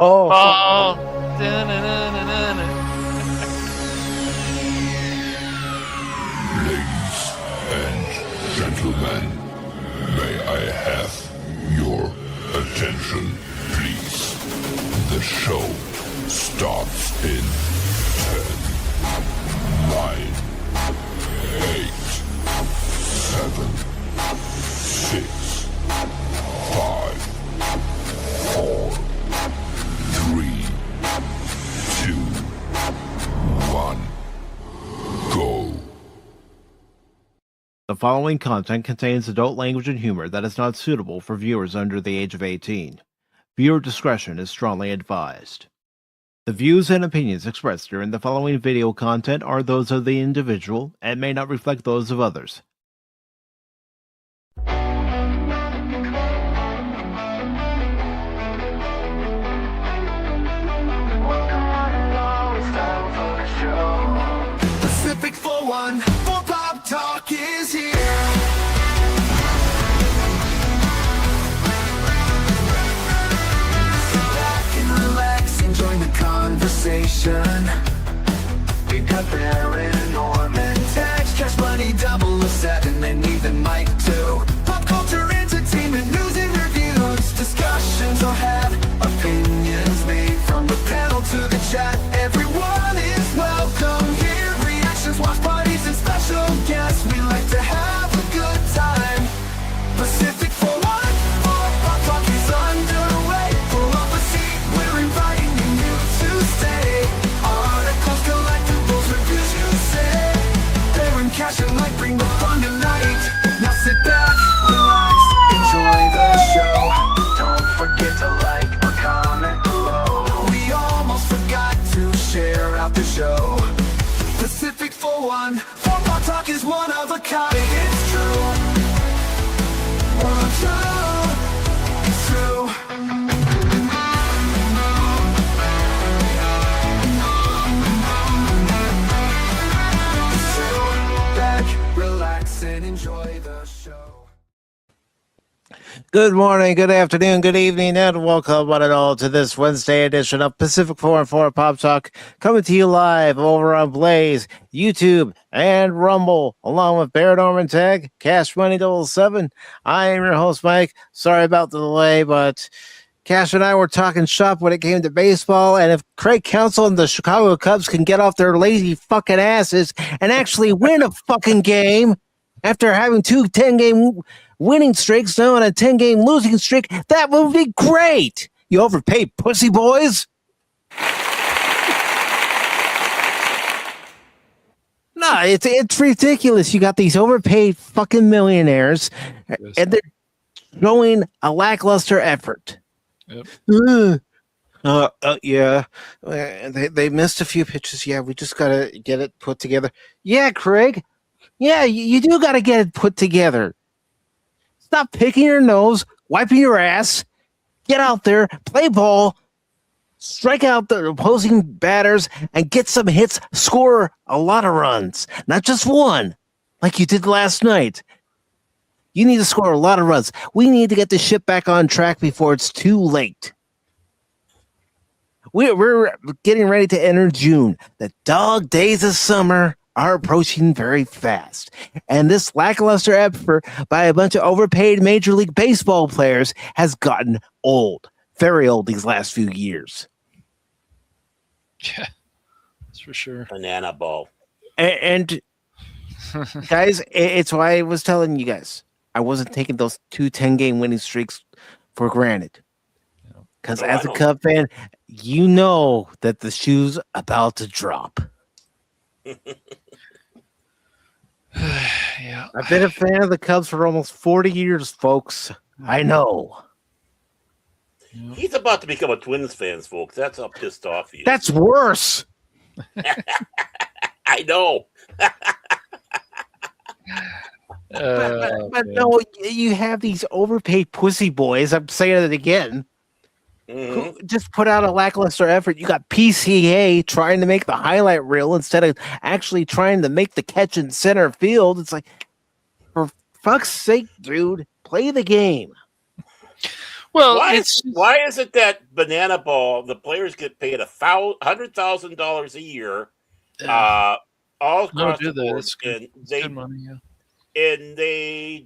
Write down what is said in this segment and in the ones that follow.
Oh. Ladies and gentlemen, may I have your attention, please? The show starts in 10, 9, 8, 7, 6, 5, 4, 3, 2, 1, go. The following content contains adult language and humor that is not suitable for viewers under the age of 18. Viewer discretion is strongly advised. The views and opinions expressed during the following video content are those of the individual and may not reflect those of others. Pacific414 Pop Talk is here. Sit back and relax and join the conversation. We've got Baron and Orman, Tagge, Cash Money 007, and even Mike too. Pop culture, entertainment, news and reviews. Discussions will have opinions made from the panel to the chat. Everyone is welcome here. Reactions, watch parties, and special guests. We like to have a good time. Pacific414 Pop Talk is underway. Pull up a seat, we're inviting you to stay. Articles, collectables, reviews, you say. Baron, Cash, and Mike bring the fun tonight. Now sit back, relax, enjoy the show. Don't forget to like or comment below. We almost forgot to share out the show. Pacific414 Pop Talk is one of a kind. It's true. It's true. Sit back, relax, and enjoy the show. Good morning, good afternoon, good evening, and welcome one and all to this Wednesday edition of Pacific414 Pop Talk, coming to you live over on Blaze, YouTube, and Rumble, along with Baron, Orman, Tagge, Cash Money 007. I am your host, Mike. Sorry about the delay, but Cash and I were talking shop when it came to baseball, and if Craig Counsell and the Chicago Cubs can get off their lazy fucking asses and actually win a fucking game after having two 10-game winning streaks now and a 10-game losing streak, that would be great. You overpaid pussy boys. No, it's ridiculous. You got these overpaid fucking millionaires, and they're showing a lackluster effort. Yep. Yeah. They missed a few pitches. Yeah, we just gotta get it put together. Yeah, Craig. Yeah, you do gotta get it put together. Stop picking your nose, wiping your ass. Get out there, play ball, strike out the opposing batters, and get some hits. Score a lot of runs, not just one, like you did last night. You need to score a lot of runs. We need to get the ship back on track before it's too late. We're getting ready to enter June. The dog days of summer are approaching very fast. And this lackluster effort by a bunch of overpaid Major League Baseball players has gotten old. Very old these last few years. Yeah, that's for sure. Banana ball. And guys, it's why I was telling you guys, I wasn't taking those two 10-game winning streaks for granted. Because as a Cub fan, you know that the shoe's about to drop. Yeah, I've been a fan of the Cubs for almost 40 years, folks. I know. He's about to become a Twins fan, folks. That's how pissed off he is. That's worse. I know. But no, you have these overpaid pussy boys. I'm saying it again. Who just put out a lackluster effort. You got PCA trying to make the highlight reel instead of actually trying to make the catch in center field. It's like, for fuck's sake, dude, play the game. Well, why is it that banana ball the players get paid $100,000 a year, all no, across do the they? board, That's good. and It's they good money. Yeah.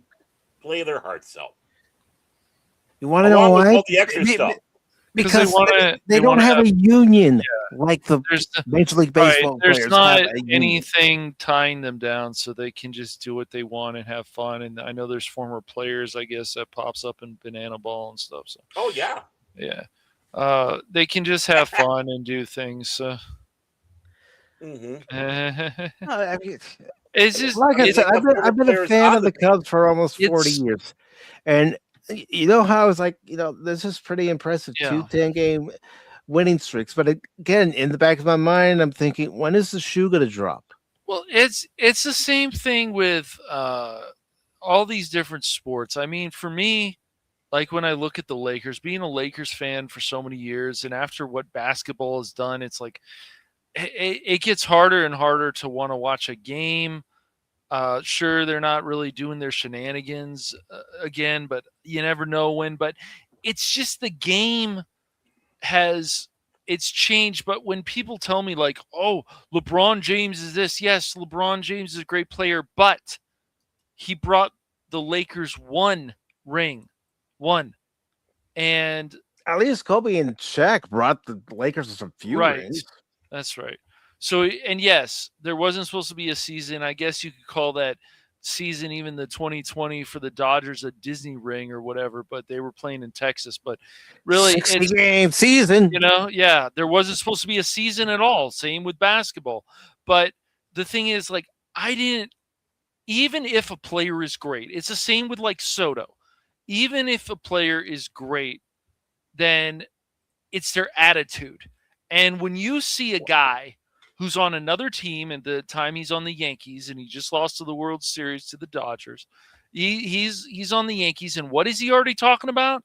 play their hearts out, You want to know along with why? all the extra stuff. Because they they don't want to have a union like the There's Major League right. Baseball There's players not have a union. anything tying them down, so they can just do what they want and have fun. And I know there's former players, I guess, that pops up in banana ball and stuff. So Oh yeah. yeah, they can just have fun and do things. So. Mm-hmm. I mean, It's just like I said, they got I've been a players fan on of the the Cubs for almost 40 It's- years, and you know how I was like, this is pretty impressive. Yeah. 2 10-game winning streaks, but again, in the back of my mind, I'm thinking, when is the shoe going to drop? Well, it's the same thing with all these different sports. I mean, for me, like when I look at the Lakers, being a Lakers fan for so many years, and after what basketball has done, it's like it gets harder and harder to want to watch a game. Sure, they're not really doing their shenanigans again, but you never know when. But it's just the game it's changed. But when people tell me like, oh, LeBron James is this, yes, LeBron James is a great player, but he brought the Lakers one ring. And At least Kobe and Shaq brought the Lakers a few right. rings. That's right. So, and yes, there wasn't supposed to be a season. I guess you could call that season, even the 2020 for the Dodgers, a Disney ring or whatever, but they were playing in Texas. But really, 60-game season. Yeah, there wasn't supposed to be a season at all. Same with basketball. But the thing is, like, even if a player is great, it's the same with like Soto. Even if a player is great, then it's their attitude. And when you see a guy who's on another team, and the time he's on the Yankees, and he just lost to the World Series to the Dodgers, he's on the Yankees, and what is he already talking about?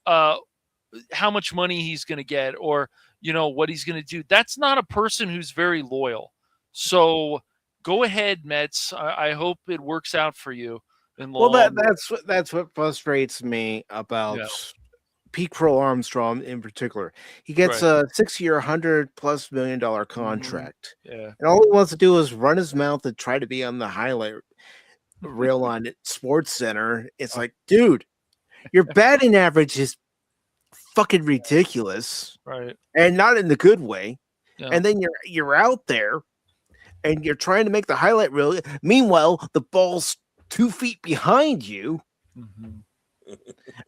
How much money he's going to get, or what he's going to do. That's not a person who's very loyal. So go ahead, Mets. I hope it works out for you. Well, that's what frustrates me about Pete Crow Armstrong in particular. He gets a 6-year, $100+ million contract, and all he wants to do is run his mouth and try to be on the highlight reel on Sports Center. It's like, dude, your batting average is fucking ridiculous, right? And not in the good way. Yeah. And then you're out there, and you're trying to make the highlight reel. Meanwhile, the ball's 2 feet behind you. Mm-hmm.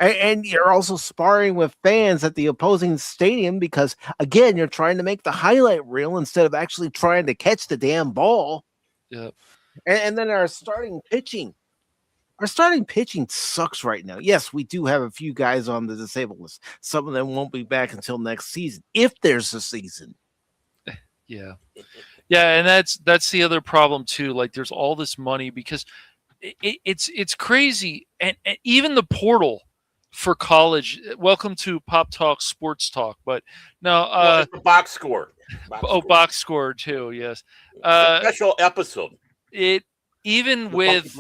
And you're also sparring with fans at the opposing stadium because, again, you're trying to make the highlight reel instead of actually trying to catch the damn ball. Yep. And then our starting pitching sucks right now. Yes, we do have a few guys on the disabled list. Some of them won't be back until next season, if there's a season. Yeah. Yeah, and that's the other problem too. Like, there's all this money because it's crazy, and even the portal for college. Welcome to Pop Talk Sports Talk, but no, it's the box score. Box score too. Yes, special episode. Even with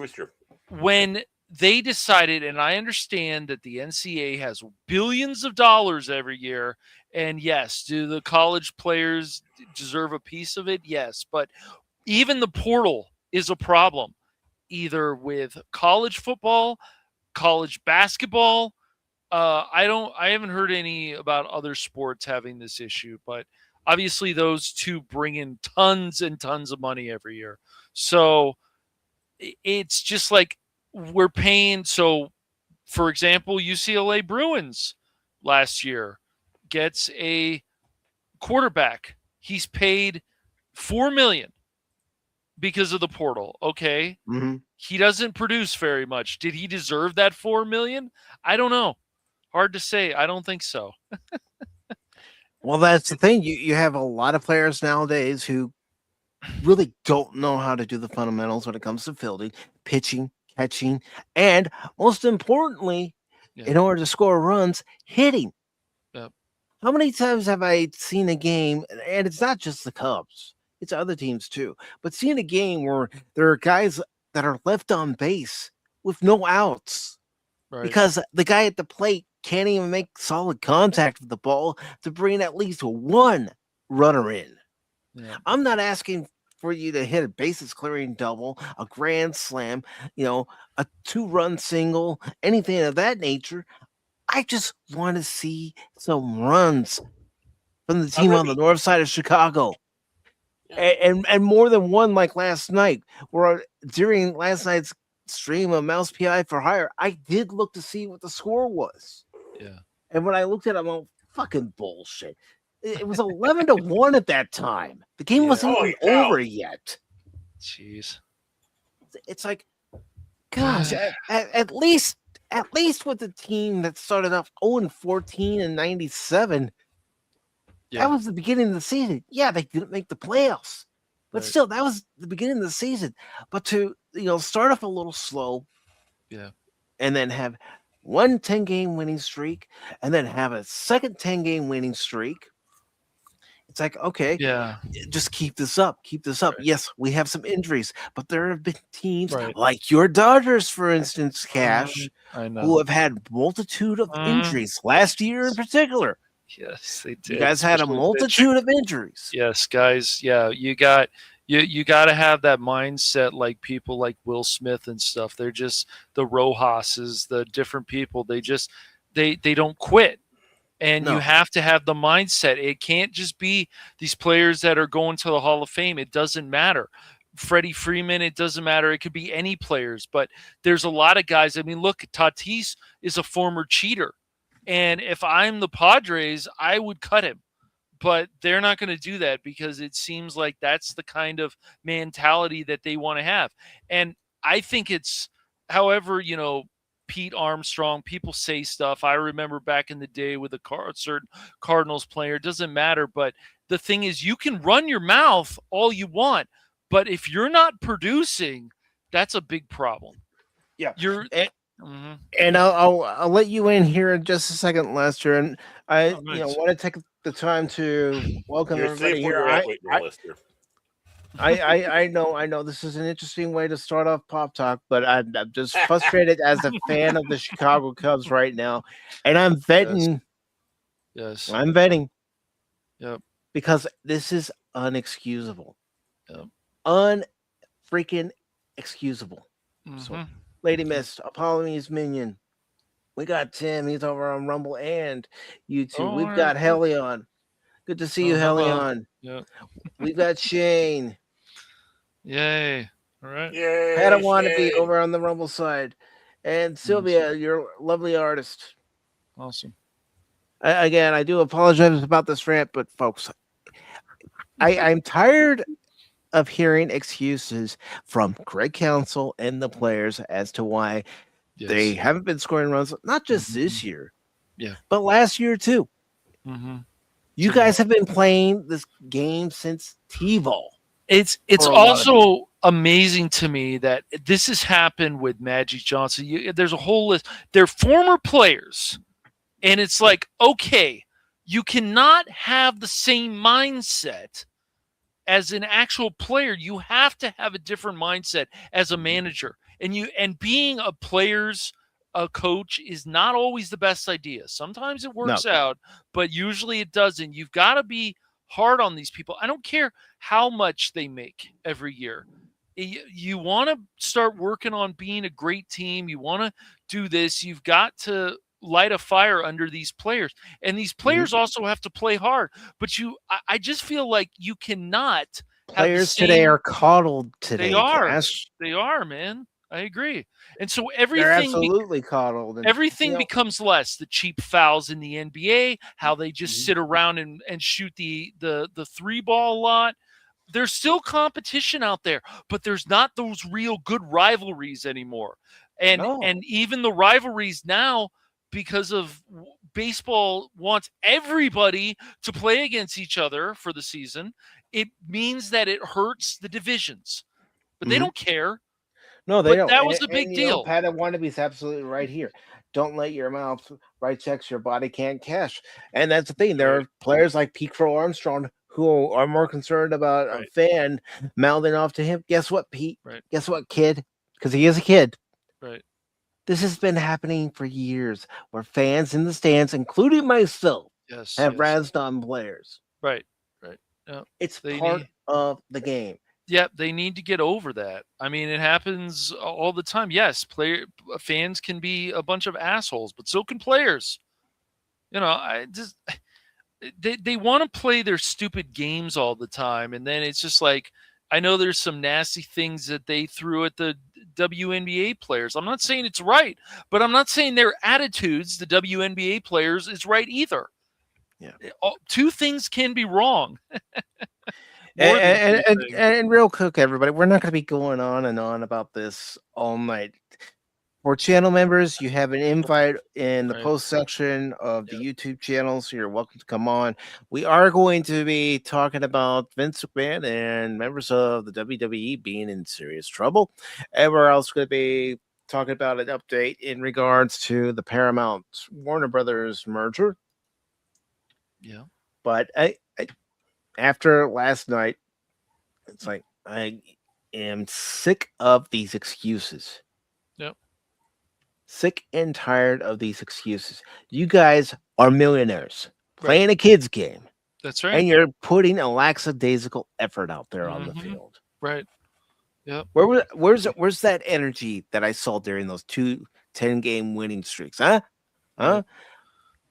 when they decided, and I understand that the NCAA has billions of dollars every year, and yes, do the college players deserve a piece of it? Yes, but even the portal is a problem. Either with college football, college basketball. I haven't heard any about other sports having this issue, but obviously those two bring in tons and tons of money every year. So it's just like we're paying. So, for example, UCLA Bruins last year gets a quarterback. He's paid $4 million. Because of the portal. Okay. Mm-hmm. He doesn't produce very much. Did he deserve that $4 million? I don't know. Hard to say. I don't think so. Well, that's the thing. You have a lot of players nowadays who really don't know how to do the fundamentals when it comes to fielding, pitching, catching, and most importantly, in order to score runs, hitting. Yep. How many times have I seen a game, and it's not just the Cubs, it's other teams too, but seeing a game where there are guys that are left on base with no outs because the guy at the plate can't even make solid contact with the ball to bring at least one runner in. Yeah. I'm not asking for you to hit a bases clearing double, a grand slam, a 2-run single, anything of that nature. I just want to see some runs from the team on the north side of Chicago. And more than one like last night, where during last night's stream of Mouse PI for Hire, I did look to see what the score was. Yeah. And when I looked at it, I'm like, fucking bullshit. It was 11-1 at that time. The game wasn't even over yet. Jeez. It's like, gosh, at least with the team that started off 0-14 in 97, that was the beginning of the season. Yeah, they didn't make the playoffs. But still, that was the beginning of the season. But to start off a little slow, and then have one 10-game winning streak, and then have a second 10-game winning streak. It's like, okay, just keep this up. Keep this up. Right. Yes, we have some injuries, but there have been teams like your Dodgers, for instance, Cash, who have had multitude of injuries last year in particular. Yes, they did. You guys had a multitude of injuries. Yes, guys. Yeah, you got to have that mindset, like people like Will Smith and stuff. They're just the Rojas's, the different people. They just they don't quit. And you have to have the mindset. It can't just be these players that are going to the Hall of Fame. It doesn't matter. Freddie Freeman, it doesn't matter. It could be any players. But there's a lot of guys. I mean, look, Tatis is a former cheater. And if I'm the Padres, I would cut him. But they're not going to do that because it seems like that's the kind of mentality that they want to have. And I think it's, however, Pete Armstrong, people say stuff. I remember back in the day with a certain Cardinals player. It doesn't matter. But the thing is, you can run your mouth all you want. But if you're not producing, that's a big problem. Yeah. And I'll let you in here in just a second, Lester. And I want to take the time to welcome everybody here. I know this is an interesting way to start off Pop Talk, but I'm just frustrated as a fan of the Chicago Cubs right now, and I'm venting. Yes. I'm venting. Yep. Because this is unexcusable. Yep. Unfreaking excusable. Mm-hmm. So, Lady Mist, Apollonie's Minion. We got Tim. He's over on Rumble and YouTube. We've got Helion. Good to see you, Helion. Yep. We've got Shane. Yay. All right. Yay. Padawan over on the Rumble side. And Sylvia, your lovely artist. Awesome. Again, I do apologize about this rant, but folks, I'm tired of hearing excuses from Greg Counsell and the players as to why they haven't been scoring runs, not just this year, but last year too. Mm-hmm. You guys have been playing this game since T-ball. It's also amazing to me that this has happened with Magic Johnson. There's a whole list. They're former players, and it's like, okay, you cannot have the same mindset as an actual player. You have to have a different mindset as a manager. And being a coach is not always the best idea. Sometimes it works out, but usually it doesn't. You've got to be hard on these people. I don't care how much they make every year. You want to start working on being a great team. You want to do this. You've got to light a fire under these players. And these players also have to play hard. But I just feel like you cannot. Players today are coddled today. They are. Cash. They are, man. I agree. And so everything, they're absolutely coddled. And, everything becomes less. The cheap fouls in the NBA, how they just sit around and shoot the three ball a lot. There's still competition out there, but there's not those real good rivalries anymore. And even the rivalries now, because of baseball wants everybody to play against each other for the season, it means that it hurts the divisions. But they don't care. No, they don't. That was a big deal. Pat Wannabe's absolutely right here. Don't let your mouth write checks your body can't cash. And that's the thing. There are players like Pete Crow Armstrong who are more concerned about a fan mouthing off to him. Guess what, Pete? Right. Guess what, kid? Because he is a kid. Right. This has been happening for years, where fans in the stands, including myself, Yes, have yes. razzed on players. Right, right. Yeah. It's They part need of the game. Yep, they need to get over that. I mean, it happens all the time. Yes, fans can be a bunch of assholes, but so can players. I just they want to play their stupid games all the time, and then it's just like I know there's some nasty things that they threw at the WNBA players. I'm not saying it's right, but I'm not saying their attitudes, the WNBA players, is right either. Yeah. Two things can be wrong. More than And, two and, things. and real quick, everybody, we're not going to be going on and on about this all night. For channel members, you have an invite in the Right. post section of the YouTube channel, so you're welcome to come on. We are going to be talking about Vince McMahon and members of the WWE being in serious trouble. And we're also going to be talking about an update in regards to the Paramount Warner Brothers merger. Yeah. But after last night, it's like I am sick of these excuses. Yep. Sick and tired of these excuses. You guys are millionaires playing a kid's game. That's right. And you're putting a lackadaisical effort out there on the field. Right. Yep. Where's that energy that I saw during those 2 10-game winning streaks? Huh? Right.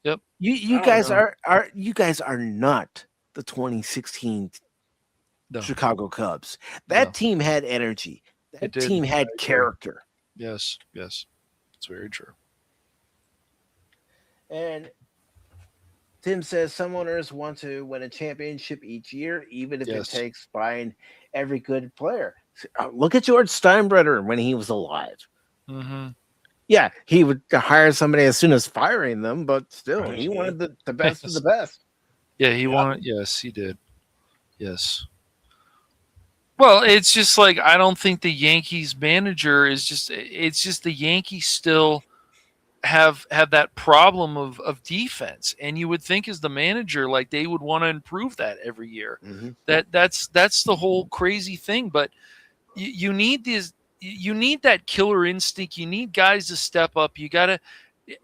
Yep. You guys are you guys are not the 2016 Chicago Cubs. That team had energy. That team had character. Yes, yes. It's very true. And Tim says some owners want to win a championship each year, even if it takes buying every good player. Look at George Steinbrenner when he was alive. Mm-hmm. Yeah, he would hire somebody as soon as firing them, but still, he wanted the best of the best. Yeah, he wanted. Yes, he did. Yes. Well, it's just like I don't think the Yankees manager is just. It's just the Yankees still have that problem of defense, and you would think as the manager, like they would want to improve that every year. Mm-hmm. That's the whole crazy thing. But you need these. You need that killer instinct. You need guys to step up. You gotta,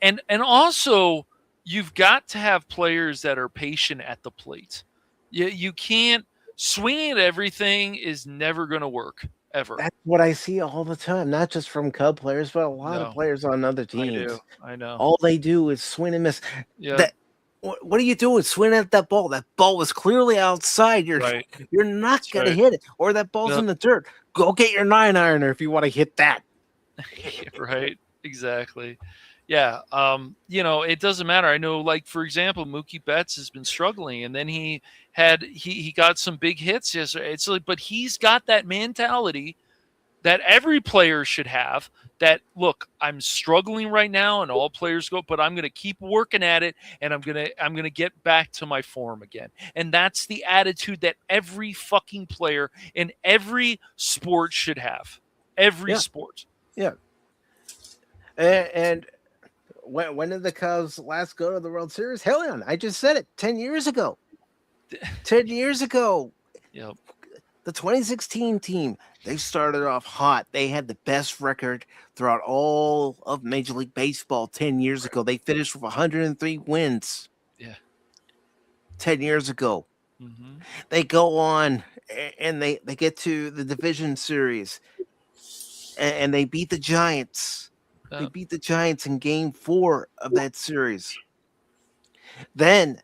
and also you've got to have players that are patient at the plate. You can't. Swinging at everything is never going to work, ever. That's what I see all the time, not just from Cub players, but a lot of players on other teams. I know. All they do is swing and miss. Yeah. What are you doing? Swing at that ball. That ball was clearly outside. You're not going to hit it. Or that ball's in the dirt. Go get your 9-ironer if you want to hit that. Right. Exactly. Yeah. It doesn't matter. I know, like, for example, Mookie Betts has been struggling, and then he got some big hits yesterday. It's like, but he's got that mentality that every player should have, that look, I'm struggling right now, and all players go, but I'm going to keep working at it, and I'm going to get back to my form again. And that's the attitude that every fucking player in every sport should have. Every sport. Yeah. And when did the Cubs last go to the World Series? Hell yeah, I just said it 10 years ago. 10 years ago. Yep. The 2016 team, they started off hot. They had the best record throughout all of Major League Baseball 10 years ago. They finished with 103 wins. Yeah. 10 years ago. Mm-hmm. They go on and they get to the division series and they beat the Giants. They beat the Giants in game 4 of that series. Then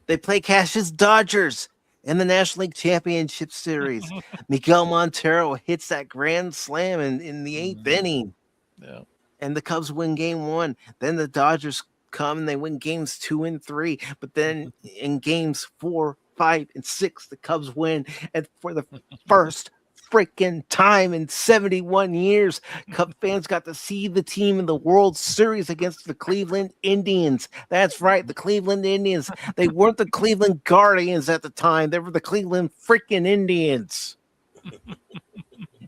they play Cash's Dodgers in the National League Championship Series. Miguel Montero hits that grand slam in the 8th inning. Yeah. And the Cubs win game 1. Then the Dodgers come and they win games 2 and 3. But then in games 4, 5, and 6, the Cubs win. And for the first freaking time in 71 years, Cub fans got to see the team in the World Series against the Cleveland Indians. That's right, the Cleveland Indians. They weren't the Cleveland Guardians at the time. They were the Cleveland freaking Indians.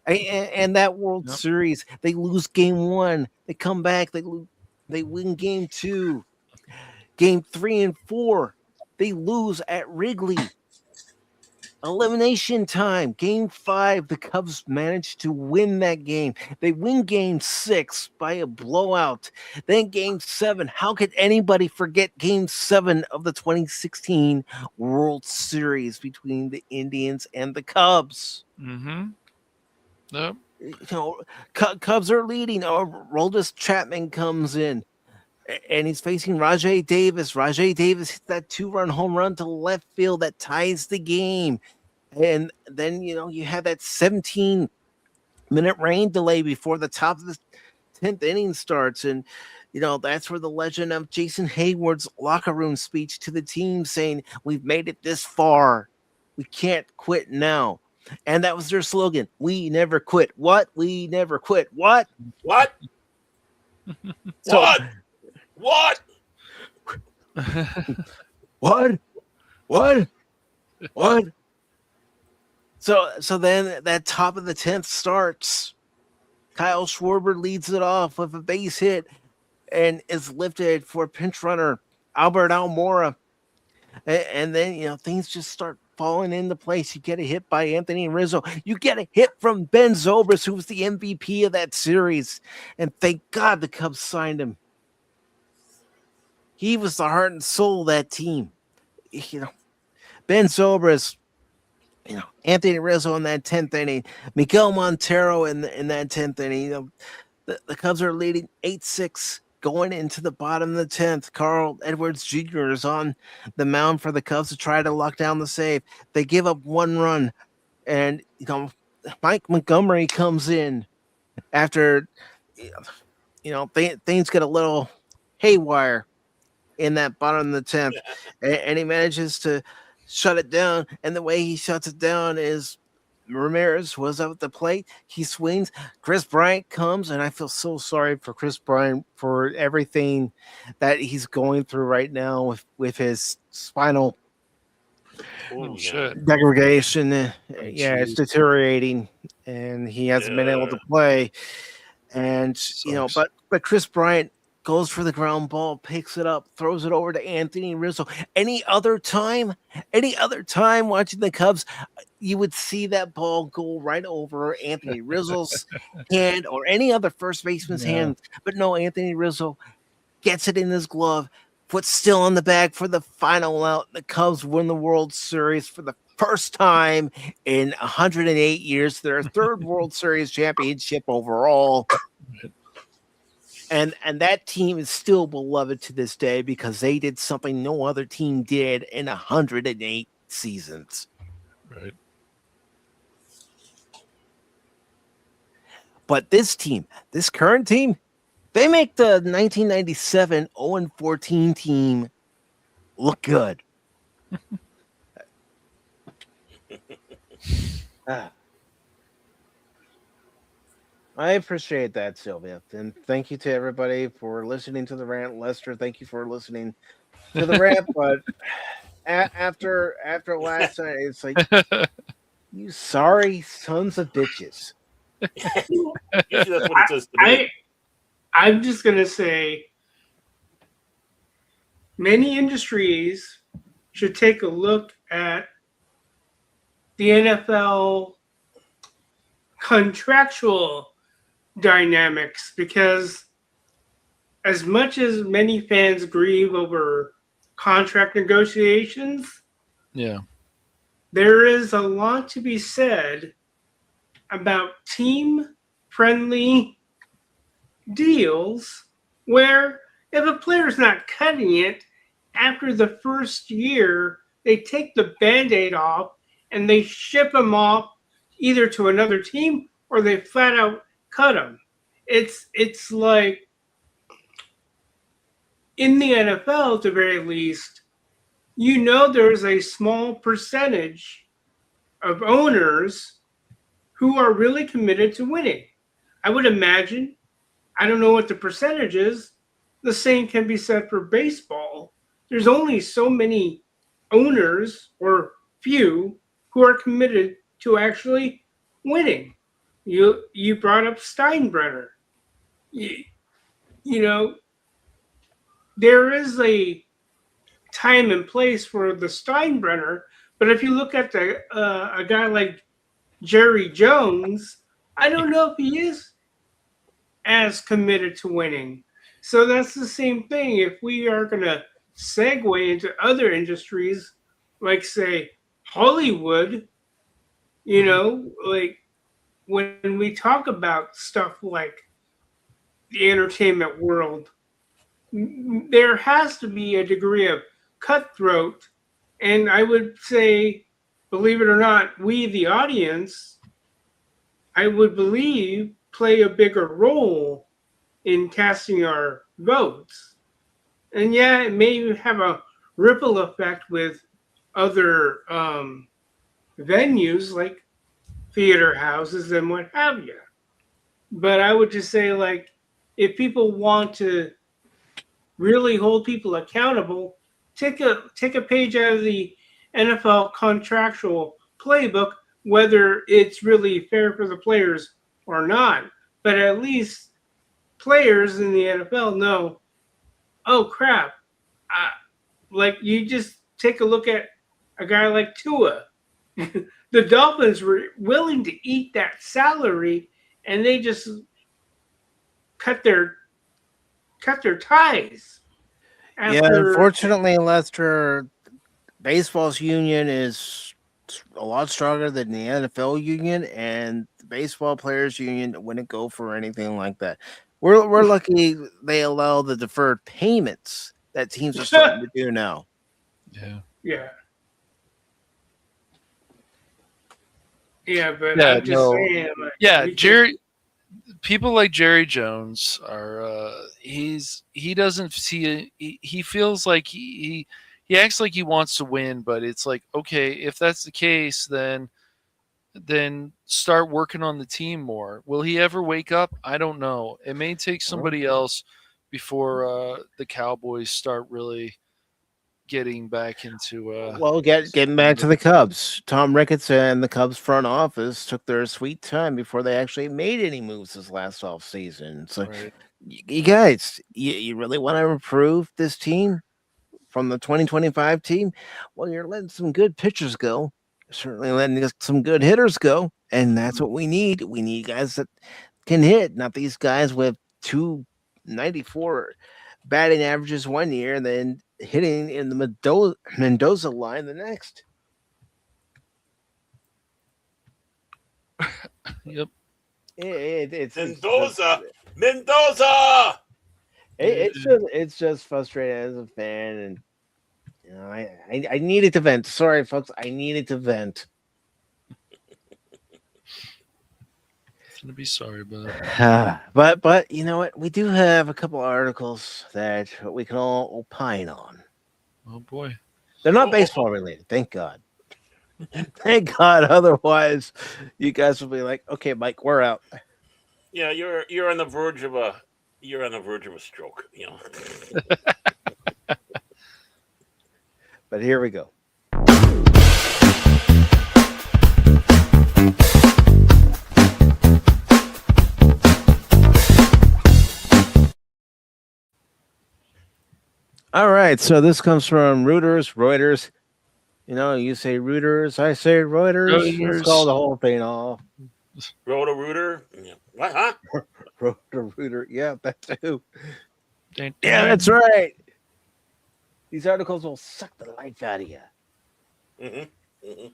And that World Series, they lose game 1. They come back, they win game 2. Game 3 and 4, they lose at Wrigley. elimination time, game 5, the Cubs managed to win that game. They win game 6 by a blowout. Then game 7, how could anybody forget game 7 of the 2016 World Series between the Indians and the Cubs? Mm-hmm. Yep. Cubs are leading. Roldis Chapman comes in, and he's facing Rajai Davis. Rajai Davis hit that 2-run home run to left field that ties the game. And then, you have that 17-minute rain delay before the top of the 10th inning starts. And, that's where the legend of Jason Hayward's locker room speech to the team saying, "We've made it this far. We can't quit now." And that was their slogan. "We never quit." What? We never quit. What? What? So, What? What? What? What? So then that top of the 10th starts. Kyle Schwarber leads it off with a base hit and is lifted for pinch runner Albert Almora. And then, things just start falling into place. You get a hit by Anthony Rizzo. You get a hit from Ben Zobrist, who was the MVP of that series. And thank God the Cubs signed him. He was the heart and soul of that team. Ben Zobrist, Anthony Rizzo in that 10th inning, Miguel Montero in that 10th inning. The Cubs are leading 8-6 going into the bottom of the 10th. Carl Edwards Jr. is on the mound for the Cubs to try to lock down the save. They give up 1 run, and Mike Montgomery comes in after things get a little haywire in that bottom of the 10th, and he manages to shut it down. And the way he shuts it down is Ramirez was up at the plate. He swings. Chris Bryant comes, and I feel so sorry for Chris Bryant for everything that he's going through right now with his spinal degradation. It's deteriorating, and he hasn't been able to play. And but Chris Bryant goes for the ground ball, picks it up, throws it over to Anthony Rizzo. Any other time watching the Cubs, you would see that ball go right over Anthony Rizzo's hand or any other first baseman's hand. But no, Anthony Rizzo gets it in his glove, foot's still on the bag for the final out. The Cubs win the World Series for the first time in 108 years. Their 3rd World Series championship overall. And that team is still beloved to this day because they did something no other team did in 108 seasons. Right. But this current team, they make the 1997 0-14 team look good. I appreciate that, Sylvia. And thank you to everybody for listening to the rant. Lester, thank you for listening to the rant. But after last night, it's like, you sorry sons of bitches. Usually that's what it says to me. I'm just going to say many industries should take a look at the NFL contractual dynamics, because as much as many fans grieve over contract negotiations, there is a lot to be said about team-friendly deals where if a player's not cutting it after the first year, they take the Band-Aid off and they ship him off either to another team or they flat out cut him. It's like in the NFL, at the very least, there's a small percentage of owners who are really committed to winning. I would imagine, I don't know what the percentage is, the same can be said for baseball. There's only so many owners, or few, who are committed to actually winning. You brought up Steinbrenner. There is a time and place for the Steinbrenner, But if you look at a guy like Jerry Jones, I don't know if he is as committed to winning. So that's the same thing. If we are going to segue into other industries, like, say, Hollywood, like when we talk about stuff like the entertainment world, there has to be a degree of cutthroat. And I would say, believe it or not, we, the audience, I would believe, play a bigger role in casting our votes. And yeah, it may have a ripple effect with other venues like theater houses and what have you. But I would just say, like, if people want to really hold people accountable, take a page out of the NFL contractual playbook, whether it's really fair for the players or not. But at least players in the NFL know, oh crap, like you just take a look at a guy like Tua. The Dolphins were willing to eat that salary, and they just cut their ties Yeah, after. unfortunately, Lester, baseball's union is a lot stronger than the NFL union, and the baseball players union wouldn't go for anything like that. We're lucky they allow the deferred payments that teams are starting to do now. Yeah. Yeah. Yeah, but Yeah, I'm just saying. Like, Yeah, Jerry. People like Jerry Jones are. He doesn't see. He feels like he acts like he wants to win, but it's like, okay, if that's the case, then start working on the team more. Will he ever wake up? I don't know. It may take somebody else before the Cowboys start really getting back into. Well, getting back to the Cubs, Tom Ricketts and the Cubs front office took their sweet time before they actually made any moves this last off season. So, Right. you guys, you really want to improve this team from the 2025 team? Well, you're letting some good pitchers go. Certainly letting some good hitters go, and that's what we need. We need guys that can hit, not these guys with 294 batting averages one year and then hitting in the Mendoza line the next. Yep. It's Mendoza. It's just frustrating as a fan, and I needed to vent. Sorry, folks, I needed to vent. Nothing to be sorry about. But you know what? We do have a couple articles that we can all opine on. Oh boy. They're not baseball related, thank God. Thank God. Otherwise, you guys will be like, okay, Mike, we're out. Yeah, you're on the verge of a stroke. But here we go. All right, so this comes from Reuters. You say Reuters, I say Reuters. Let's call the whole thing off. Roto-Rooter? Yeah. What, huh? Roto-Rooter, yeah, that too. Yeah, that's right. These articles will suck the life out of you. Mm-hmm. Mm-hmm.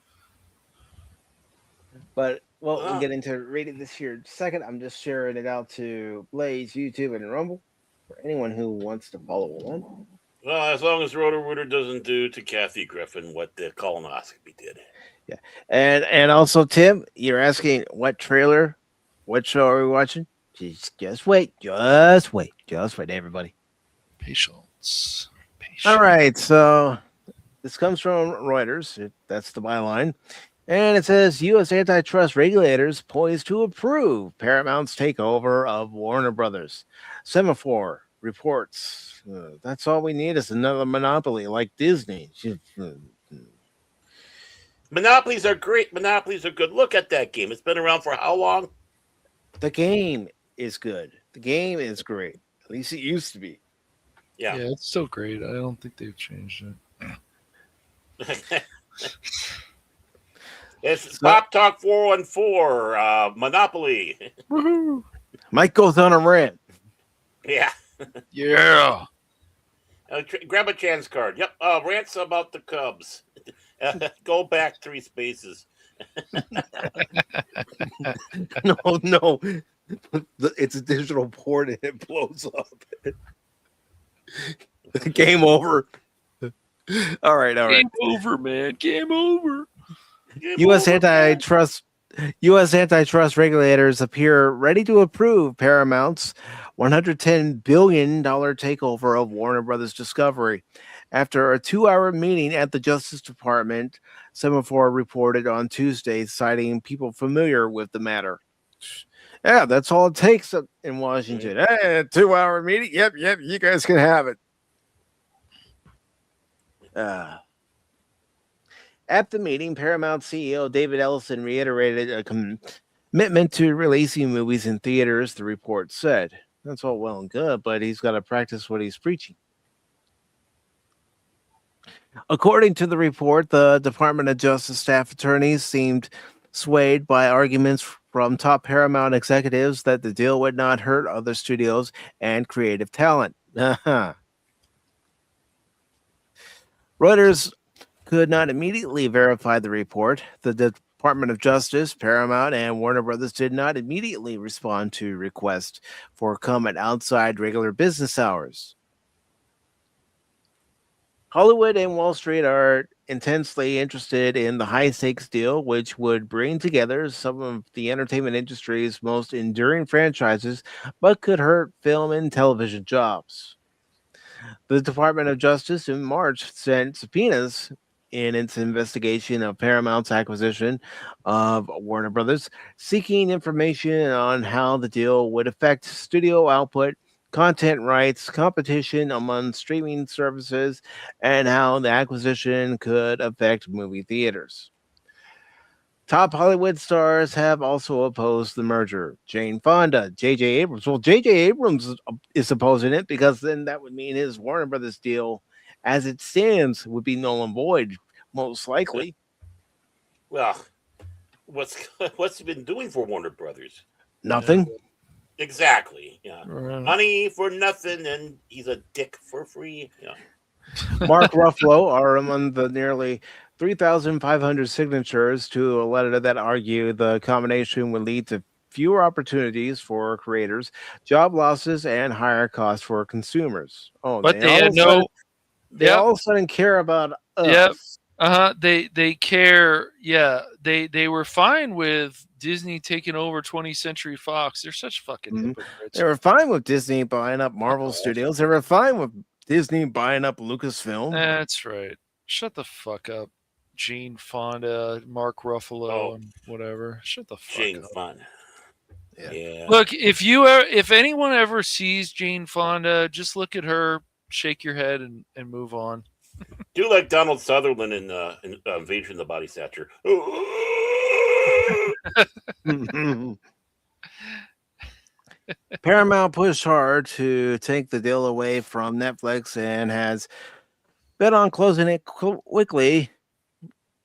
But we'll get into reading this here in a second. I'm just sharing it out to Blaze, YouTube, and Rumble for anyone who wants to follow along. Well, as long as Roto-Rooter doesn't do to Kathy Griffin what the colonoscopy did. Yeah, and also Tim, you're asking what trailer, what show are we watching? Just wait, everybody. Patience. All right, so this comes from Reuters. That's the byline. And it says U.S. antitrust regulators poised to approve Paramount's takeover of Warner Brothers. Semaphore reports. That's all we need is another monopoly like Disney. Monopolies are great. Monopolies are good. Look at that game. It's been around for how long? The game is good. The game is great. At least it used to be. Yeah, it's still great. I don't think they've changed it. It's Pop Talk 414, Monopoly. Woohoo! Mike goes on a rant. Yeah. Yeah. Grab a chance card. Yep. Rants about the Cubs. Go back 3 spaces. No. It's a digital port and it blows up. Game over. All right. Game over, man. Game over. U.S. antitrust regulators appear ready to approve Paramount's $110 billion takeover of Warner Brothers Discovery. After a 2-hour meeting at the Justice Department, Semaphore reported on Tuesday, citing people familiar with the matter. Yeah, that's all it takes in Washington. Hey, a 2-hour meeting? Yep, you guys can have it. At the meeting, Paramount CEO David Ellison reiterated a commitment to releasing movies in theaters, the report said. That's all well and good, but he's got to practice what he's preaching. According to the report, the Department of Justice staff attorneys seemed swayed by arguments from top Paramount executives that the deal would not hurt other studios and creative talent. Reuters could not immediately verify the report. The Department of Justice, Paramount, and Warner Brothers did not immediately respond to requests for comment outside regular business hours. Hollywood and Wall Street are intensely interested in the high-stakes deal, which would bring together some of the entertainment industry's most enduring franchises, but could hurt film and television jobs. The Department of Justice in March sent subpoenas in its investigation of Paramount's acquisition of Warner Brothers, seeking information on how the deal would affect studio output, content rights, competition among streaming services, and how the acquisition could affect movie theaters. Top Hollywood stars have also opposed the merger. Jane Fonda, J.J. Abrams. Well, J.J. Abrams is opposing it because then that would mean his Warner Brothers deal, as it stands, would be null and void, most likely. Well, what's he been doing for Warner Brothers? Nothing. Exactly. Yeah. Money for nothing, and he's a dick for free. Yeah. Mark Ruffalo are among the nearly 3,500 signatures to a letter that argue the combination would lead to fewer opportunities for creators, job losses, and higher costs for consumers. Oh, but they had no. They all of a sudden care about us. Yep. They care. Yeah. They were fine with Disney taking over 20th Century Fox. They're such fucking hypocrites. They were fine with Disney buying up Marvel Studios. They were fine with Disney buying up Lucasfilm. That's right. Shut the fuck up. Jane Fonda, Mark Ruffalo, and whatever. Shut the fuck up. Jane Fonda. Yeah. Look, if anyone ever sees Jane Fonda, just look at her, shake your head, and move on. Do like Donald Sutherland in Invasion of the Body Snatcher. Paramount pushed hard to take the deal away from Netflix and has bet on closing it quickly,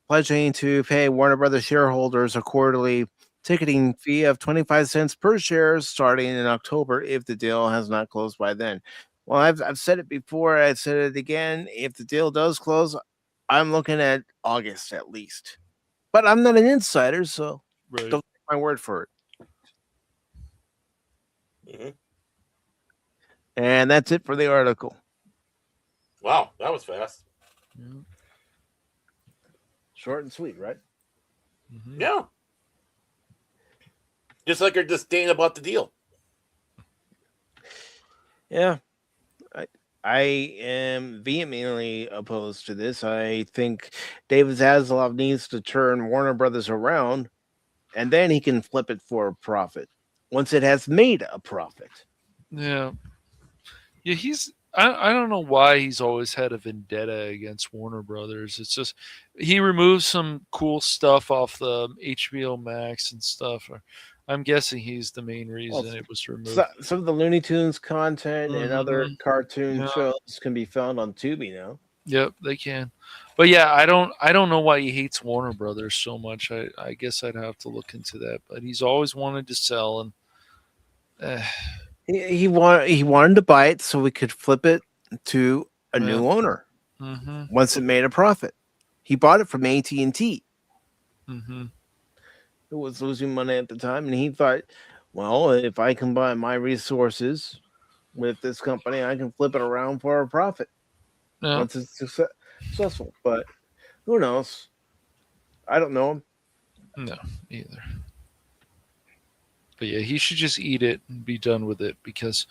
pledging to pay Warner Brothers shareholders a quarterly ticketing fee of 25 cents per share starting in October if the deal has not closed by then. Well, I've said it before. I said it again. If the deal does close, I'm looking at August at least. But I'm not an insider, so don't take my word for it. Mm-hmm. And that's it for the article. Wow, that was fast. Yeah. Short and sweet, right? Mm-hmm. Yeah. Just like her disdain about the deal. Yeah. I am vehemently opposed to this. I think David Zaslav needs to turn Warner Brothers around, and then he can flip it for a profit once it has made a profit. Yeah. Yeah, I don't know why he's always had a vendetta against Warner Brothers. It's just he removed some cool stuff off the HBO Max and stuff. I'm guessing he's the main reason it was removed. Some of the Looney Tunes content and other cartoon shows can be found on Tubi now. Yep, they can. But yeah, I don't know why he hates Warner Brothers so much. I guess I'd have to look into that. But he's always wanted to sell, and uh, He wanted to buy it so we could flip it to a yeah. new owner Mm-hmm. once it made a profit. He bought it from AT&T, Mm-hmm. who was losing money at the time, and he thought, well, if I combine my resources with this company, I can flip it around for a profit Yeah. once it's successful. But who knows? I don't know him. No, either. But yeah, he should just eat it and be done with it because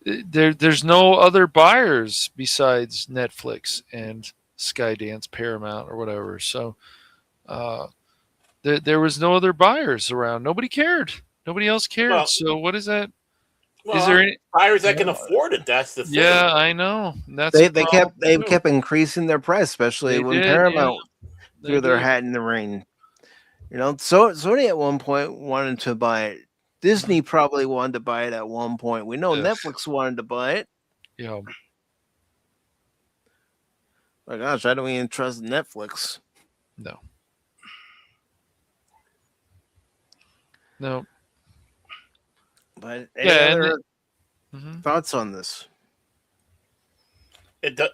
there's no other buyers besides Netflix and Skydance, Paramount, or whatever. So uh, there was no other buyers around. Nobody cared. Nobody else cared. Well, So what is that? well, Is there any? buyers that can afford it? That's the thing. Yeah, I know. That's They the problem too. kept increasing their price, especially They when did, yeah. Paramount They threw their did. hat in the ring. You know, so Sony at one point wanted to buy it. Disney probably wanted to buy it at one point. We know Yeah. Netflix wanted to buy it. Yeah. My gosh, I don't even trust Netflix. No. No. But any Yeah, and other Mhm. thoughts on this? It does,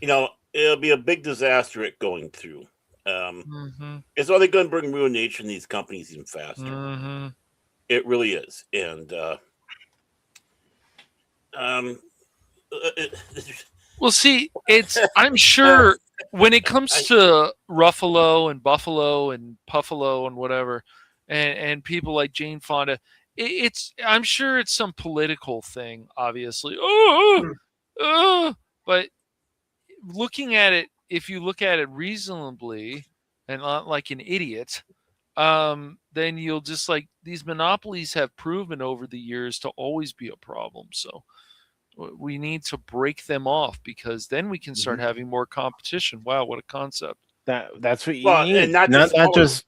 it'll be a big disaster at going through. Mhm. It's only going to bring ruination in these companies even faster. Mhm. It really is, and Well, see, I'm sure when it comes to Ruffalo and Buffalo and Puffalo and whatever, and people like Jane Fonda, I'm sure it's some political thing, obviously. But looking at it, if you look at it reasonably and not like an idiot, then you'll just like these monopolies have proven over the years to always be a problem. So we need to break them off because then we can start having more competition. Wow, what a concept! That's what you well, need. and not Not just Hollywood. just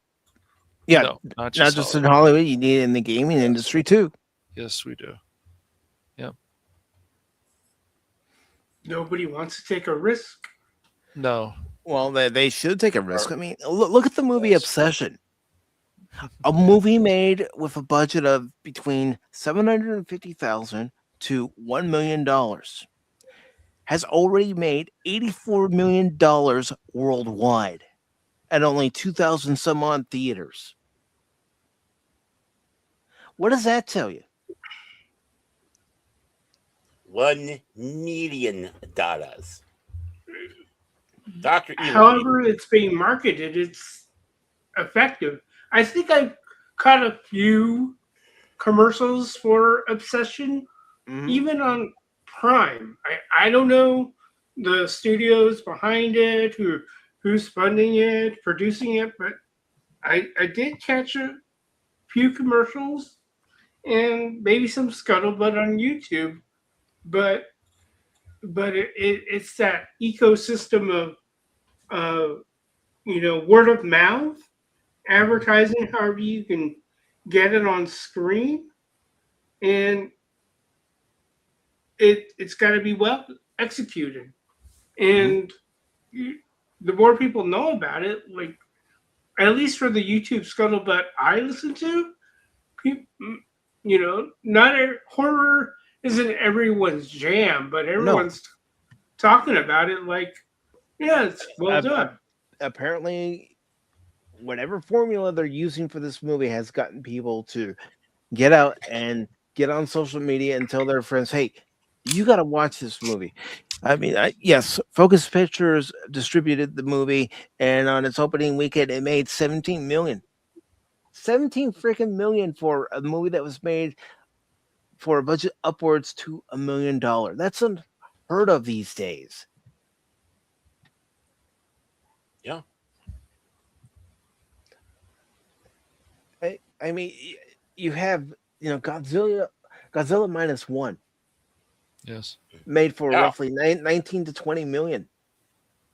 yeah, No, not not just, just in Hollywood. Hollywood. You need it in the gaming industry too. Yes, we do. Yeah. Nobody wants to take a risk. No. Well, they should take a risk. I mean, look at the movie Obsession. A movie made with a budget of between $750,000 to $1 million has already made $84 million worldwide at only 2,000 some odd theaters. What does that tell you? $1 million. Dr. Evil. However, it's being marketed, it's effective. I think I've caught a few commercials for Obsession, even on Prime. I don't know the studios behind it, who's funding it, producing it, but I did catch a few commercials and maybe some scuttlebutt on YouTube, but it's that ecosystem of word of mouth advertising, however you can get it on screen, and it's got to be well executed, and the more people know about it, like at least for the YouTube scuttlebutt I listen to, people, not horror isn't everyone's jam, but everyone's talking about it like, yeah, it's well done. Apparently, whatever formula they're using for this movie has gotten people to get out and get on social media and tell their friends, hey, you got to watch this movie. I mean, yes, Focus Pictures distributed the movie, and on its opening weekend, it made 17 million. 17 freaking million for a movie that was made for a budget upwards to $1 million. That's unheard of these days. Yeah. I mean, you have Godzilla -1. Yes. Made for roughly 19 to 20 million,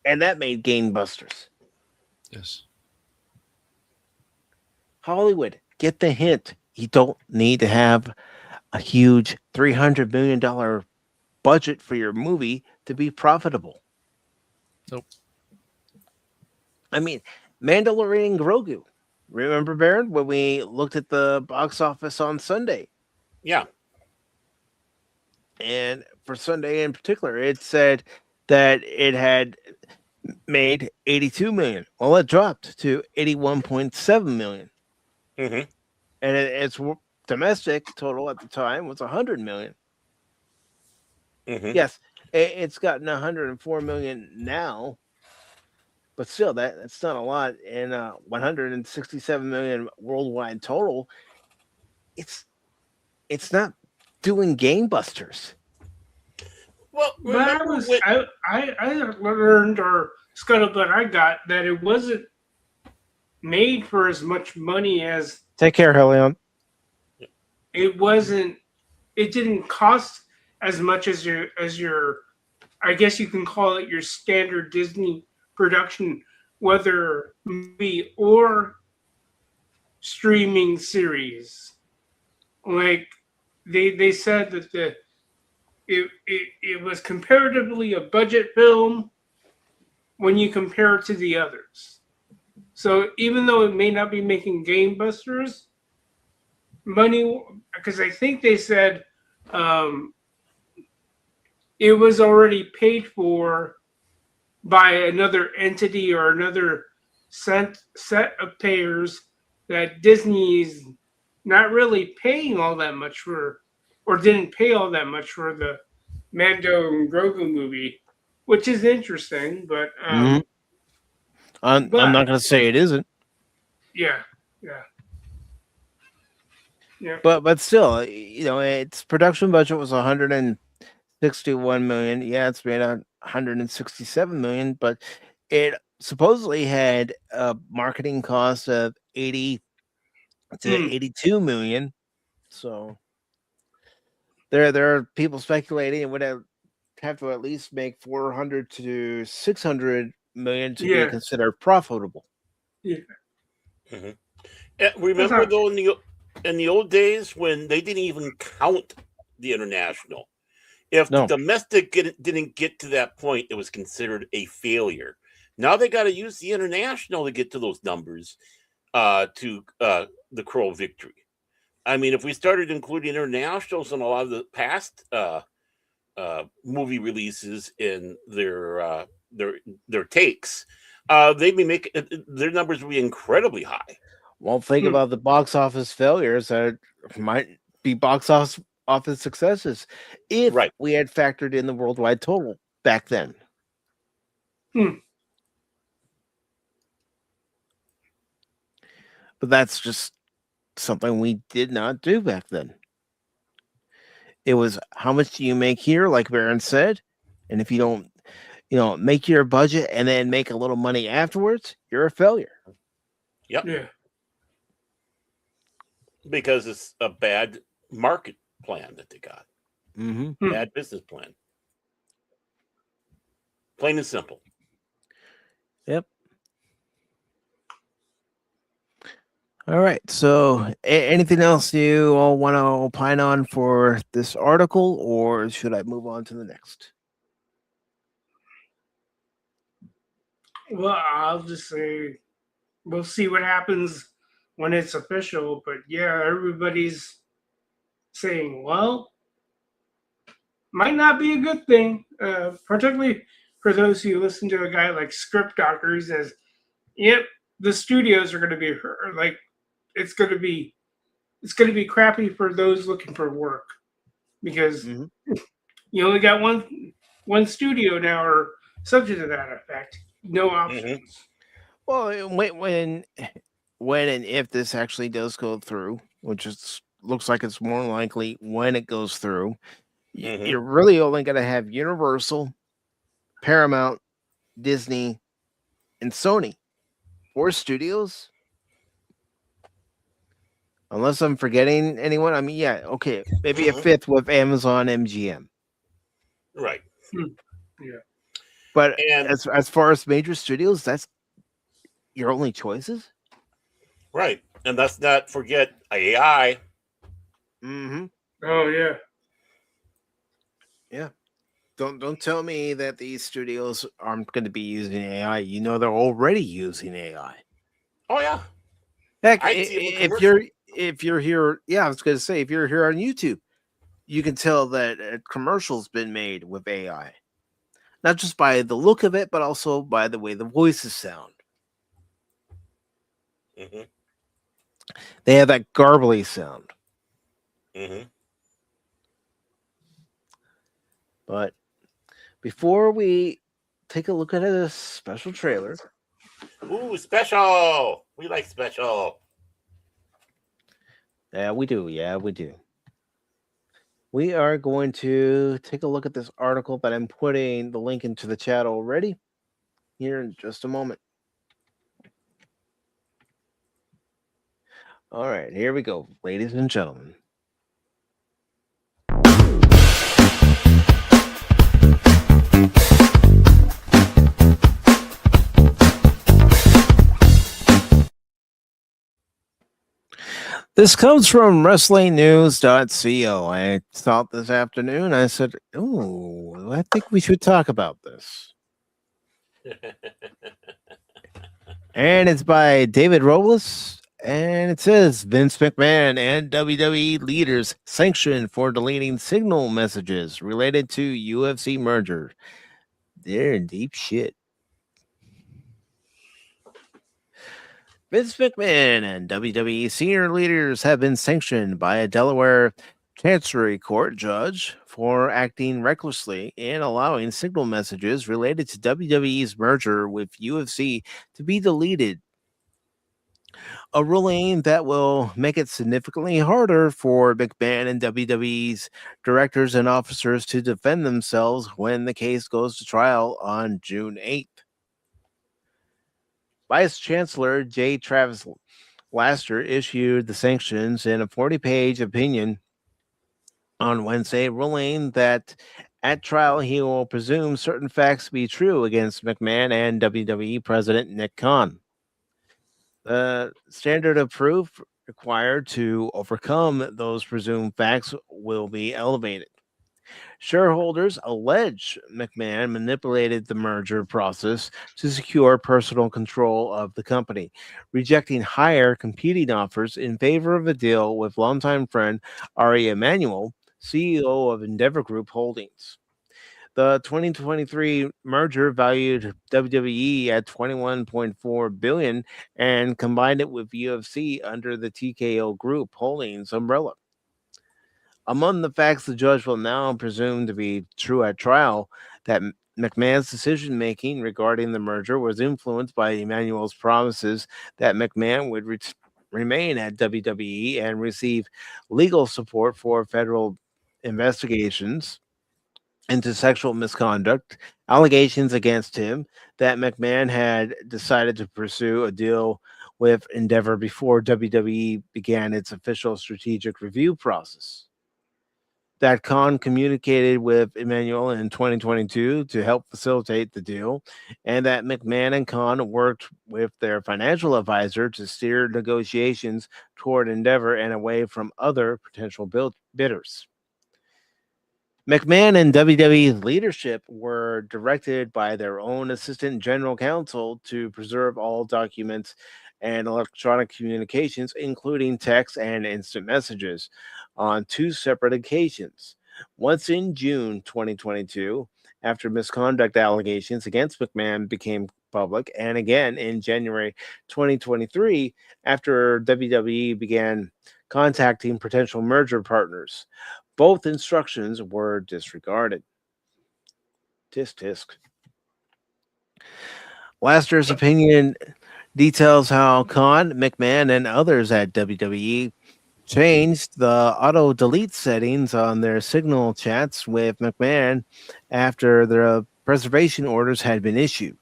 and that made gangbusters. Yes. Hollywood, get the hint. You don't need to have a huge $300 million budget for your movie to be profitable. Nope. I mean, Mandalorian Grogu. Remember, Baron, when we looked at the box office on Sunday? Yeah. And for Sunday in particular, it said that it had made 82 million. Well, it dropped to 81.7 million. Mm-hmm. And its domestic total at the time was 100 million. Mm-hmm. Yes, it's gotten 104 million now, but still, that's not a lot. And 167 million worldwide total. It's not doing gangbusters. Well, But remember when, I learned, or scuttlebutt I got, that it wasn't made for as much money as Take care, Helion. it wasn't. It didn't cost as much as your. I guess you can call it your standard Disney production, whether movie or streaming series. Like they said that it was comparatively a budget film when you compare it to the others. So even though it may not be making gangbusters money, because I think they said it was already paid for by another entity or another set of payers that Disney's not really paying all that much for, or didn't pay all that much for the Mando and Grogu movie, which is interesting. But I'm not going to say it isn't, yeah, yeah, yeah. but still, its production budget was 161 million. Yeah, it's made 167 million, but it supposedly had a marketing cost of 80 to 82 million. So there are people speculating it would have to at least make 400 to 600 million to be considered profitable. Yeah. Mm-hmm. Remember though, in the old days when they didn't even count the international, if the domestic didn't get to that point, it was considered a failure. Now they got to use the international to get to those numbers to the Crow victory. I mean, if we started including internationals in a lot of the past movie releases in their takes, they'd be making their numbers would be incredibly high. Well, think about the box office failures that might be box office successes if we had factored in the worldwide total back then. But that's just something we did not do back then. It was how much do you make here, like Baron said, and if you don't, make your budget and then make a little money afterwards, you're a failure. Yep. Yeah. Because it's a bad market plan that they got. Mm-hmm. Bad business plan. Plain and simple. Yep. All right. So, anything else you all want to opine on for this article, or should I move on to the next? Well, I'll just say we'll see what happens when it's official. But yeah, everybody's saying, well, might not be a good thing, particularly for those who listen to a guy like Script Doctor who says, yep, the studios are going to be like, it's going to be crappy for those looking for work because you only got one studio now or something to that effect. No options. Well, when and if this actually does go through, which looks like it's more likely when it goes through, you're really only going to have Universal, Paramount, Disney, and Sony. 4 studios. Unless I'm forgetting anyone. I mean, yeah, okay, maybe a 5th with Amazon MGM. Right. Yeah. But as far as major studios, that's your only choices? Right. And let's not forget AI. Oh, yeah. Yeah. don't tell me that these studios aren't going to be using AI. You know they're already using AI. Oh yeah. Heck, I see them in commercial. if you're here, yeah, I was going to say if you're here on YouTube, you can tell that a commercial's been made with AI. Not just by the look of it, but also by the way the voices sound. Mm-hmm. They have that garbly sound. Mm-hmm. But before we take a look at a special trailer, Ooh, special. We like special. yeah, we do. Yeah, we do. We are going to take a look at this article that I'm putting the link into the chat already here in just a moment. All right, here we go, ladies and gentlemen. This comes from WrestlingNews.co. I thought this afternoon, I said, "Oh, I think we should talk about this." And it's by David Robles. And it says Vince McMahon and WWE leaders sanctioned for deleting signal messages related to UFC merger. They're in deep shit. Vince McMahon and WWE senior leaders have been sanctioned by a Delaware Chancery Court judge for acting recklessly and allowing signal messages related to WWE's merger with UFC to be deleted. A ruling that will make it significantly harder for McMahon and WWE's directors and officers to defend themselves when the case goes to trial on June 8th. Vice Chancellor J. Travis Laster issued the sanctions in a 40-page opinion on Wednesday, ruling that at trial he will presume certain facts to be true against McMahon and WWE President Nick Khan. The standard of proof required to overcome those presumed facts will be elevated. Shareholders allege McMahon manipulated the merger process to secure personal control of the company, rejecting higher competing offers in favor of a deal with longtime friend Ari Emanuel, CEO of Endeavor Group Holdings. The 2023 merger valued WWE at $21.4 billion and combined it with UFC under the TKO Group Holdings umbrella. Among the facts the judge will now presume to be true at trial, that McMahon's decision making regarding the merger was influenced by Emmanuel's promises that McMahon would remain at WWE and receive legal support for federal investigations into sexual misconduct, allegations against him that McMahon had decided to pursue a deal with Endeavor before WWE began its official strategic review process. That Khan communicated with Emmanuel in 2022 to help facilitate the deal, and that McMahon and Khan worked with their financial advisor to steer negotiations toward Endeavor and away from other potential bidders. McMahon and WWE's leadership were directed by their own assistant general counsel to preserve all documents and electronic communications, including text and instant messages, on two separate occasions. Once in June 2022, after misconduct allegations against McMahon became public, and again in January 2023, after WWE began contacting potential merger partners. Both instructions were disregarded. Tisk tisk. Laster's opinion details how Khan, McMahon, and others at WWE changed the auto delete settings on their signal chats with McMahon after the preservation orders had been issued.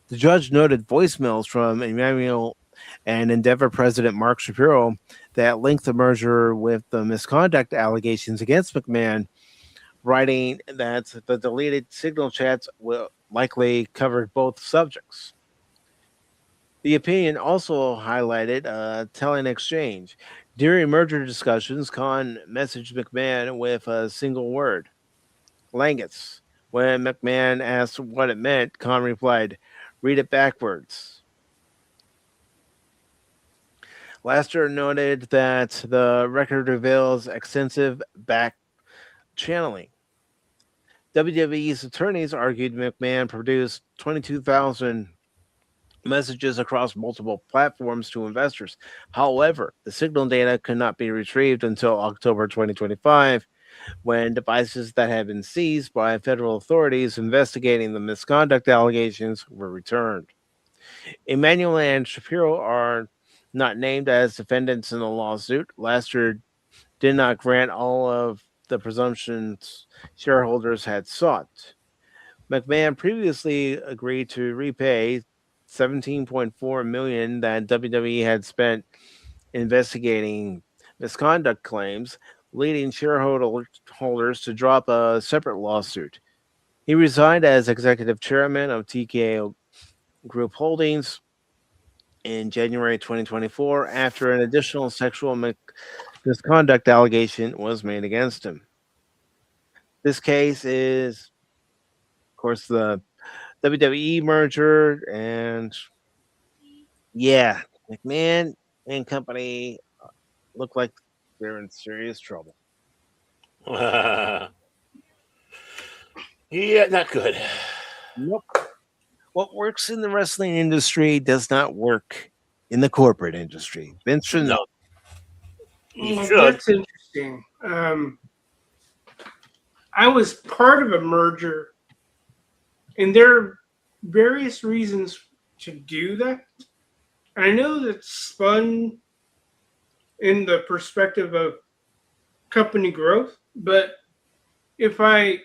The judge noted voicemails from Emmanuel and Endeavor president Mark Shapiro that linked the merger with the misconduct allegations against McMahon, writing that the deleted signal chats will likely cover both subjects. The opinion also highlighted a telling exchange. During merger discussions, Khan messaged McMahon with a single word, Langus, When McMahon asked what it meant, Khan replied, "Read it backwards." Laster noted that the record reveals extensive back channeling. WWE's attorneys argued McMahon produced 22,000 messages across multiple platforms to investors. However, the signal data could not be retrieved until October 2025, when devices that had been seized by federal authorities investigating the misconduct allegations were returned. Emmanuel and Shapiro are not named as defendants in the lawsuit. Laster did not grant all of the presumptions shareholders had sought. McMahon previously agreed to repay 17.4 million that WWE had spent investigating misconduct claims, leading shareholders to drop a separate lawsuit. He resigned as executive chairman of TKO Group Holdings in January 2024 after an additional sexual misconduct allegation was made against him. This case is, of course, the WWE merger, and yeah, McMahon and company look like they're in serious trouble. Yeah, not good. Nope. What works in the wrestling industry does not work in the corporate industry. Vince should know. He should. That's interesting. I was part of a merger, and there are various reasons to do that. And I know that's spun in the perspective of company growth, but if I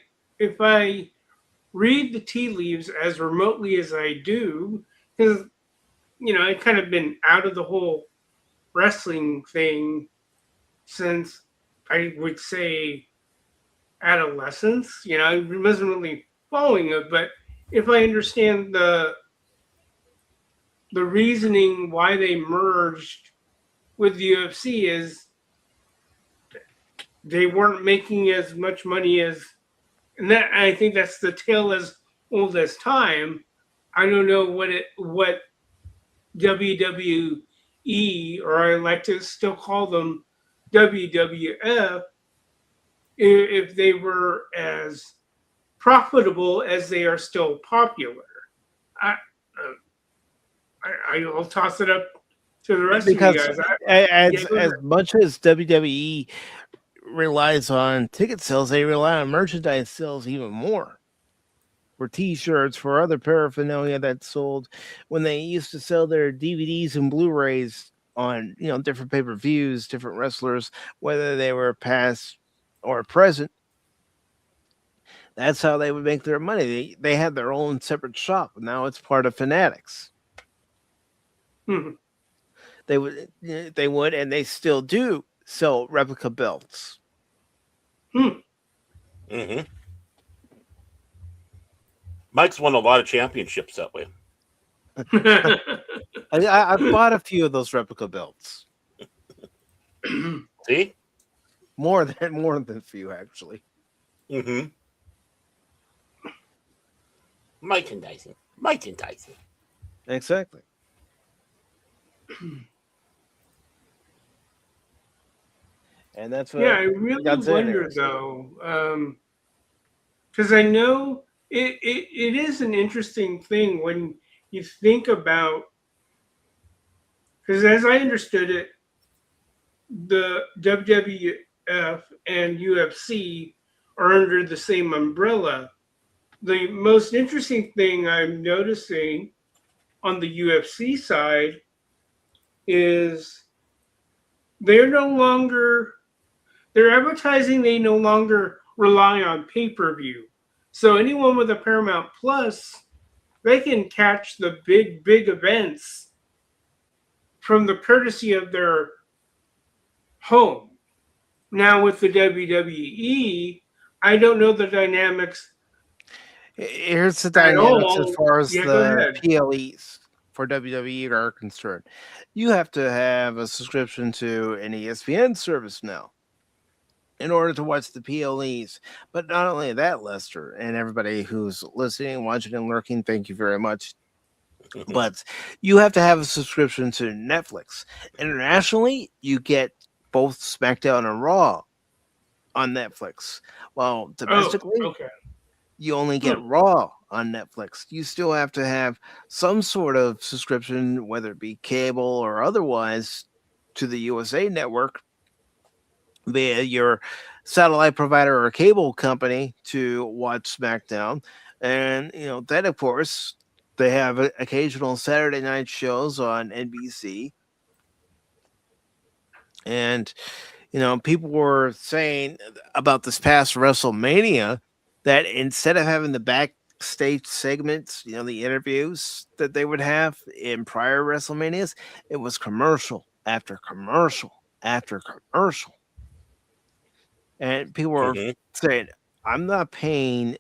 read the tea leaves as remotely as I do, because I've kind of been out of the whole wrestling thing since I would say adolescence. I wasn't really following it, but if I understand the reasoning why they merged with the UFC is they weren't making as much money as, and that I think that's the tale as old as time. I don't know what WWE, or I like to still call them WWF, if they were as profitable as they are still popular. I'll toss it up to the rest Because of you guys. as much as WWE relies on ticket sales, they rely on merchandise sales even more. For T-shirts, for other paraphernalia that's sold, when they used to sell their DVDs and Blu-rays on different pay-per-views, different wrestlers, whether they were past or present. That's how they would make their money. They had their own separate shop. Now it's part of Fanatics. Mhm. They would, and they still do sell replica belts. Mm-hmm. Mike's won a lot of championships that way. I've bought a few of those replica belts. See, more than a few actually. Mm-hmm. Merchandising. Exactly. And that's what. Yeah, I really wonder though, because I know it is an interesting thing when you think about, because as I understood it, the WWF and UFC are under the same umbrella. The most interesting thing I'm noticing on the UFC side is they're no longer, their advertising, they no longer rely on pay-per-view. So anyone with a Paramount Plus, they can catch the big events from the courtesy of their home. Now with the WWE, I don't know the dynamics. Here's the dynamics as far as the PLEs for WWE are concerned. You have to have a subscription to an ESPN service now. in order to watch the PLEs. But not only that, Lester, and everybody who's listening, watching, and lurking, thank you very much. But you have to have a subscription to Netflix. Internationally, you get both SmackDown and Raw on Netflix. Well, Oh, domestically, okay. you only get Hmm. Raw on Netflix. You still have to have some sort of subscription, whether it be cable or otherwise, to the USA network via your satellite provider or cable company to watch SmackDown. And, then of course, they have occasional Saturday night shows on NBC. And, people were saying about this past WrestleMania that instead of having the backstage segments, the interviews that they would have in prior WrestleManias, it was commercial after commercial after commercial. And people were saying, I'm not paying,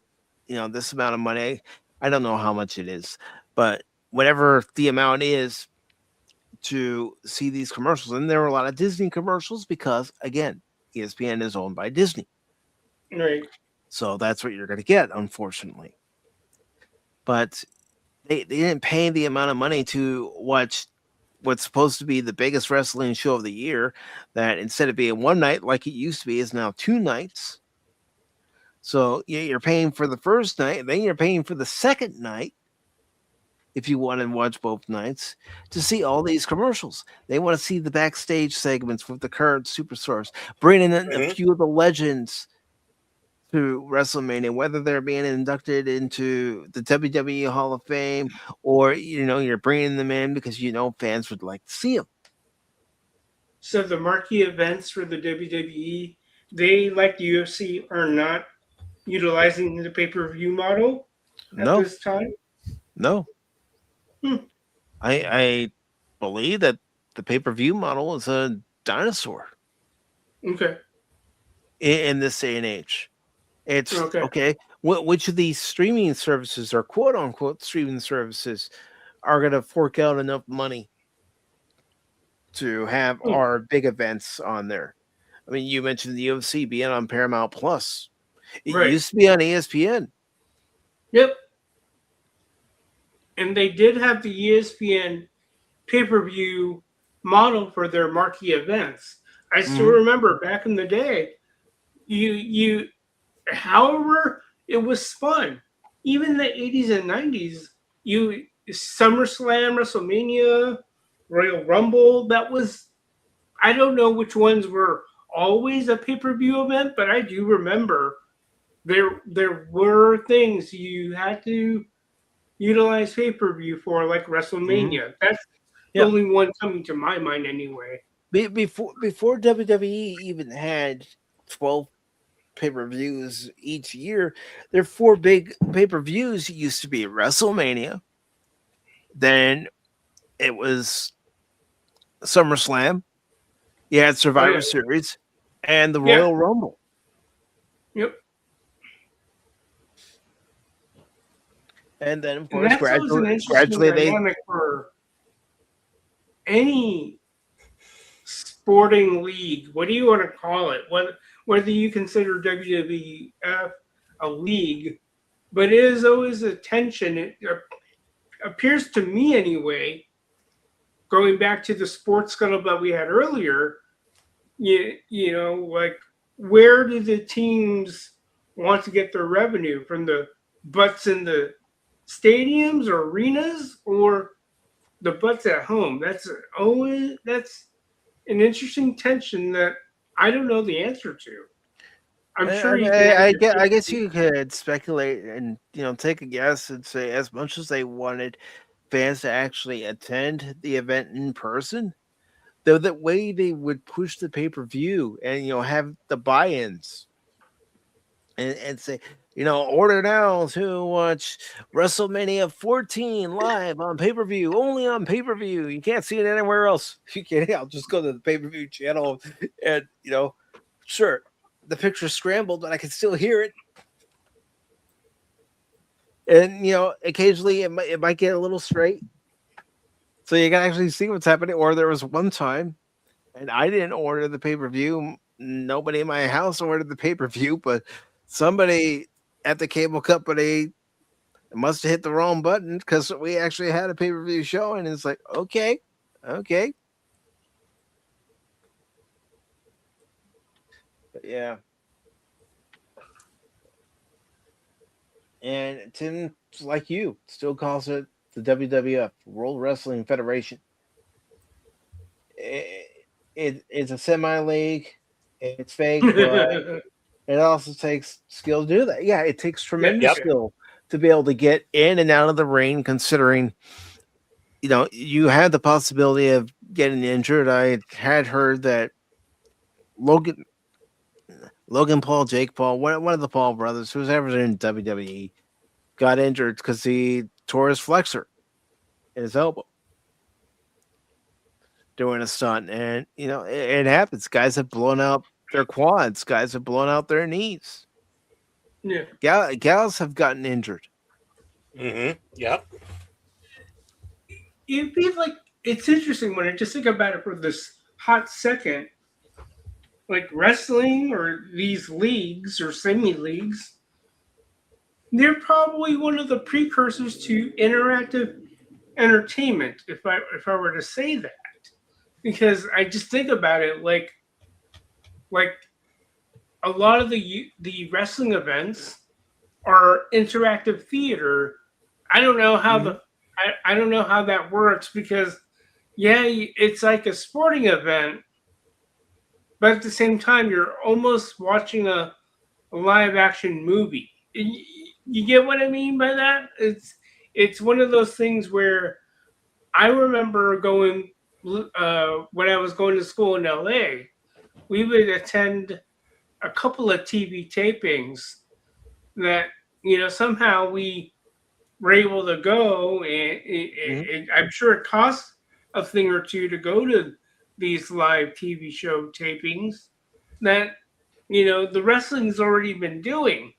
this amount of money. I don't know how much it is, but whatever the amount is to see these commercials. And there were a lot of Disney commercials because, again, ESPN is owned by Disney. Right. So that's what you're going to get, unfortunately. But they didn't pay the amount of money to watch what's supposed to be the biggest wrestling show of the year, that instead of being one night like it used to be, is now 2 nights. So you're paying for the first night, then you're paying for the second night if you want to watch both nights to see all these commercials. They want to see the backstage segments with the current superstars, bringing in a few of the legends to WrestleMania, whether they're being inducted into the WWE Hall of Fame or you're bringing them in because fans would like to see them. So the marquee events for the WWE, they, like the UFC, are not utilizing the pay-per-view model at No, this time. no. Hmm. I believe that the pay-per-view model is a dinosaur Okay. in this day and age. It's Okay. okay. Which of these streaming services or quote unquote streaming services are going to fork out enough money to have Hmm. our big events on there? I mean, you mentioned the UFC being on Paramount Plus. It Right. used to be on ESPN. Yep. And they did have the ESPN pay-per-view model for their marquee events. I still remember back in the day, you however it was fun. Even the 80s and 90s, you SummerSlam, WrestleMania, Royal Rumble, that was, I don't know which ones were always a pay-per-view event, but I do remember there were things you had to utilize pay-per-view for, like WrestleMania. That's the Yeah. only one coming to my mind anyway. Before WWE even had 12 pay-per-views each year, their 4 big pay-per-views used to be WrestleMania, then it was SummerSlam, you had Survivor Series, and the Royal Rumble. Yep. And then, of And course, that's always an interesting gradually they dynamic for any sporting league. What do you want to call it? Whether you consider WWF a league, but it is always a tension. It appears to me anyway, going back to the sports scuttle that we had earlier, you know, like, where do the teams want to get their revenue from? The butts in the stadiums or arenas, or the butts at home? That's an interesting tension that I don't know the answer to. I'm sure you can answer. I guess you could speculate and take a guess and say, as much as they wanted fans to actually attend the event in person, the way they would push the pay-per-view and have the buy-ins and say, order now to watch WrestleMania 14 live on pay-per-view, only on pay-per-view. You can't see it anywhere else. You can't. I'll just go to the pay-per-view channel and sure, the picture's scrambled, but I can still hear it. And occasionally it might get a little straight, so you can actually see what's happening. Or there was one time, and I didn't order the pay-per-view. nobody in my house ordered the pay-per-view, but somebody at the cable company must have hit the wrong button because we actually had a pay-per-view show, and it's like, okay. But yeah. And Tim, like you, still calls it the WWF, World Wrestling Federation. It's a semi-league. It's fake, but it also takes skill to do that. Yeah, it takes tremendous skill to be able to get in and out of the ring, considering, you had the possibility of getting injured. I had heard that Logan Paul, Jake Paul, one of the Paul brothers, who's ever in WWE, got injured because he tore his flexor in his elbow doing a stunt. And, it happens. Guys have blown out their quads. Guys have blown out their knees. Yeah. Gals have gotten injured. Mm-hmm. Yep. It'd be like, it's interesting when I just think about it for this hot second. Like wrestling or these leagues or semi-leagues, they're probably one of the precursors to interactive entertainment, if I were to say that. Because I just think about it like a lot of the wrestling events are interactive theater. I don't know how I don't know how that works, because it's like a sporting event, but at the same time you're almost watching a live action movie. You get what I mean by that? It's one of those things where I remember going when I was going to school in LA, we would attend a couple of TV tapings that, somehow we were able to go, and I'm sure it costs a thing or two to go to these live TV show tapings that, the wrestling's already been doing.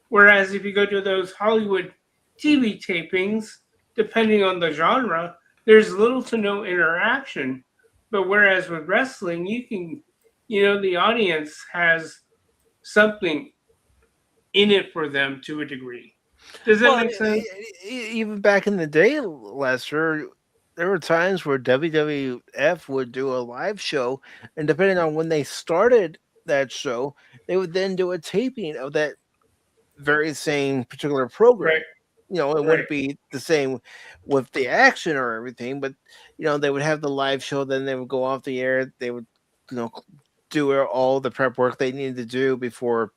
Whereas if you go to those Hollywood TV tapings, depending on the genre, there's little to no interaction. But whereas with wrestling, you can, the audience has something in it for them to a degree. Does that make sense? Even back in the day, Lester, there were times where WWF would do a live show, and depending on when they started that show, they would then do a taping of that very same particular program. Right. It wouldn't be the same with the action or everything, but they would have the live show, then they would go off the air. They would, do all the prep work they needed to do before,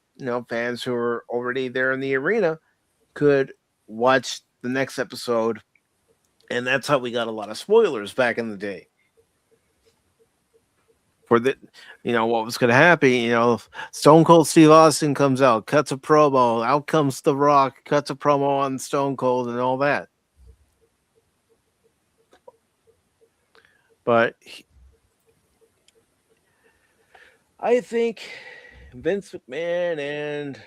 fans who were already there in the arena could watch the next episode. And that's how we got a lot of spoilers back in the day. For the, what was going to happen. Stone Cold Steve Austin comes out, cuts a promo. Out comes The Rock, cuts a promo on Stone Cold and all that. But I think Vince McMahon and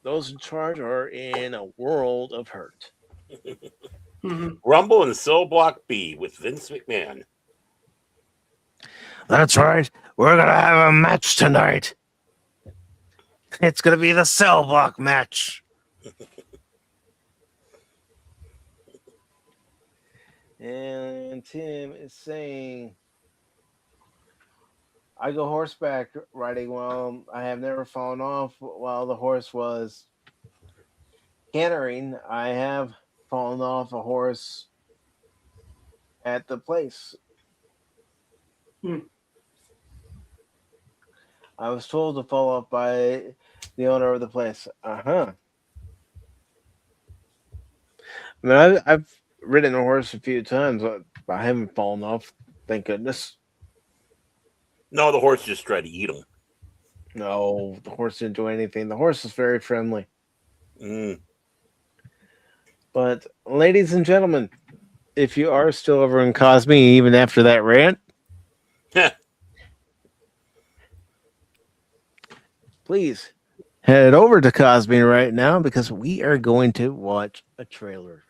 those in charge are in a world of hurt. Rumble in Cell Block B with Vince McMahon. That's right. We're going to have a match tonight. It's going to be the Cell Block match. And Tim is saying, I go horseback riding while I have never fallen off while the horse was cantering. I have fallen off a horse at the place. I was told to fall off by the owner of the place. I mean, I've ridden a horse a few times, but I haven't fallen off. Thank goodness. No, the horse just tried to eat him. No, the horse didn't do anything. The horse is very friendly. But, ladies and gentlemen, if you are still over in Cosme, even after that rant, please head over to Cosme right now, because we are going to watch a trailer.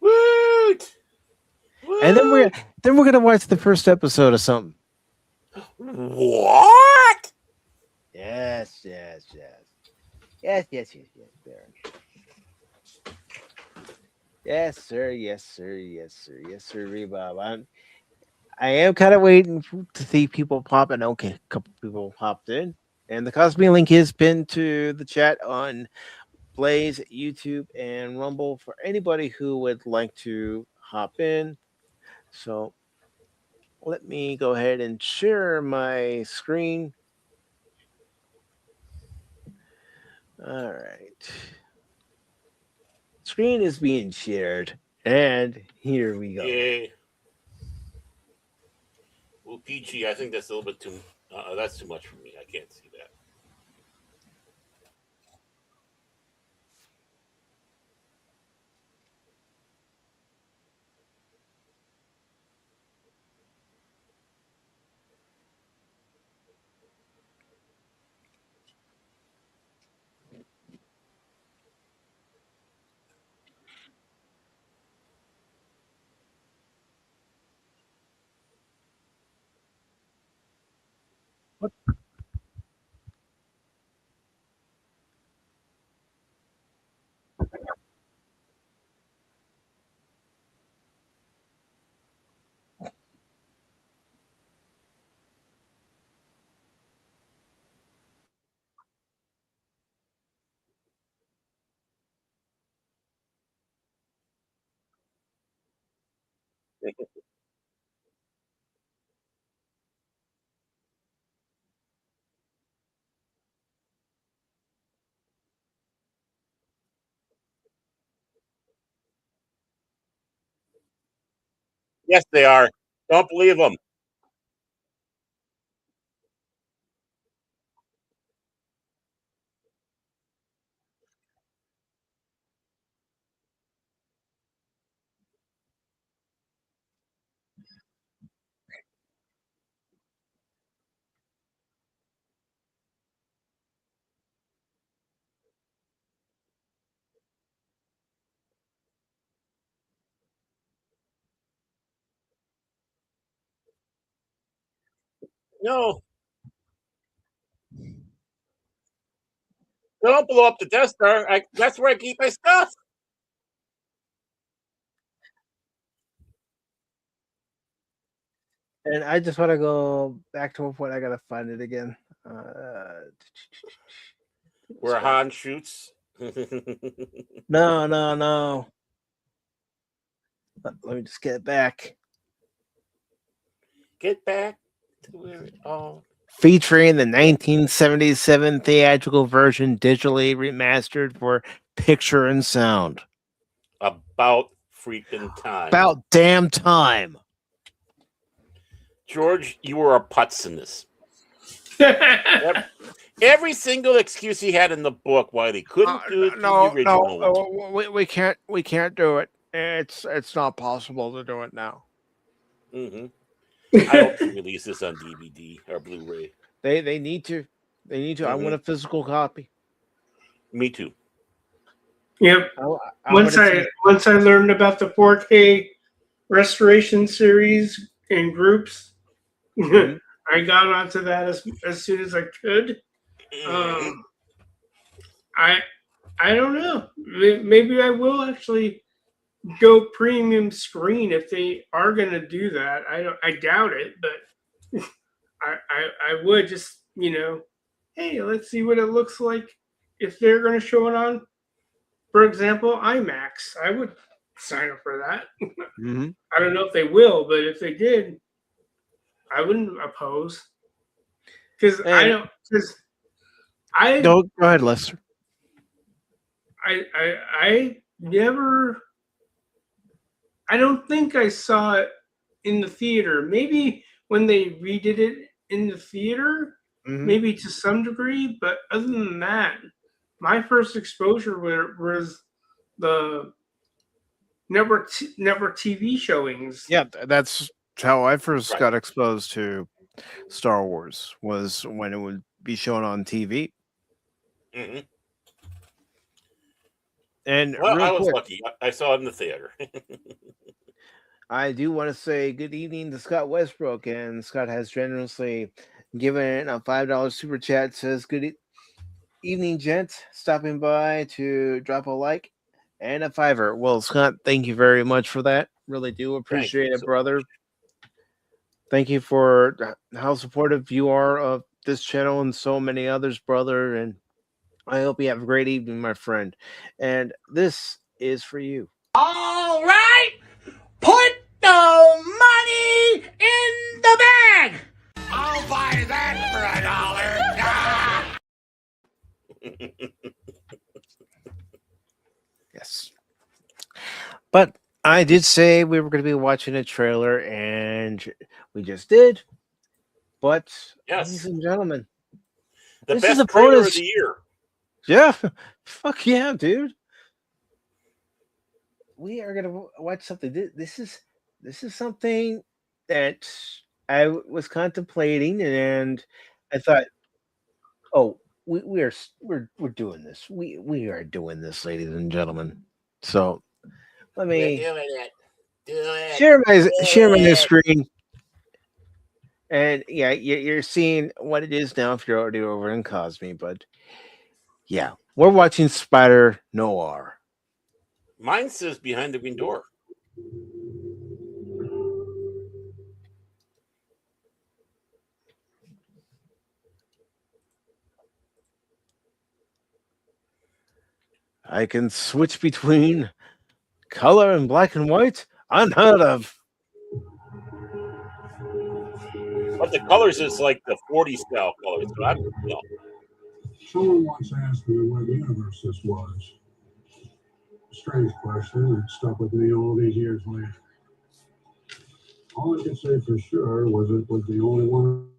Woot! And then we're going to watch the first episode of something. What? Yes, yes, yes. Yes, yes, yes, yes, Baron. Yes, sir. Yes, sir. Yes, sir. Yes, sir. Rebob. I am kind of waiting to see people popping. Okay, a couple people popped in, and the Cosby link is pinned to the chat on Blaze, YouTube, and Rumble for anybody who would like to hop in. So let me go ahead and share my screen. All right. Screen is being shared. And here we go. Yay. Well, PG, I think that's a little bit too. That's too much for me. I can't see that. Yes, they are. Don't believe them. No, don't blow up the Death Star. That's where I keep my stuff. And I just want to go back to a point. I got to find it again. Uh, Where Han shoots. no, no, no. Let me just get it back. Get back to where it all. Featuring the 1977 theatrical version digitally remastered for picture and sound. About freaking time. About damn time. George, you were a putz in this. Every single excuse he had in the book why they couldn't do it the original one. We can't do it. It's not possible to do it now. Mm-hmm. I hope they release this on DVD or Blu-ray. They need to. They need to. I want a physical copy. Me too. Yep. Once I learned about the 4K restoration series in groups, I got onto that as soon as I could. I don't know. Maybe I will actually go premium screen if they are going to do that. I doubt it, but I would just, hey, let's see what it looks like if they're going to show it on, for example, IMAX. I would sign up for that. I don't know if they will, but if they did, I wouldn't oppose. Because go ahead, Lester. I never. I don't think I saw it in the theater. Maybe when they redid it in the theater, maybe to some degree. But other than that, my first exposure was the network TV showings. Yeah, that's how I first got exposed to Star Wars, was when it would be shown on TV. Mm-hmm. And I was lucky. I saw it in the theater. I do want to say good evening to Scott Westbrook, and Scott has generously giving a $5 super chat. Says good evening, gents. Stopping by to drop a like and a fiver. Well, Scott, thank you very much for that. Really do appreciate it, brother. Thank you for how supportive you are of this channel and so many others, brother. And I hope you have a great evening, my friend. And this is for you. All right, put the money in the bag. I'll buy that for $1. Yes. But I did say we were going to be watching a trailer, and we just did. But, yes, ladies and gentlemen, the this best is a trailer bonus of the year. Yeah, fuck yeah, dude. We are gonna watch something. This is something that I was contemplating, and I thought, oh, we're doing this. We are doing this, ladies and gentlemen. So let me share my screen, and yeah, you're seeing what it is now if you're already over in Cosme, but yeah, we're watching Spider Noir. Mine says Behind the Green Door. I can switch between color and black and white. Unheard of. But the colors is like the 40 style colors. So I'm, Someone once asked me where the universe this was. Strange question that stuck with me all these years later. All I could say for sure was it was the only one.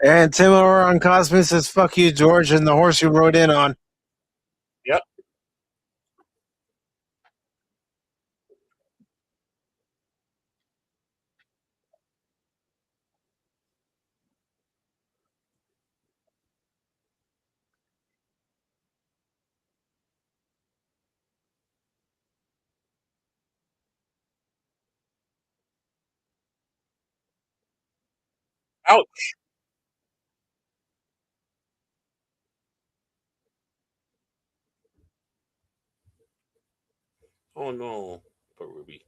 And Tim over on Cosmos says, fuck you, George, and the horse you rode in on. yep. Ouch. Oh no, poor Ruby.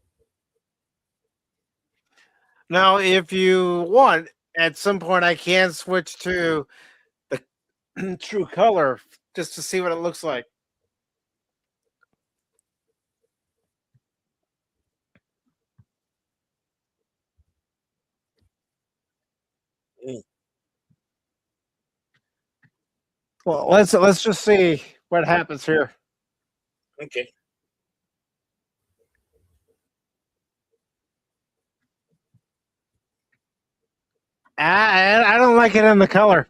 Now, if you want, at some point I can switch to the true color just to see what it looks like. Mm. Well, let's just see what happens here. Okay. I don't like it in the color.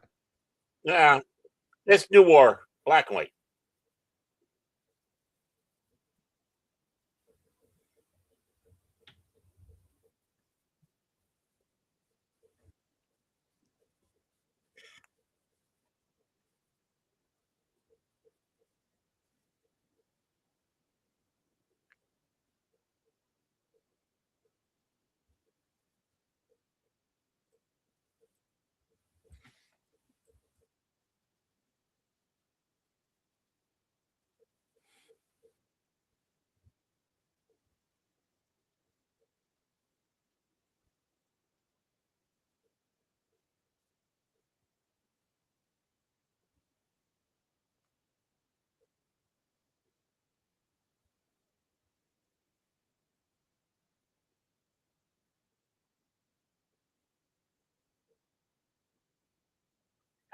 Yeah, it's New War, black and white.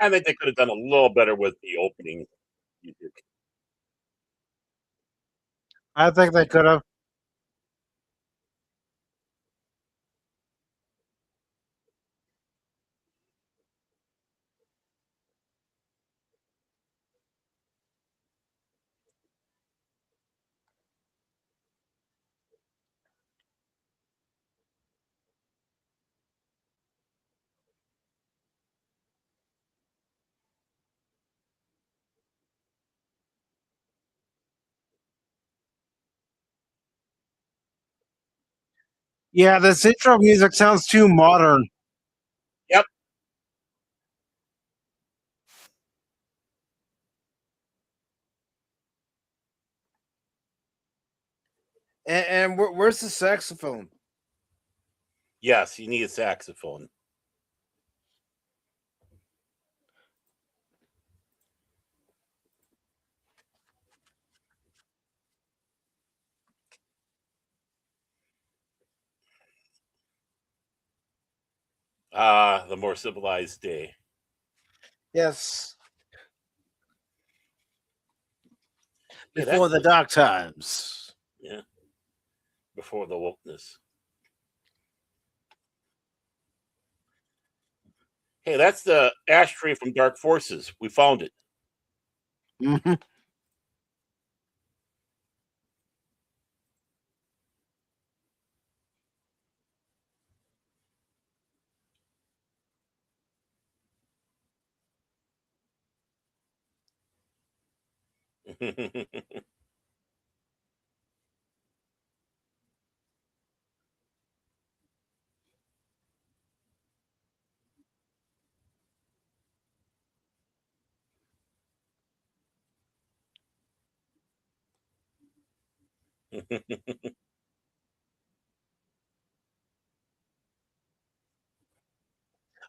I think they could have done a little better with the opening music. I think they could have. Yeah, this intro music sounds too modern. Yep. And where's the saxophone? Yes, you need a saxophone. The more civilized day. Yes. Yeah, Before the dark times. Yeah. Before the wokeness. Hey, that's the ashtray from Dark Forces. We found it. Mm-hmm.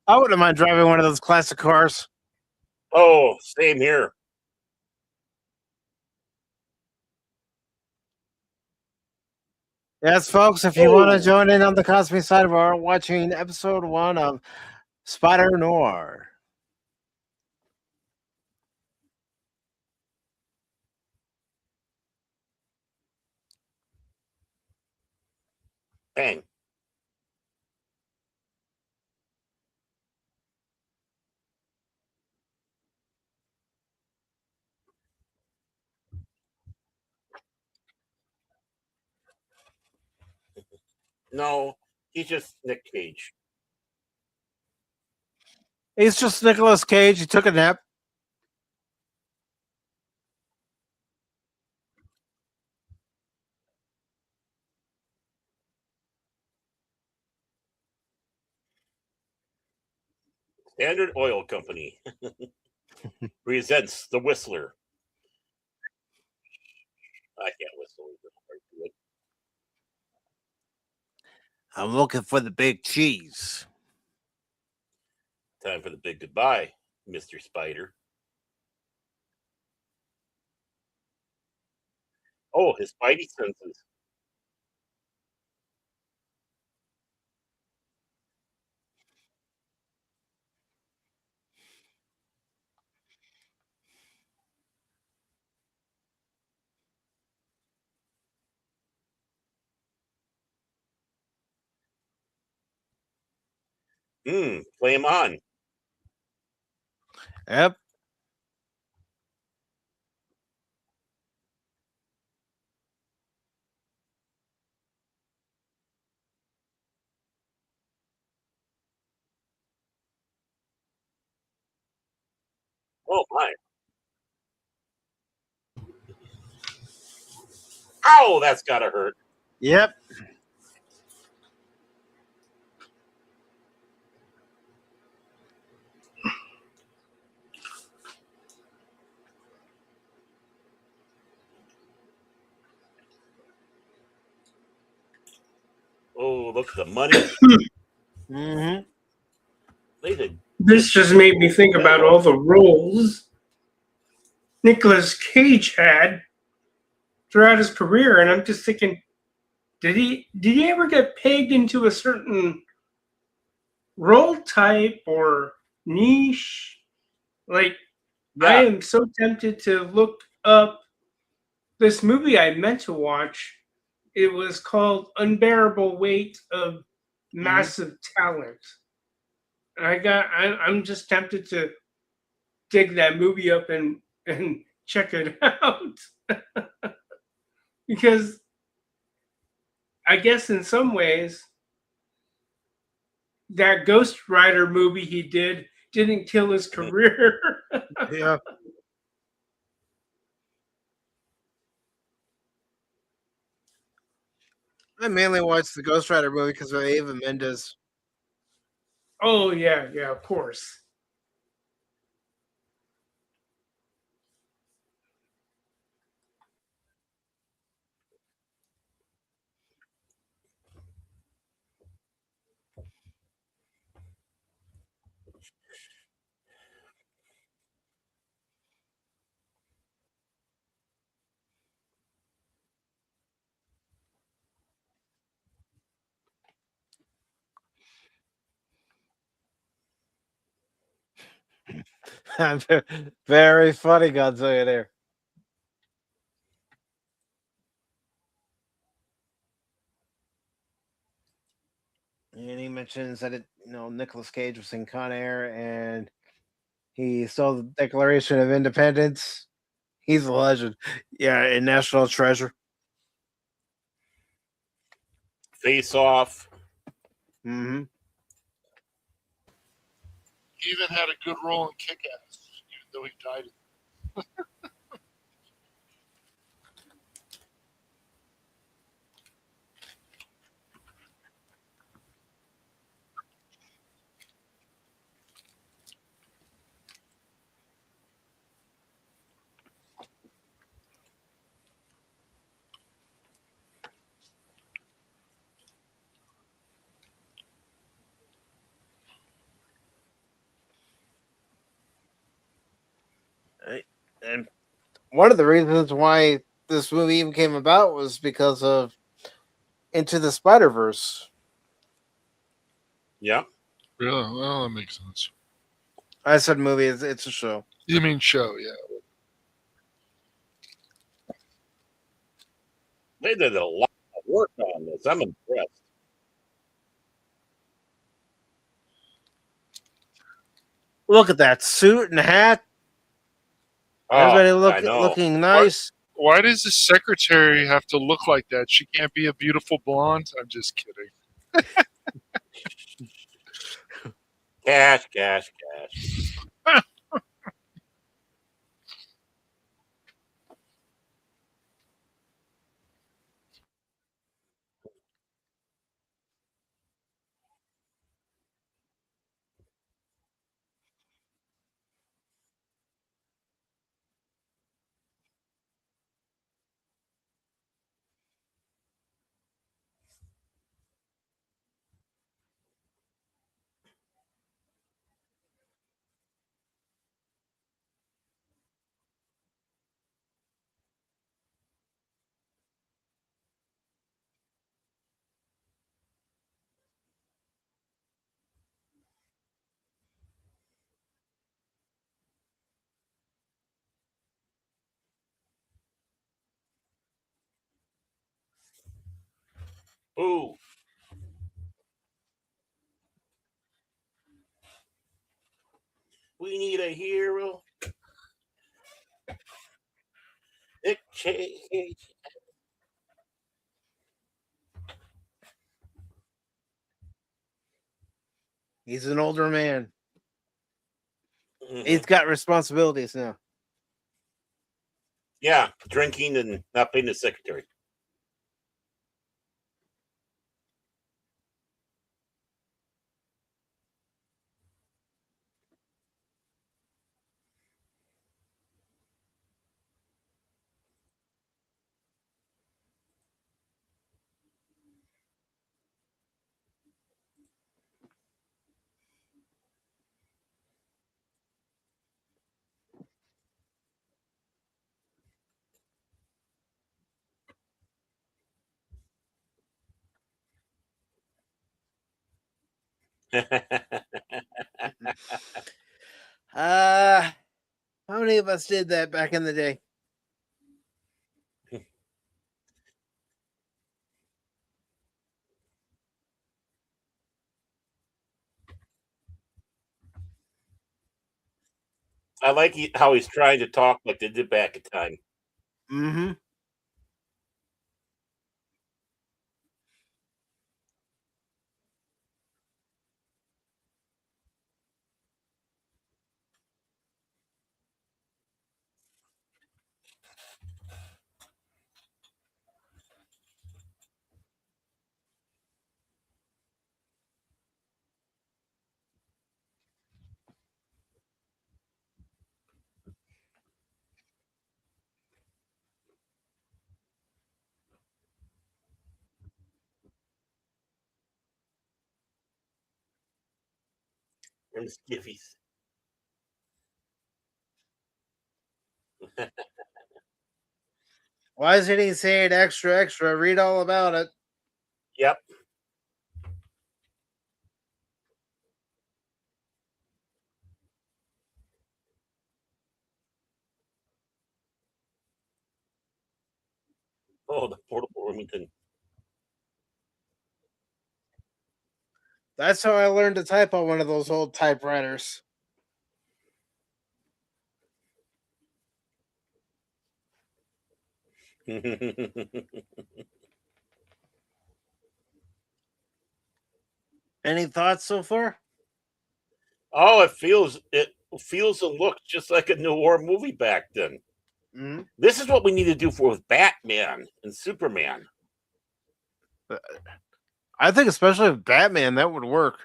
I wouldn't mind driving one of those classic cars. Oh, same here. Yes, folks, if you want to join in on the Cosmic Side, we're watching episode 1 of Spider Noir. Bang. No, he's just Nick Cage. He's just Nicolas Cage. He took a nap. Standard Oil Company presents The Whistler. I can't whistle. I'm looking for the big cheese. Time for the big goodbye, Mr. Spider. Oh, his spidey senses. Play him on. Yep. Oh, my. Ow, that's gotta hurt. Yep. Oh, look at the money. Mm-hmm. This just made me think about all the roles Nicolas Cage had throughout his career, and I'm just thinking, did he ever get pegged into a certain role type or niche? Like, I am so tempted to look up this movie I meant to watch. It was called Unbearable Weight of Massive Talent. And I'm just tempted to dig that movie up and check it out. Because I guess in some ways that Ghost Rider movie he didn't kill his career. Yeah. I mainly watched the Ghost Rider movie because of Ava Mendes. Oh yeah, yeah, of course. Very funny, Godzilla there. And he mentions that Nicolas Cage was in Con Air and he saw the Declaration of Independence. He's a legend. Yeah, and National Treasure. Face Off. Mm-hmm. He even had a good role in Kick-Ass, even though he died. And one of the reasons why this movie even came about was because of Into the Spider-Verse. Yeah. Yeah, well, that makes sense. I said movie, it's a show. You mean show, yeah. They did a lot of work on this. I'm impressed. Look at that suit and hat. Everybody looking nice. Why does the secretary have to look like that? She can't be a beautiful blonde? I'm just kidding. Cash. Ooh. We need a hero. Nick Cage. He's an older man. Mm-hmm. He's got responsibilities now. Yeah, drinking and not paying the secretary. How many of us did that back in the day? I like how he's trying to talk like they did back in time. Mm-hmm. From Skiffies. Why is he saying extra, extra? Read all about it. Yep. Oh, the portable Remington. That's how I learned to type on one of those old typewriters. Any thoughts so far? Oh, it feels and looks just like a noir movie back then. Mm-hmm. This is what we need to do with Batman and Superman. I think especially with Batman, that would work.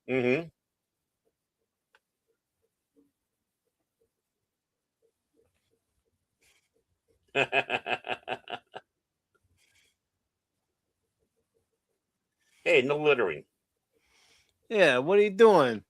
Mm-hmm. Hey, no littering. Yeah, what are you doing?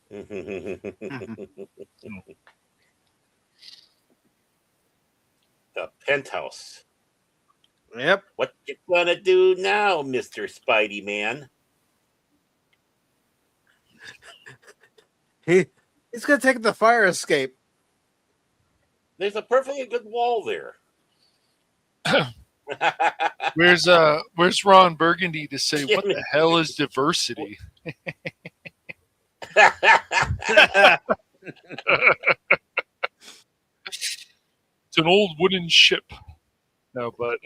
The penthouse. Yep. What you gonna do now, Mr. Spidey Man? He's gonna take the fire escape. There's a perfectly good wall there. Where's Ron Burgundy to say what the hell is diversity? It's an old wooden ship. No, but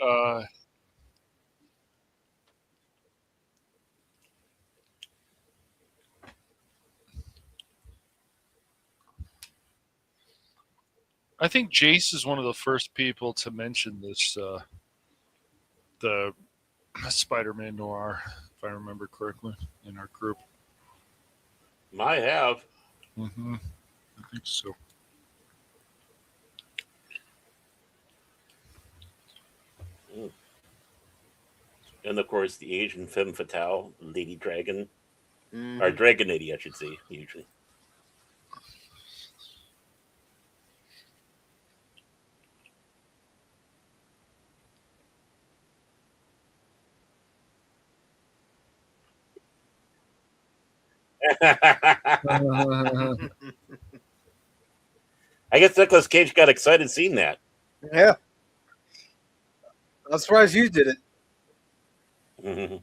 I think Jace is one of the first people to mention this, the Spider-Man noir, if I remember correctly, in our group. Might have. Mm-hmm. I think so. And of course, the Asian femme fatale, Lady Dragon, Mm-hmm. or Dragon Lady, I should say, usually. I guess Nicolas Cage got excited seeing that. Yeah. I'm surprised you did it. Mm-hmm.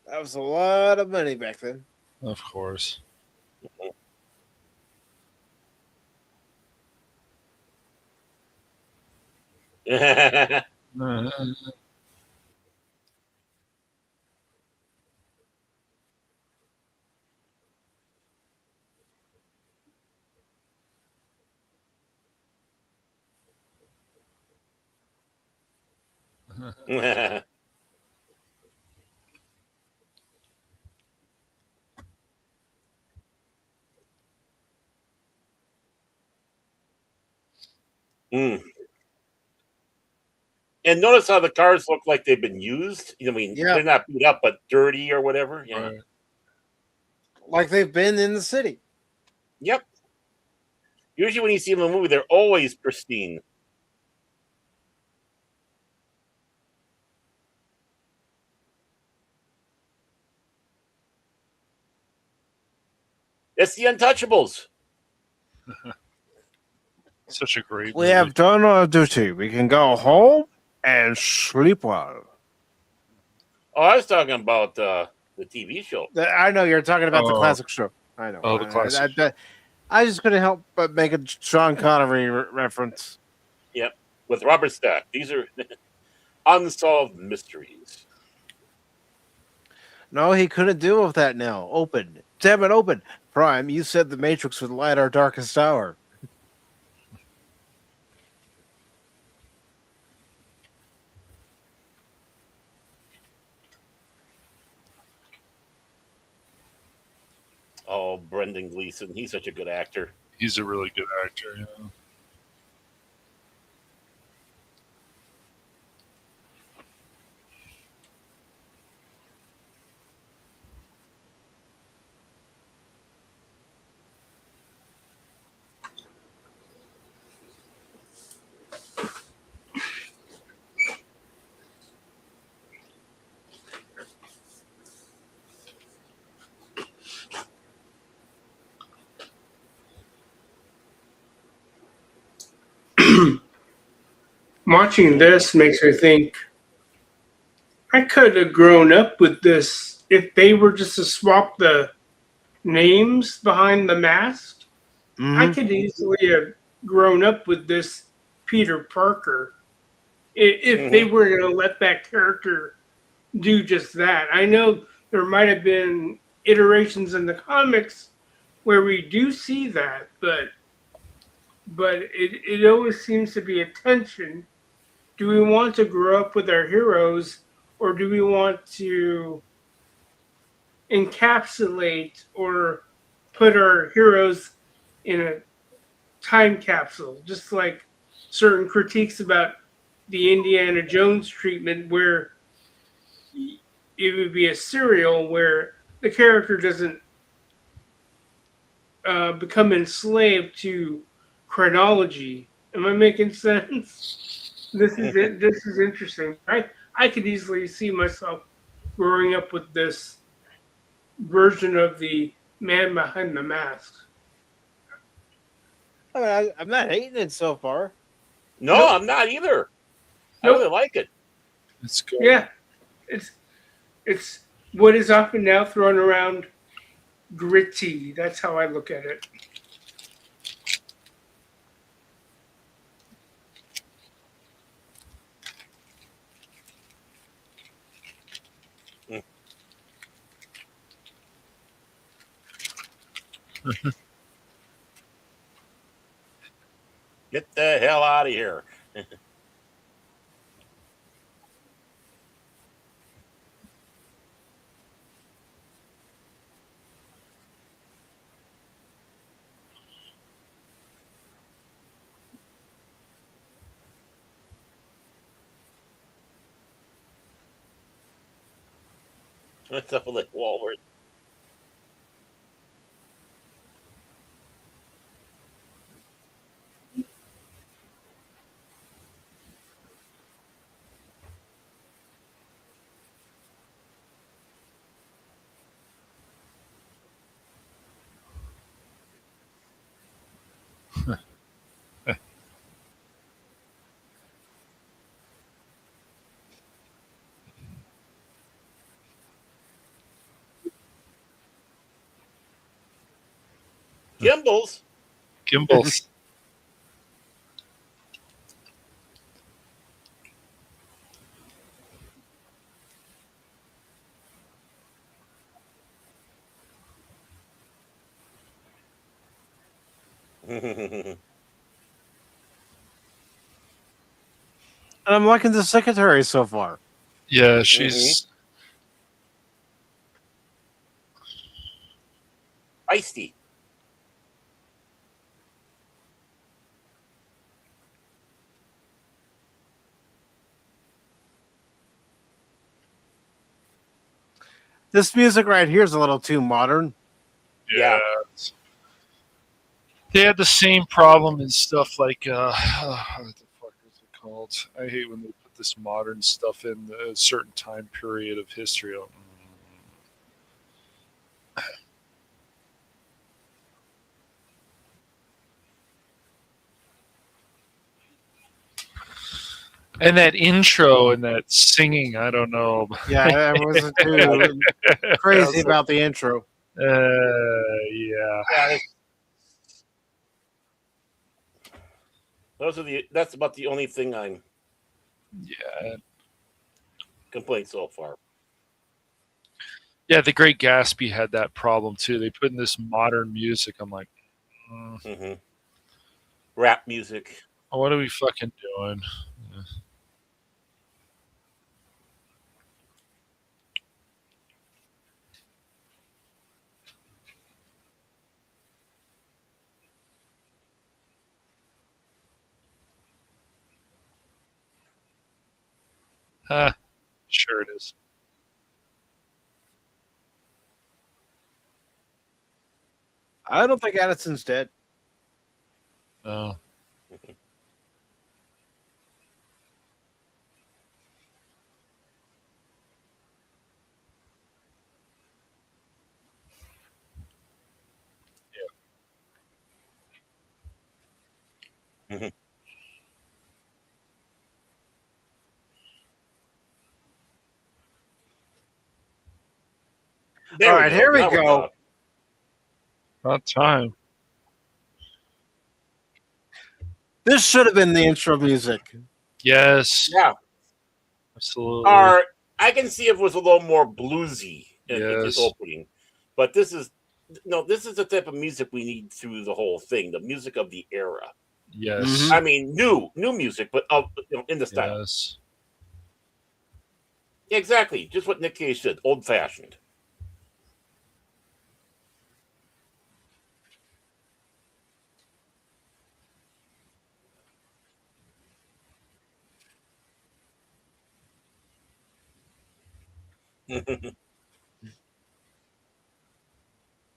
That was a lot of money back then. Of course. Mm. And notice how the cars look like they've been used. I mean, Yeah. they're not beat up, but dirty or whatever. Yeah. Right. Like they've been in the city. Yep. Usually, when you see them in a movie, they're always pristine. It's the Untouchables. Such a great We movie. have done our duty. We can go home and sleep well. Oh, I was talking about the TV show. I know you're talking about the Oh. classic show. I know. Oh, the classic. I just couldn't help but make a Sean Connery reference. Yep, with Robert Stack. These are unsolved mysteries. No, he couldn't deal with that now. Open. Damn it, open. Prime, you said the Matrix would light our darkest hour. Oh, Brendan Gleeson. He's such a good actor. He's a really good actor. Yeah. Watching this makes me think I could have grown up with this if they were just to swap the names behind the mask. I could easily have grown up with this Peter Parker if they were going to let that character do just that. I know there might have been iterations in the comics where we do see that, but it always seems to be a tension. Do we want to grow up with our heroes, or do we want to encapsulate or put our heroes in a time capsule? Just like certain critiques about the Indiana Jones treatment, where it would be a serial where the character doesn't become enslaved to chronology. Am I making sense? This is it. This is interesting. I could easily see myself growing up with this version of the man behind the mask. I mean, I'm not hating it so far. No, nope. I'm not either. Nope. I really like it. It's good. Yeah, it's what is often now thrown around gritty. That's how I look at it. Get the hell out of here. What's up with Walworth? Gimbals. Gimbals. And I'm liking the secretary so far. Yeah, she's feisty. This music right here is a little too modern. Yeah. They had the same problem and stuff like what the fuck is it called? I hate when they put this modern stuff in a certain time period of history. And that intro and that singing, I don't know. Yeah, I wasn't too crazy about the intro. Yeah. That's about the only thing I'm complaint so far. Yeah, The Great Gatsby had that problem too. They put in this modern music. I'm like, rap music. What are we fucking doing? Sure it is. I don't think Addison's dead. Oh. Mm-hmm. All right, here we go. About time. This should have been the intro music. Yes. Yeah. Absolutely. Or I can see if it was a little more bluesy in the opening, but this is the type of music we need through the whole thing. The music of the era. Yes. Mm-hmm. I mean, new music, but in the style. Yes. Exactly. Just what Nick Cage said. Old fashioned.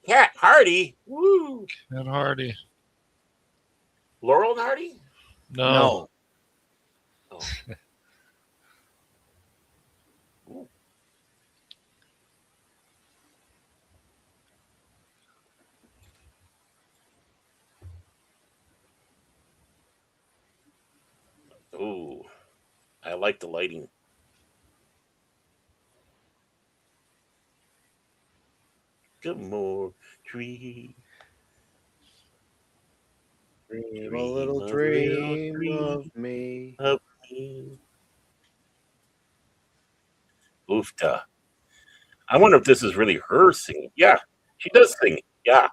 Cat Hardy. Woo. Cat Hardy. Laurel and Hardy? No. Oh. Ooh. I like the lighting. Good more tree. Dream a little dream of me. Oofta. I wonder if this is really her singing. Yeah, she does sing. Yeah.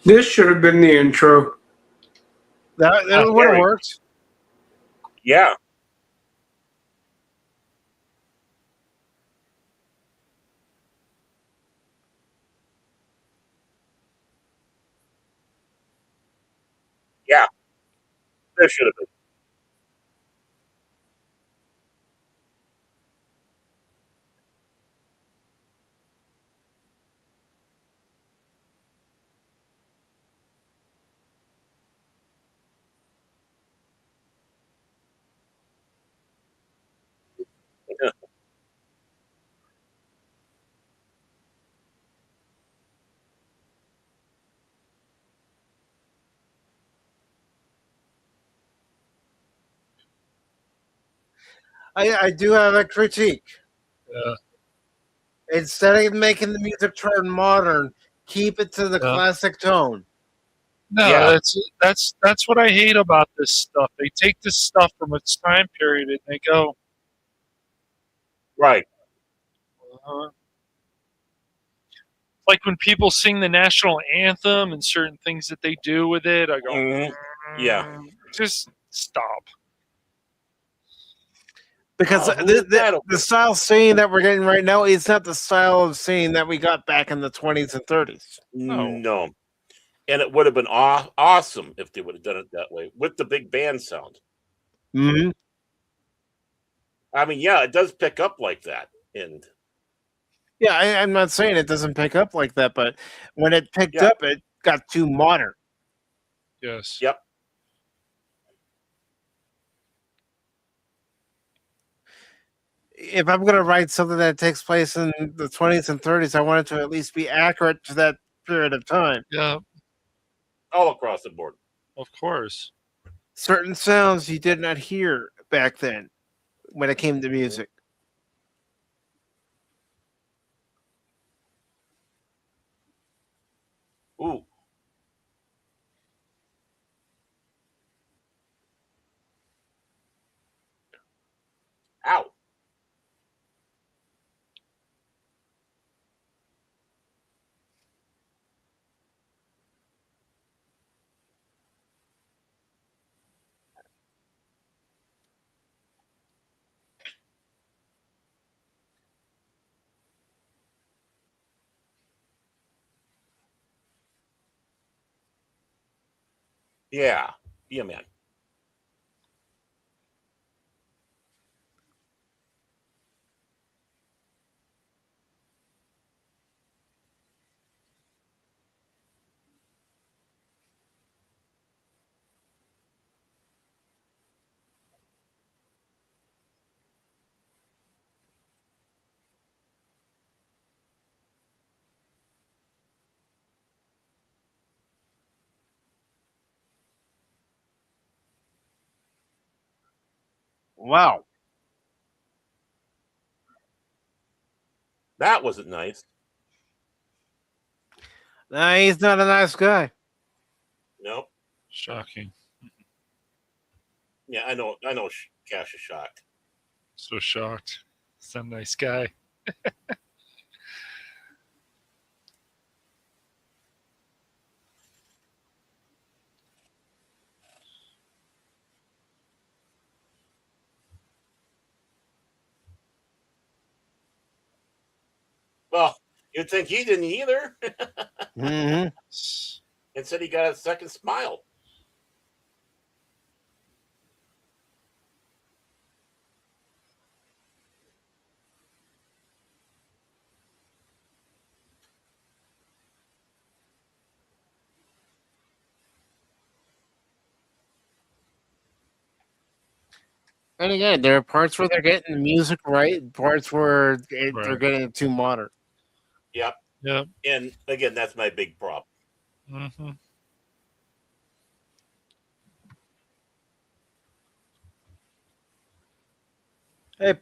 This should have been the intro. That would have worked. Yeah. Yeah. There should have been. Yeah. I do have a critique. Yeah. Instead of making the music turn modern, keep it to the classic tone. No, that's what I hate about this stuff. They take this stuff from its time period and they go, right. Like when people sing the national anthem and certain things that they do with it, I go, yeah, just stop. Because the style of singing that we're getting right now is not the style of singing that we got back in the 20s and 30s. No. And it would have been awesome if they would have done it that way with the big band sound. Mm-hmm. I mean, yeah, it does pick up like that, and Yeah, I'm not saying it doesn't pick up like that, but when it picked yeah, up, it got too modern. Yes. yep, If I'm going to write something that takes place in the 20s and 30s, I want it to at least be accurate to that period of time. Yeah. all across the board. Of course. Certain sounds you did not hear back then when it came to music. Ooh, ow. Yeah, yeah, man. Wow. That wasn't nice. Nah, he's not a nice guy. Nope. Shocking. Yeah, I know. I know. Cash is shocked. So shocked. Some nice guy. Well, you'd think he didn't either, Mm-hmm. and said he got a second smile. And again, there are parts where they're getting the music right, parts where they're Right. getting it too modern. Yep. Yep. And again, that's my big problem. Mm-hmm. Hey,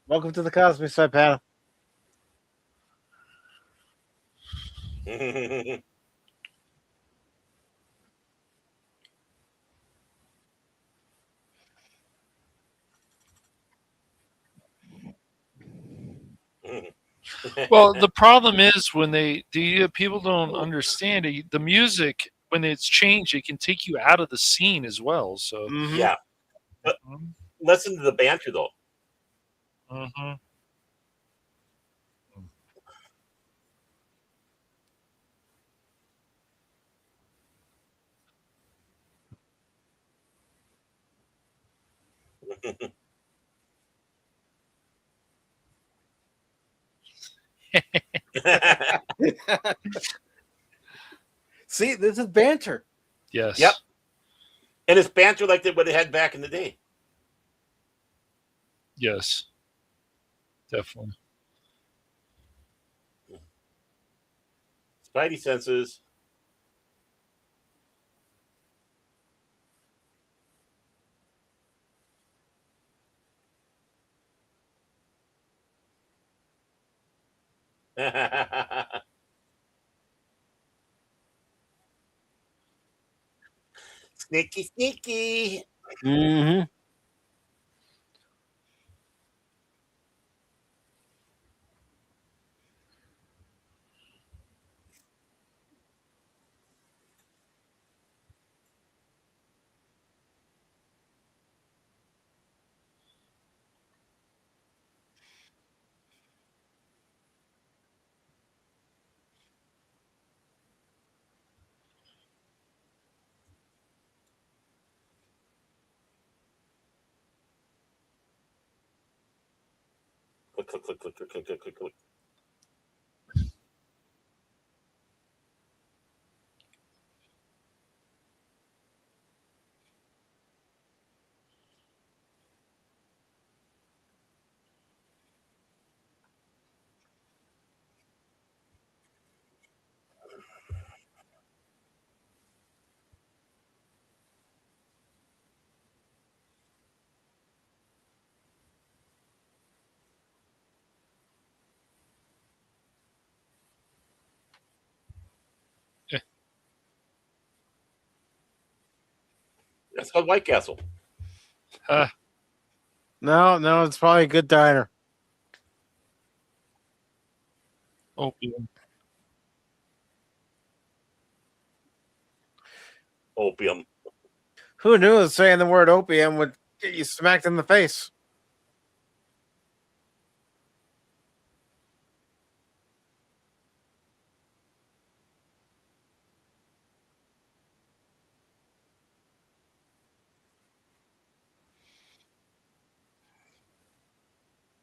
welcome to the Cosby Side panel. Well, the problem is when people don't understand it. The music, when it's changed, it can take you out of the scene as well. So, Mm-hmm. Yeah, but listen to the banter though. mm-hmm. See, this is banter. Yes. Yep. And it's banter like they would have had back in the day. Yes. Definitely. Spidey senses. Sneaky, sneaky. Mm-hmm. click, click, click, click, click, click, click, click. That's called White Castle. No, it's probably a good diner. Opium. Opium. Who knew that saying the word opium would get you smacked in the face?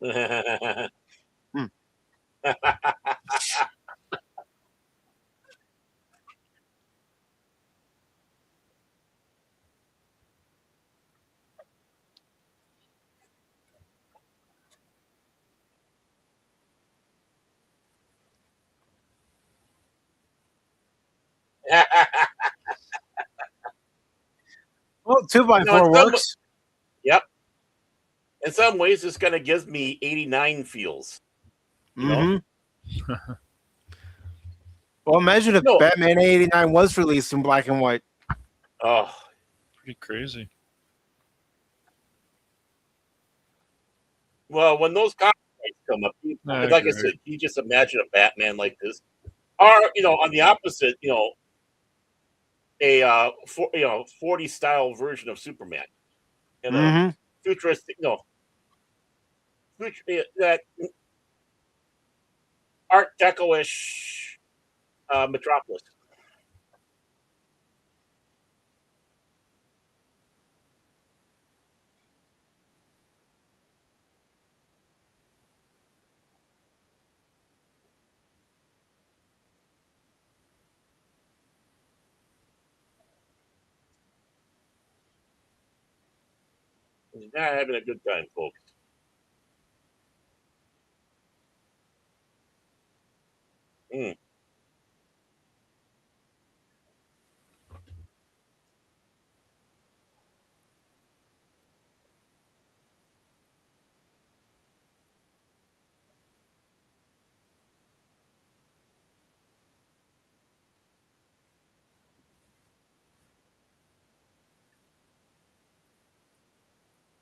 Hmm. Well, 2x4 works. Yep. In some ways, this kind of gives me 89 feels. You know? Well, imagine if Batman 89 was released in black and white. Oh, pretty crazy. Well, when those copyrights come up, like I said, you just imagine a Batman like this, or on the opposite, a 40 style version of Superman, futuristic, that Art Deco-ish Metropolis. He's not having a good time, folks. Mm.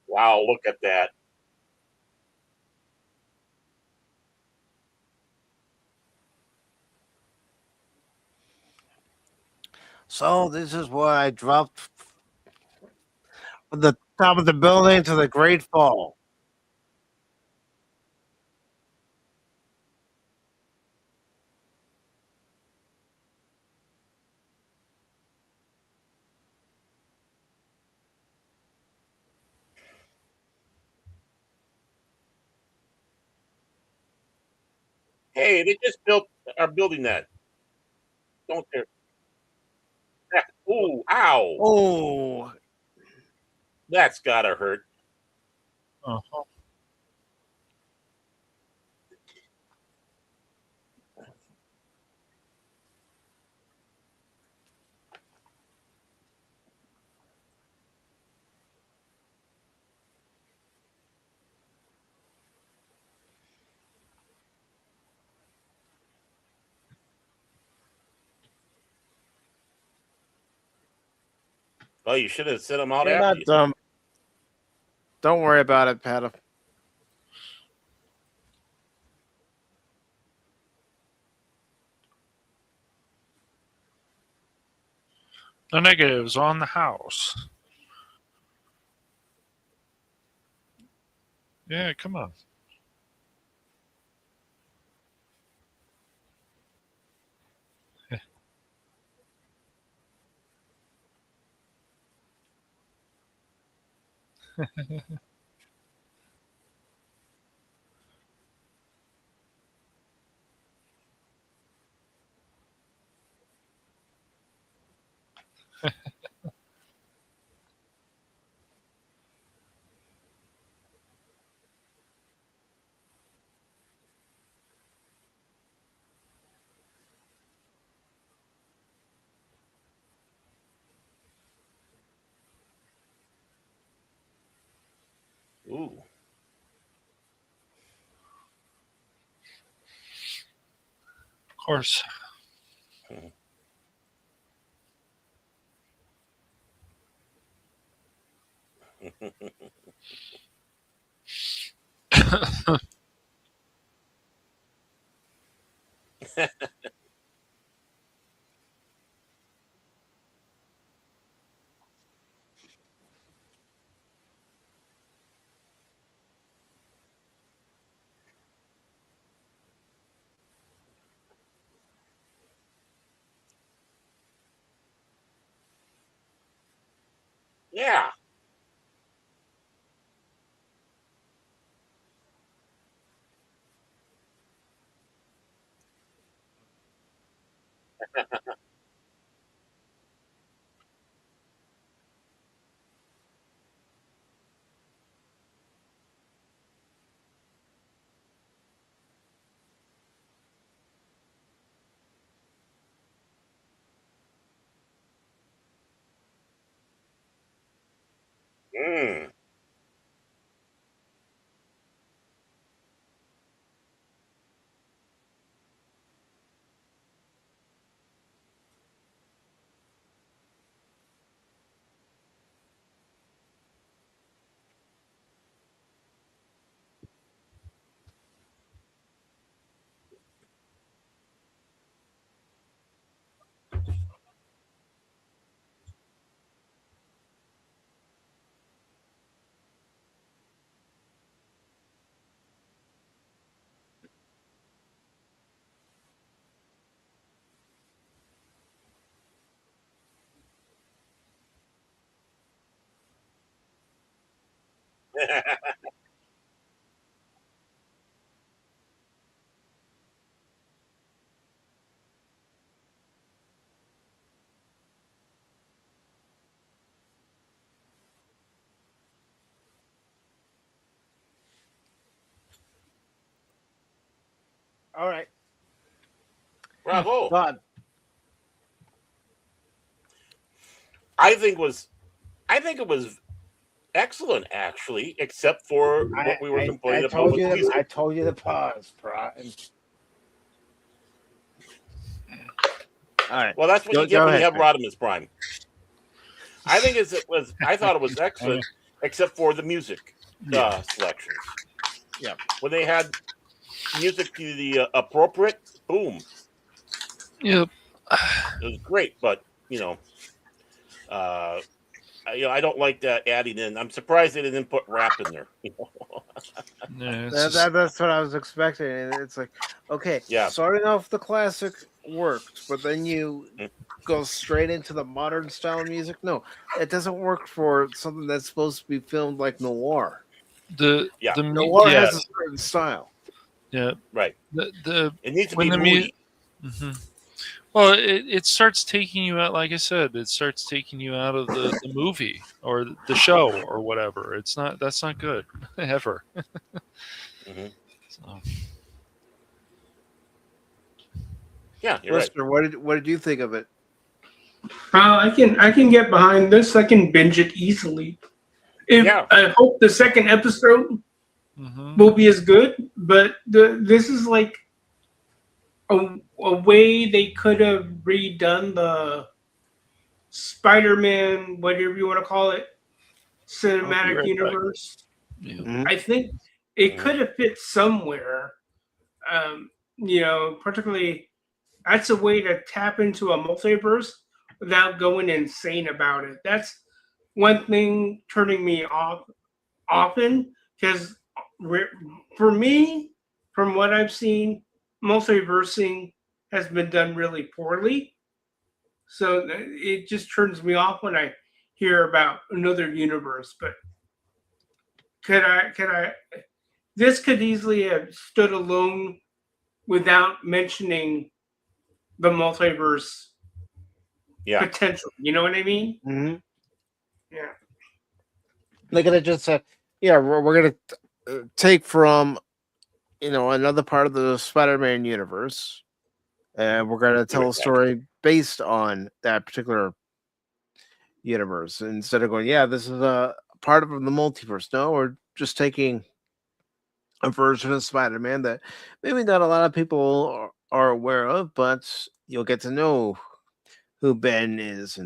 Wow, look at that. So this is why I dropped from the top of the building to the Great Fall. Hey, they just are building that. Don't they? Ooh, ow. Oh. That's gotta hurt. Uh-huh. Oh, you should have sent them out You're after not you. dumb. Don't worry about it, Pat. The negatives on the house. Yeah, come on. Ooh. Of course. Yeah. Mm. All right. Bravo. God. I think it was excellent, actually, except for what we were I complaining about told with you the music. I told you to pause, Brian. All right. Well, that's what you get Go when you ahead, have Frank. Rodimus Prime. I thought it was excellent, except for the music selections. Yeah. When they had music to the appropriate, boom, Yep. it was great. But uh, I don't like that adding in. I'm surprised they didn't put rap in there. Yeah, it's just, That's what I was expecting. And it's like, okay, Yeah. starting off the classic worked, but then you Mm. go straight into the modern style music. No, it doesn't work for something that's supposed to be filmed like noir. Yeah. Noir yeah, has a certain style. yeah. Right. The It needs to when be the moody. well, it starts taking you out. Like I said, it starts taking you out of the movie or the show or whatever. It's not that's not good ever. Hmm. So, Yeah, you're right. Lister, what did you think of it? I can get behind this. I can binge it easily. Yeah. I hope the second episode will be as good, but this is like a way they could have redone the Spider-Man, whatever you want to call it, I'll be cinematic right back. universe. Yeah. Mhm. I think it could have fit somewhere. Particularly that's a way to tap into a multiverse without going insane about it. That's one thing turning me off often because for me, from what I've seen, multiversing has been done really poorly. So it just turns me off when I hear about another universe. But could I? This could easily have stood alone without mentioning the multiverse potential. You know what I mean? Mm-hmm. Yeah. They're gonna just we're gonna take from another part of the Spider-Man universe, and we're gonna tell a story based on that particular universe instead of going, this is a part of the multiverse. No, we're just taking a version of Spider-Man that maybe not a lot of people are aware of, but you'll get to know who Ben is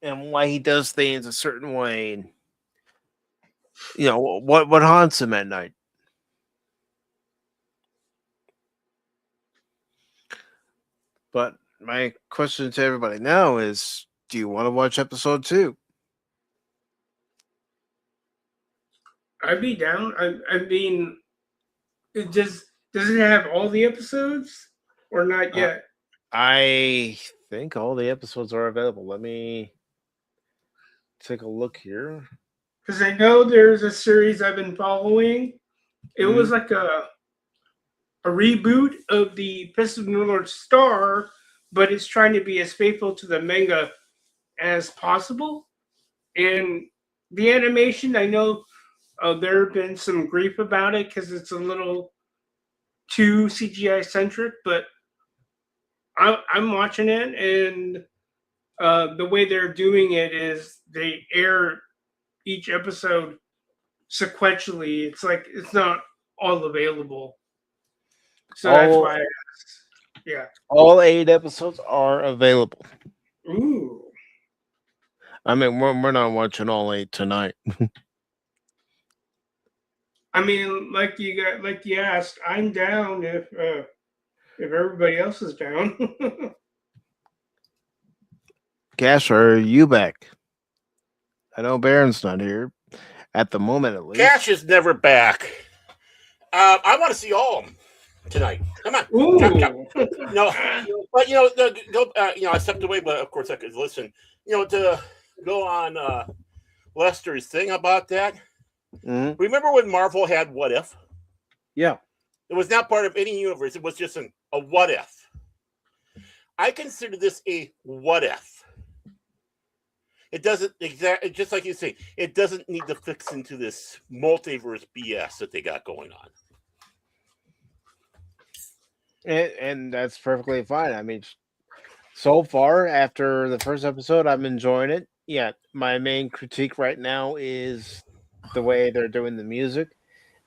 and why he does things a certain way, and what haunts him at night. But my question to everybody now is, do you want to watch episode 2? I'd be down. I mean, does it have all the episodes or not yet? I think all the episodes are available. Let me take a look here. Because I know there's a series I've been following. It was like a reboot of the Pacific North Star, but it's trying to be as faithful to the manga as possible. And the animation, I know there have been some grief about it because it's a little too CGI centric, but I'm watching it, and the way they're doing it is they air each episode sequentially. It's like it's not all available. So that's why I asked. Yeah. All 8 episodes are available. Ooh. I mean, we're not watching all 8 tonight. I mean, like you asked, I'm down if everybody else is down. Cash, are you back? I know Baron's not here at the moment, at least. Cash is never back. I want to see all of them tonight. Come on. No, but I stepped away, but of course I could listen. To go on Lester's thing about that. Mm-hmm. Remember when Marvel had What If? Yeah. It was not part of any universe. It was just a what if. I consider this a what if. It doesn't just like you say, it doesn't need to fix into this multiverse BS that they got going on. And that's perfectly fine. I mean, so far after the first episode, I'm enjoying it. Yeah, my main critique right now is the way they're doing the music.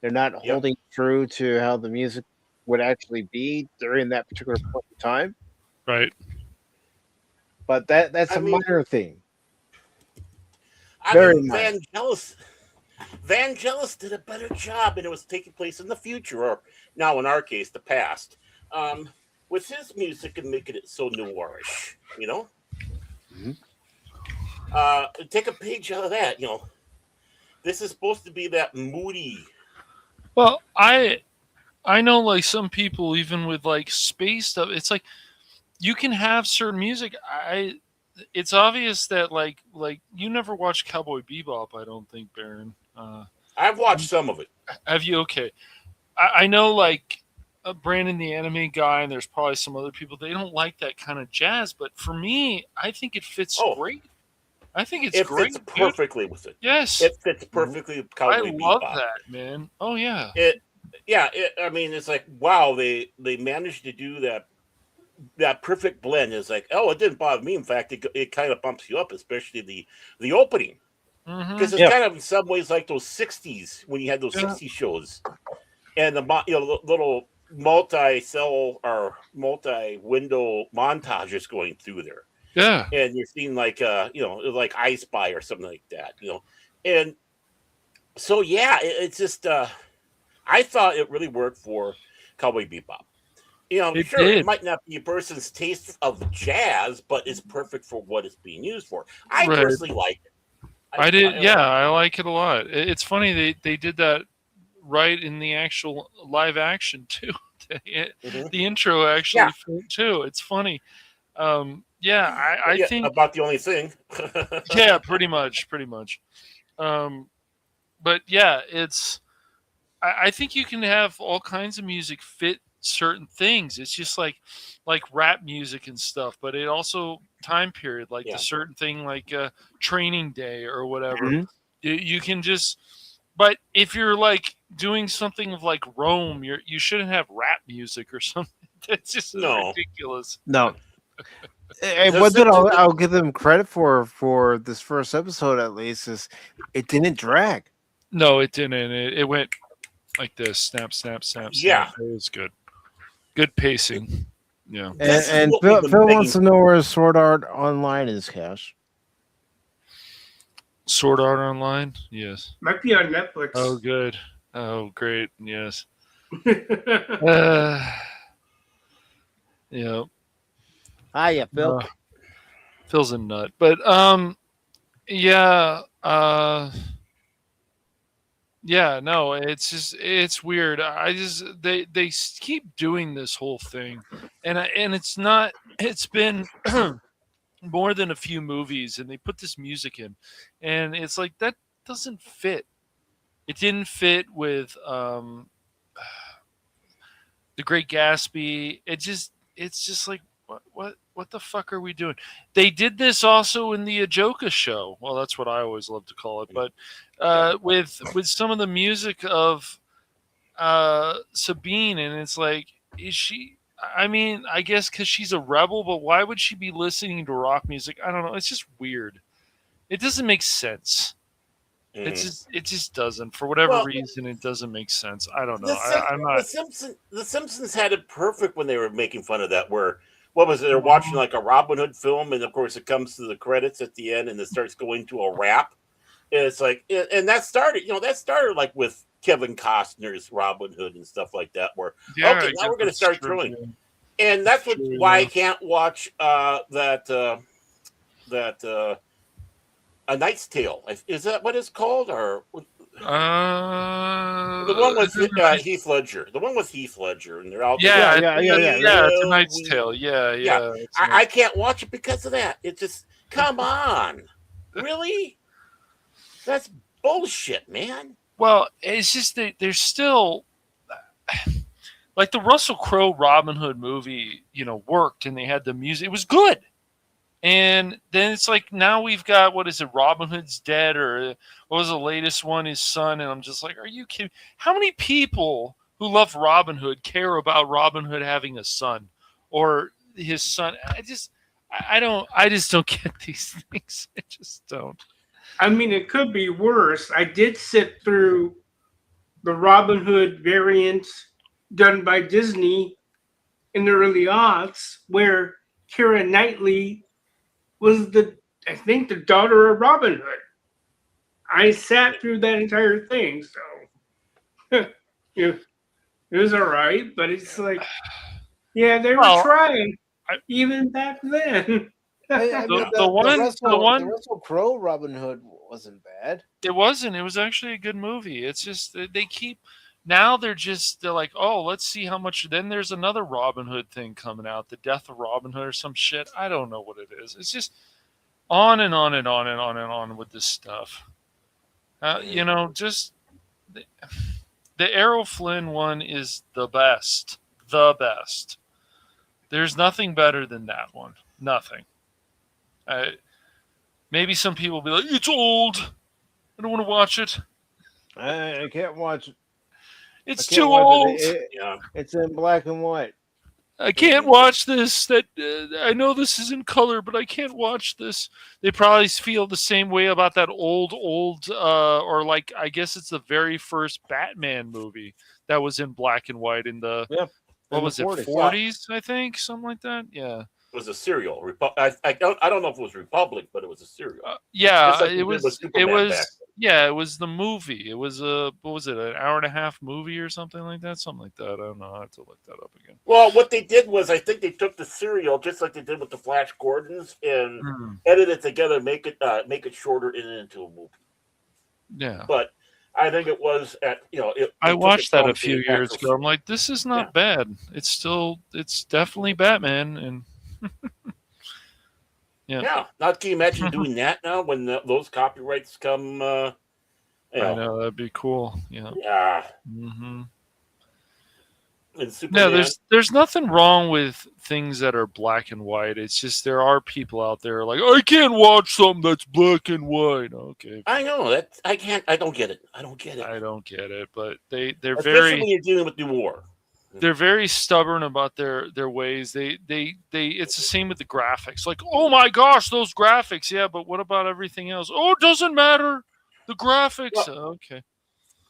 They're not holding true to how the music would actually be during that particular point in time. Right. But that's a minor thing. Vangelis did a better job, and it was taking place in the future, or now in our case, the past. With his music and making it so noirish, take a page out of that. This is supposed to be that moody. Well, I know, like, some people, even with like space stuff, it's like you can have certain music. It's obvious that like you never watched Cowboy Bebop, I don't think, Baron. I've watched some of it. Have you? Okay. I know, like, Brandon, the anime guy, and there's probably some other people, they don't like that kind of jazz, but for me, I think it fits great. I think it's great. It fits perfectly with it. Yes. It fits perfectly with Cowboy Bebop. I love that, man. Oh, yeah. I mean, it's like, wow, they managed to do that perfect blend. Is like, it didn't bother me. In fact, it kind of bumps you up, especially the opening. Because it's kind of in some ways like those 60s when you had those 60s shows. And the little multi-cell or multi-window montages going through there. Yeah. And you're seeing like like I Spy or something like that, And so it's just I thought it really worked for Cowboy Bebop. It might not be a person's taste of jazz, but it's perfect for what it's being used for. I personally like it. I like it a lot. It's funny they did that right in the actual live action too. The intro actually too. It's funny. I think about the only thing. Yeah, pretty much. But yeah, it's. I think you can have all kinds of music fit certain things. It's just like rap music and stuff, but it also time period, like the certain thing like Training Day or whatever. Mhm. You can just, but if you're like doing something of like Rome, you shouldn't have rap music or something. That's just ridiculous. No. And what did I'll give them credit for this first episode at least is it didn't drag. No, it didn't. It went like this: snap, snap, snap, Yeah. snap. It was good. Good pacing. Yeah. And Phil wants to know where Sword Art Online is, Cash. Sword Art Online? Yes. Might be on Netflix. Oh, good. Oh, great. Yes. Yeah. Hiya, Phil. Phil's a nut. But yeah, yeah, no, it's weird. They keep doing this whole thing, and it's been more than a few movies, and they put this music in, and it's like that doesn't fit. It didn't fit with The Great Gatsby. It's just like what the fuck are we doing? They did this also in the Ajoka show. Well, that's what I always love to call it. But with some of the music of Sabine, and it's like, is she? I mean, I guess because she's a rebel, but why would she be listening to rock music? I don't know. It's just weird. It doesn't make sense. It just doesn't. For whatever reason, it doesn't make sense. I don't know. I'm not. The Simpsons had it perfect when they were making fun of that. Where what was it? They're watching like a Robin Hood film, and of course it comes to the credits at the end, and it starts going to a rap. And it's like, and that started like with Kevin Costner's Robin Hood and stuff like that. Where now we're going to start throwing, and that's why I can't watch that A Knight's Tale. Is that what it's called, or the one with Heath Ledger? The one with Heath Ledger, and they're all yeah. It's A Knight's Tale. Yeah. I can't watch it because of that. It just come on, really. That's bullshit, man. Well, it's just that there's still like the Russell Crowe Robin Hood movie, worked, and they had the music. It was good. And then it's like now we've got, what is it, Robin Hood's dead, or what was the latest one, his son? And I'm just like, are you kidding? How many people who love Robin Hood care about Robin Hood having a son or his son? I just don't get these things. I just don't. I mean, it could be worse. I did sit through the Robin Hood variant done by Disney in the early aughts, where Keira Knightley was the daughter of Robin Hood. I sat through that entire thing, so it was all right. But it's like, yeah, they were trying even back then. The Russell Crowe Robin Hood wasn't bad. It wasn't. It was actually a good movie. It's just they keep. Now they're like, oh, let's see how much. Then there's another Robin Hood thing coming out, The Death of Robin Hood or some shit. I don't know what it is. It's just on and on and on and on and on with this stuff. Just the Errol Flynn one is the best. The best. There's nothing better than that one. Nothing. Maybe some people will be like, it's old. I don't want to watch it. I can't watch it. It's too old. It's in black and white. I can't watch this. I know this is in color, but I can't watch this. They probably feel the same way about that old, or like, I guess it's the very first Batman movie that was in black and white in the, what was it, 40s, I think? Something like that? Yeah. It was a serial. I don't know if it was Republic, but it was a serial. It was. Yeah, it was the movie. It was what was it, an hour and a half movie or something like that? Something like that. I don't know. I have to look that up again. Well, what they did was, I think they took the serial, just like they did with the Flash Gordons, and edited it together, make it shorter and into a movie. Yeah. But I think it was I watched that a few years ago. I'm like, this is not bad. It's definitely Batman, and yeah. Now, can you imagine doing that now when those copyrights come? I know, that'd be cool. Yeah. Yeah. Mm-hmm. And Superman. there's nothing wrong with things that are black and white. It's just there are people out there like, I can't watch something that's black and white. Okay, I know that I can't. I don't get it. I don't get it. But they're Especially very when you're dealing with the war. they're very stubborn about their ways. They it's the same with the graphics. Like, oh my gosh, those graphics. Yeah, but what about everything else? Oh, it doesn't matter. The graphics. Okay.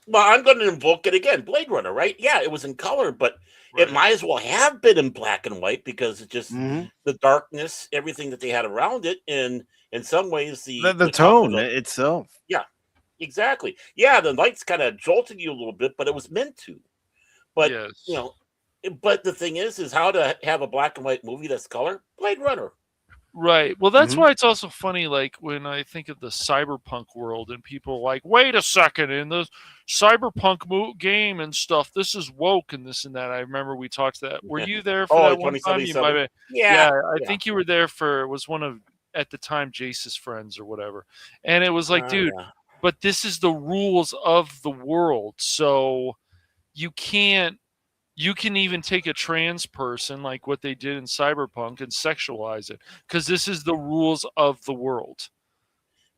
Well, I'm going to invoke it again. Blade Runner, right? Yeah, it was in color, but it might as well have been in black and white because it's just the darkness, everything that they had around it, and in some ways the tone itself. Yeah, exactly. Yeah, the lights kind of jolted you a little bit, but it was meant to. But you know, but the thing is how to have a black and white movie that's color? Blade Runner. Right. Well, that's why it's also funny, like, when I think of the cyberpunk world and people are like, wait a second, in the cyberpunk game and stuff, this is woke and this and that. I remember we talked to that. Were you there for that one time? You might have, I think you were there for, it was one of, at the time, Jace's friends or whatever. And it was like, dude, but this is the rules of the world. So you can even take a trans person like what they did in Cyberpunk and sexualize it because this is the rules of the world.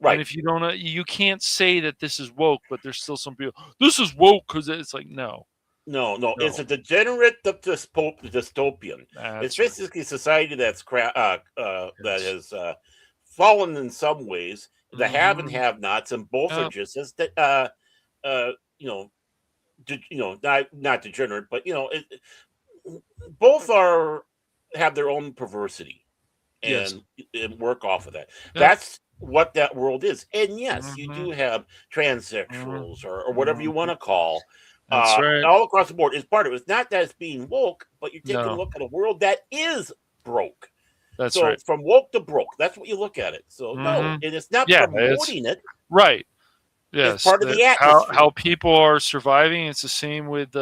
Right. And if you don't, you can't say that this is woke, but there's still some people, this is woke because it's like, no. It's a degenerate dystopian. It's basically a society that's that has fallen in some ways. The have and have nots, and both are just as not degenerate, but both have their own perversity and work off of that. That's what that world is. And yes, you do have transsexuals or whatever you want to call all across the board. Is part of it. It's not that it's being woke, but you're taking a look at a world that is broke. That's so from woke to broke. That's what you look at it. So no, and it's not promoting it. Right. Yes, it's part of the atmosphere. How people are surviving. It's the same with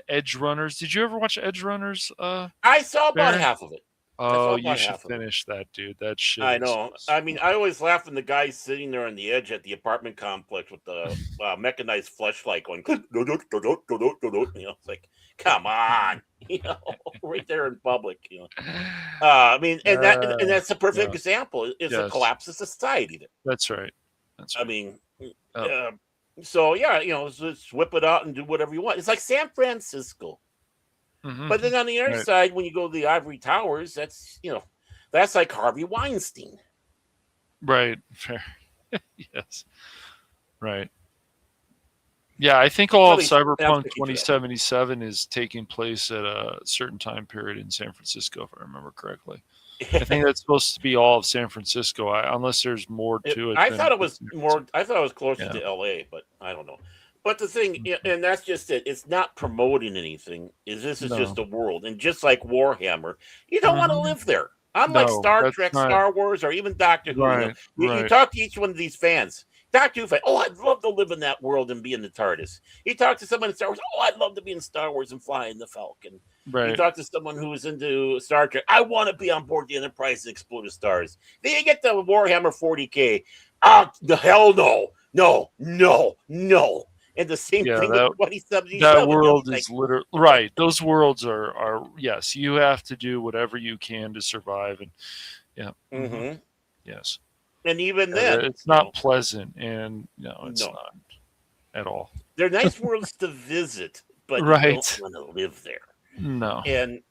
Edge Runners. Did you ever watch Edge Runners? I saw about half of it. Oh, you should finish that, dude. That shit. I know. I mean, I always laugh when the guy's sitting there on the edge at the apartment complex with the mechanized fleshlight going. It's like, come on, right there in public. I mean, and that's a perfect example. It's a collapse of society. That's right. I mean. So just whip it out and do whatever you want. It's like San Francisco, but then on the other side, when you go to the Ivory Towers, that's like Harvey Weinstein. Right. Fair. Yes. Right. Yeah, I think all of Cyberpunk 2077 is taking place at a certain time period in San Francisco, if I remember correctly. I think that's supposed to be all of San Francisco, unless there's more to it. I thought it was more. I thought it was closer to L.A., but I don't know. But the thing, and that's just it. It's not promoting anything. This is just a world, and just like Warhammer, you don't want to live there. Unlike Star Trek, Star Wars, or even Doctor Who, you talk to each one of these fans. Doctor Who fan, I'd love to live in that world and be in the TARDIS. You talk to someone in Star Wars, I'd love to be in Star Wars and fly in the Falcon. Right. You talk to someone who's into Star Trek, I want to be on board the Enterprise and explore the stars. Then you get the Warhammer 40K. The hell no. And the same thing with 2077. That world is literally right. Those worlds are yes, you have to do whatever you can to survive, and yes. And even then, it's not pleasant, and it's not at all. They're nice worlds to visit, but you don't want to live there. No, and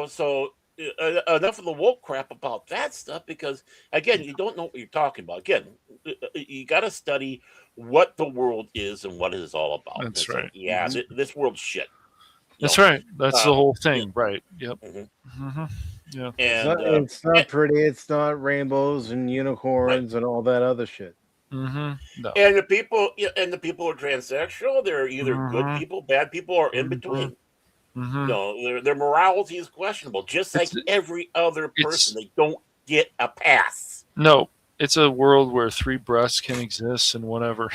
so enough of the woke crap about that stuff, because again, you don't know what you're talking about. Again, you got to study what the world is and what it is all about. That's right. Like, this world's shit. That's right. That's the whole thing, right? Yep. Yeah. And it's not pretty. It's not rainbows and unicorns and all that other shit. No. And the people who are transsexual, they're either good people, bad people, or in between. Their morality is questionable, just like every other person. They don't get a pass. No, it's a world where 3 breasts can exist and whatever.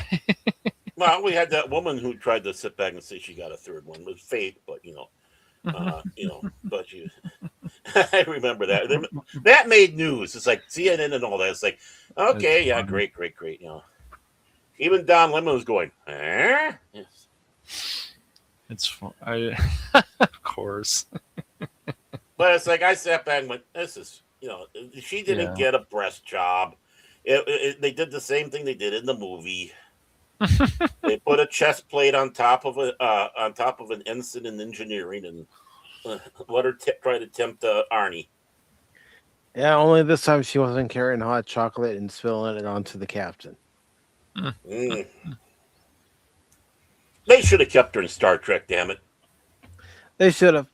Well, we had that woman who tried to sit back and say she got a 3rd one. It was fake, but but she. I remember that. That made news. It's like CNN and all that. It's like, okay, great. Even Don Lemon was going, Yes. It's fun. Of course. But it's like I sat back and went, "This is, she didn't get a breast job. They did the same thing they did in the movie. They put a chest plate on top of an ensign in engineering and let her try to tempt Arnie." Yeah, only this time she wasn't carrying hot chocolate and spilling it onto the captain. Mm. They should have kept her in Star Trek, damn it. They should have.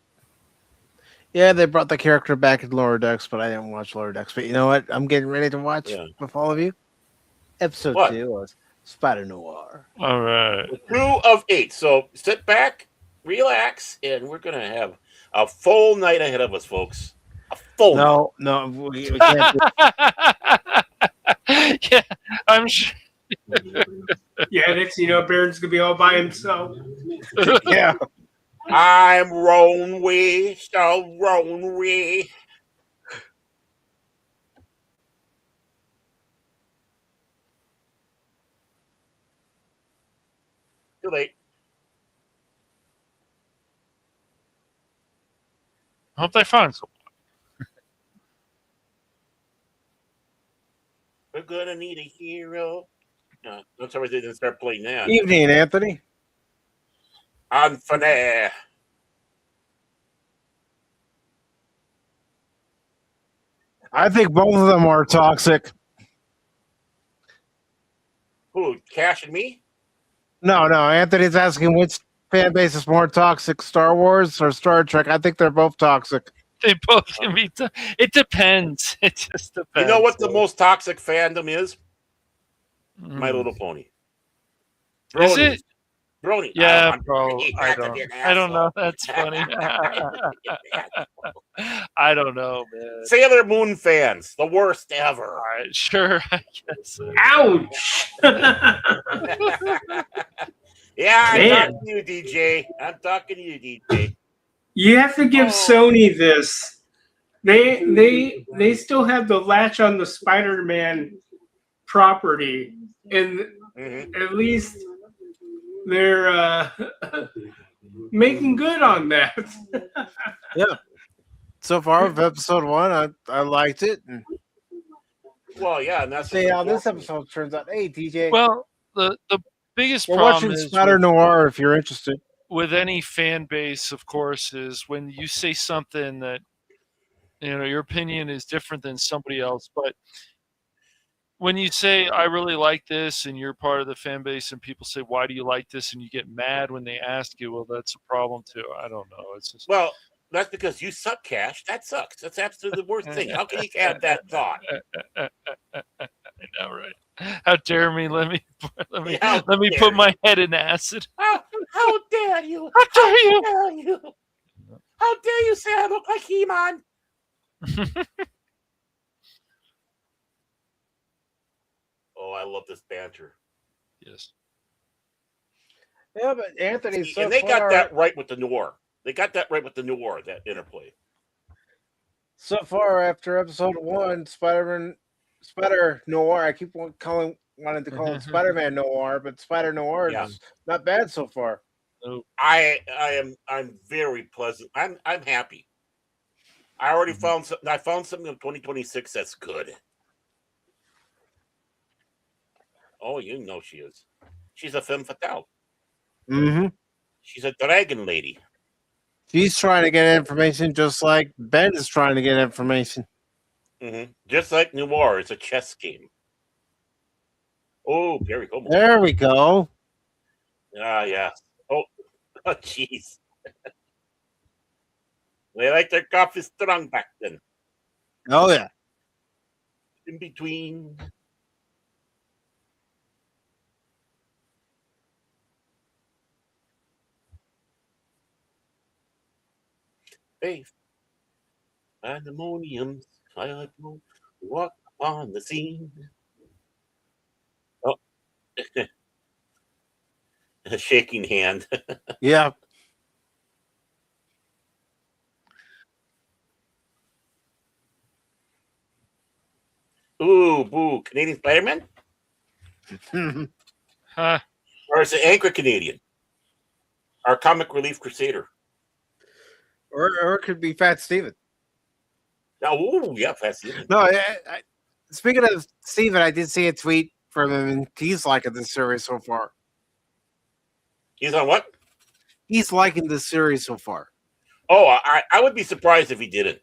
Yeah, they brought the character back in Lower Decks, but I didn't watch Lower Decks. But you know what? I'm getting ready to watch with all of you. Episode 2 was Spider Noir. All right. Crew of 8. So sit back, relax, and we're going to have a full night ahead of us, folks. A full night. No, we can't do Yeah, I'm sure. Yeah, next Baron's gonna be all by himself. Yeah. I'm Rowan, so Rowan. Too late. I hope they find someone. We're gonna need a hero. That's why they didn't start playing that. Evening, Anthony. Anthony. I think both of them are toxic. Who, Cash and me? No. Anthony's asking which fan base is more toxic, Star Wars or Star Trek. I think they're both toxic. They both can be. It depends. It just depends. You know what the most toxic fandom is? My Little Pony. Brony. Is it? Brony. Yeah, bro. I don't know. That's funny. I don't know, man. Sailor Moon fans, the worst ever. All right, sure. I guess. Ouch. Yeah, I'm talking to you, DJ. I'm talking to you, DJ. You have to give Sony this. They still have the latch on the Spider-Man property, and at least they're making good on that. Yeah. So far, with episode 1, I liked it. And well, yeah, and that's see how this episode turns out. Hey, DJ. Well, the biggest We're problem watching is Spider Noir. If you're interested, with any fan base, of course, is when you say something that your opinion is different than somebody else, but when you say I really like this and you're part of the fan base and people say why do you like this and you get mad when they ask you, well, that's a problem too. I don't know. It's just that's because you suck, Cash. That sucks. That's absolutely the worst thing. How can you have that thought? I know, right? How dare me? Let me put my head in acid. How dare you? How dare you? How dare you? How dare you say I look like He-Man? Oh, I love this banter. Yes. Yeah, but Anthony, and they got that right with the noir. They got that right with the noir, that interplay. So far, after episode 1, Spider Noir, I keep wanting to call it Spider-Man Noir, but Spider Noir is not bad so far. I'm very pleasant. I'm happy. I already found something. I found something in 2026 that's good. Oh, you know she is. She's a femme fatale. Mm-hmm. She's a dragon lady. She's trying to get information just like Ben is trying to get information. Mm-hmm. Just like Noir, it's a chess game. Oh, there we go. There we go. Yeah. Oh, jeez. They like their coffee strong back then. Oh, yeah. In between. Faith. Pandemonium. I walk on the scene. Oh. A shaking hand. Yeah. Ooh, boo. Canadian Spider-Man? Huh. Or is it Anchor Canadian? Our comic relief crusader. Or it could be Fat Steven. Oh, yeah, Fat Steven. No, speaking of Steven, I did see a tweet from him, and he's liking this series so far. He's on what? He's liking this series so far. Oh, I would be surprised if he didn't.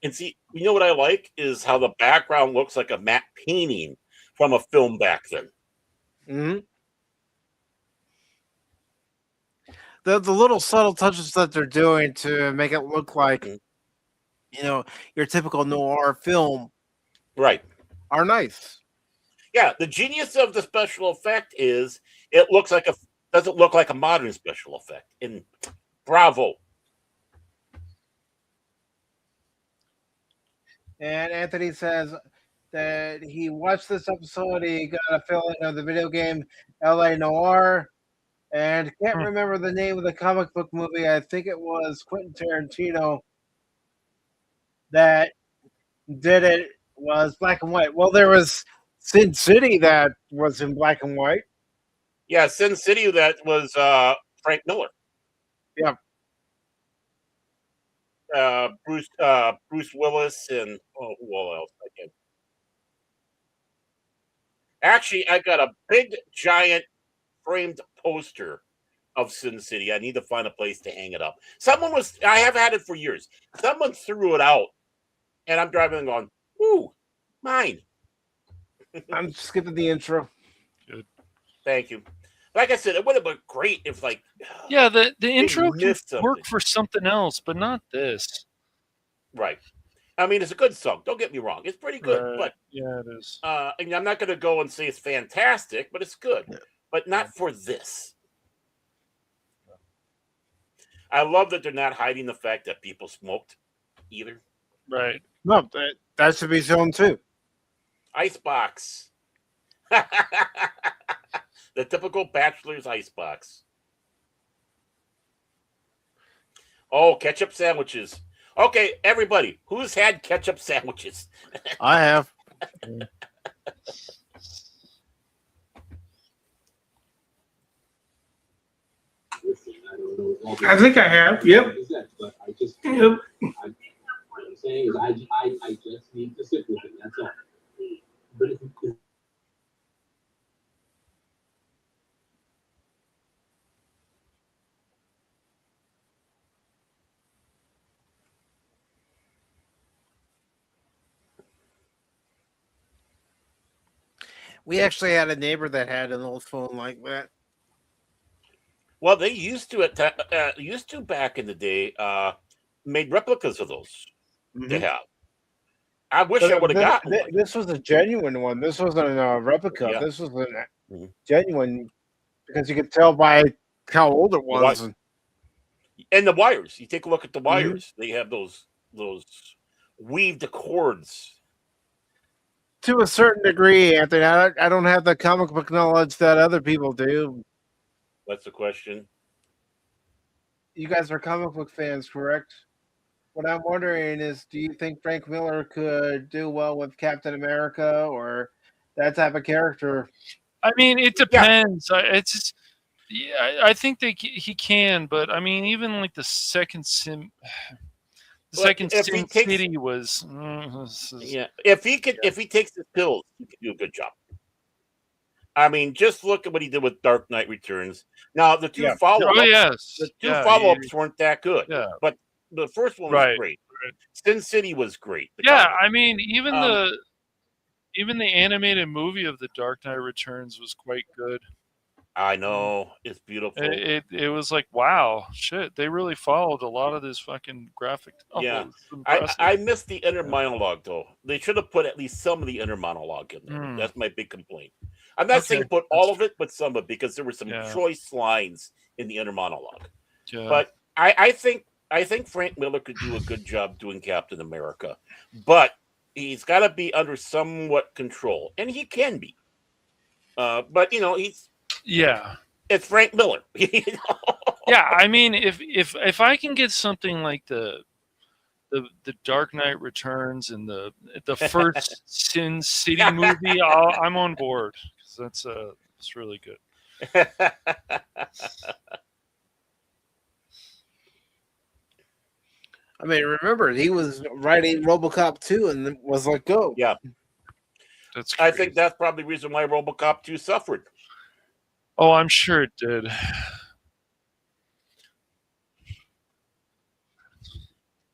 And see, you know what I like is how the background looks like a matte painting from a film back then. Mm-hmm. The little subtle touches that they're doing to make it look like, your typical noir film, right, are nice. Yeah, the genius of the special effect is it doesn't look like a modern special effect. And bravo. And Anthony says that he watched this episode. He got a feeling of the video game L.A. Noire, and can't remember the name of the comic book movie. I think it was Quentin Tarantino that did it. Was black and white. Well, there was Sin City that was in black and white. Yeah, Sin City that was Frank Miller. Yeah. Bruce Willis and who else? Actually, I got a big giant framed poster of Sin City. I need to find a place to hang it up. I have had it for years. Someone threw it out, and I'm driving and going, "Ooh, mine." I'm skipping the intro. Good. Thank you. Like I said, it would have been great if, the intro can work for something else, but not this. Right. I mean, it's a good song. Don't get me wrong; it's pretty good. But yeah, it is. And I'm not going to go and say it's fantastic, but it's good. Yeah. But not for this. I love that they're not hiding the fact that people smoked either. Right. No, that should be shown too. Icebox. The typical bachelor's icebox. Oh, ketchup sandwiches. Okay, everybody, who's had ketchup sandwiches? I have. I think I have. Yep. But I just, yep. What I'm saying is I just need to sit with it. That's all. But if We actually had a neighbor that had an old phone like that. Well, they used to back in the day, made replicas of those to have. I wish I would have gotten one. This was a genuine one. This wasn't a replica. Yeah. This was a genuine because you could tell by how old it was. And the wires. You take a look at the wires. They have those weaved cords. To a certain degree, Anthony. I don't have the comic book knowledge that other people do. What's the question? You guys are comic book fans, correct? What I'm wondering is, do you think Frank Miller could do well with Captain America or that type of character? I mean, it depends. Yeah. It's just, I think he can, but I mean, even like the second City was. If he takes the pills, he can do a good job. I mean, just look at what he did with Dark Knight Returns. Now, the two follow-ups, follow-ups weren't that good. Yeah. But the first one was great. Right. Sin City was great. I mean, even the animated movie of the Dark Knight Returns was quite good. I know. It's beautiful. It was like, wow, shit, they really followed a lot of this fucking graphic. Yeah. It's impressive. I missed the inner monologue, though. They should have put at least some of the inner monologue in there. That's my big complaint. I'm not saying put all of it, but some of it, because there were some choice lines in the inner monologue. Yeah. But I think Frank Miller could do a good job doing Captain America, but he's got to be under somewhat control, and he can be. But he's it's Frank Miller. Yeah, I mean, if I can get something like the Dark Knight Returns and the first Sin City movie, I'm on board, because it's really good. I mean, remember, he was writing RoboCop 2 and was let go. Yeah. That's I think that's probably the reason why RoboCop 2 suffered. Oh, I'm sure it did.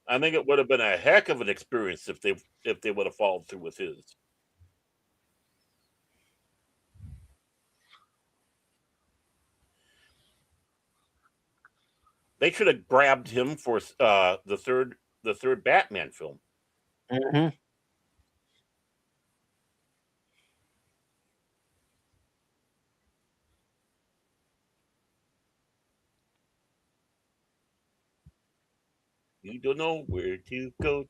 I think it would have been a heck of an experience if they would have followed through with his. They should have grabbed him for the third Batman film. Mm-hmm. You don't know where to go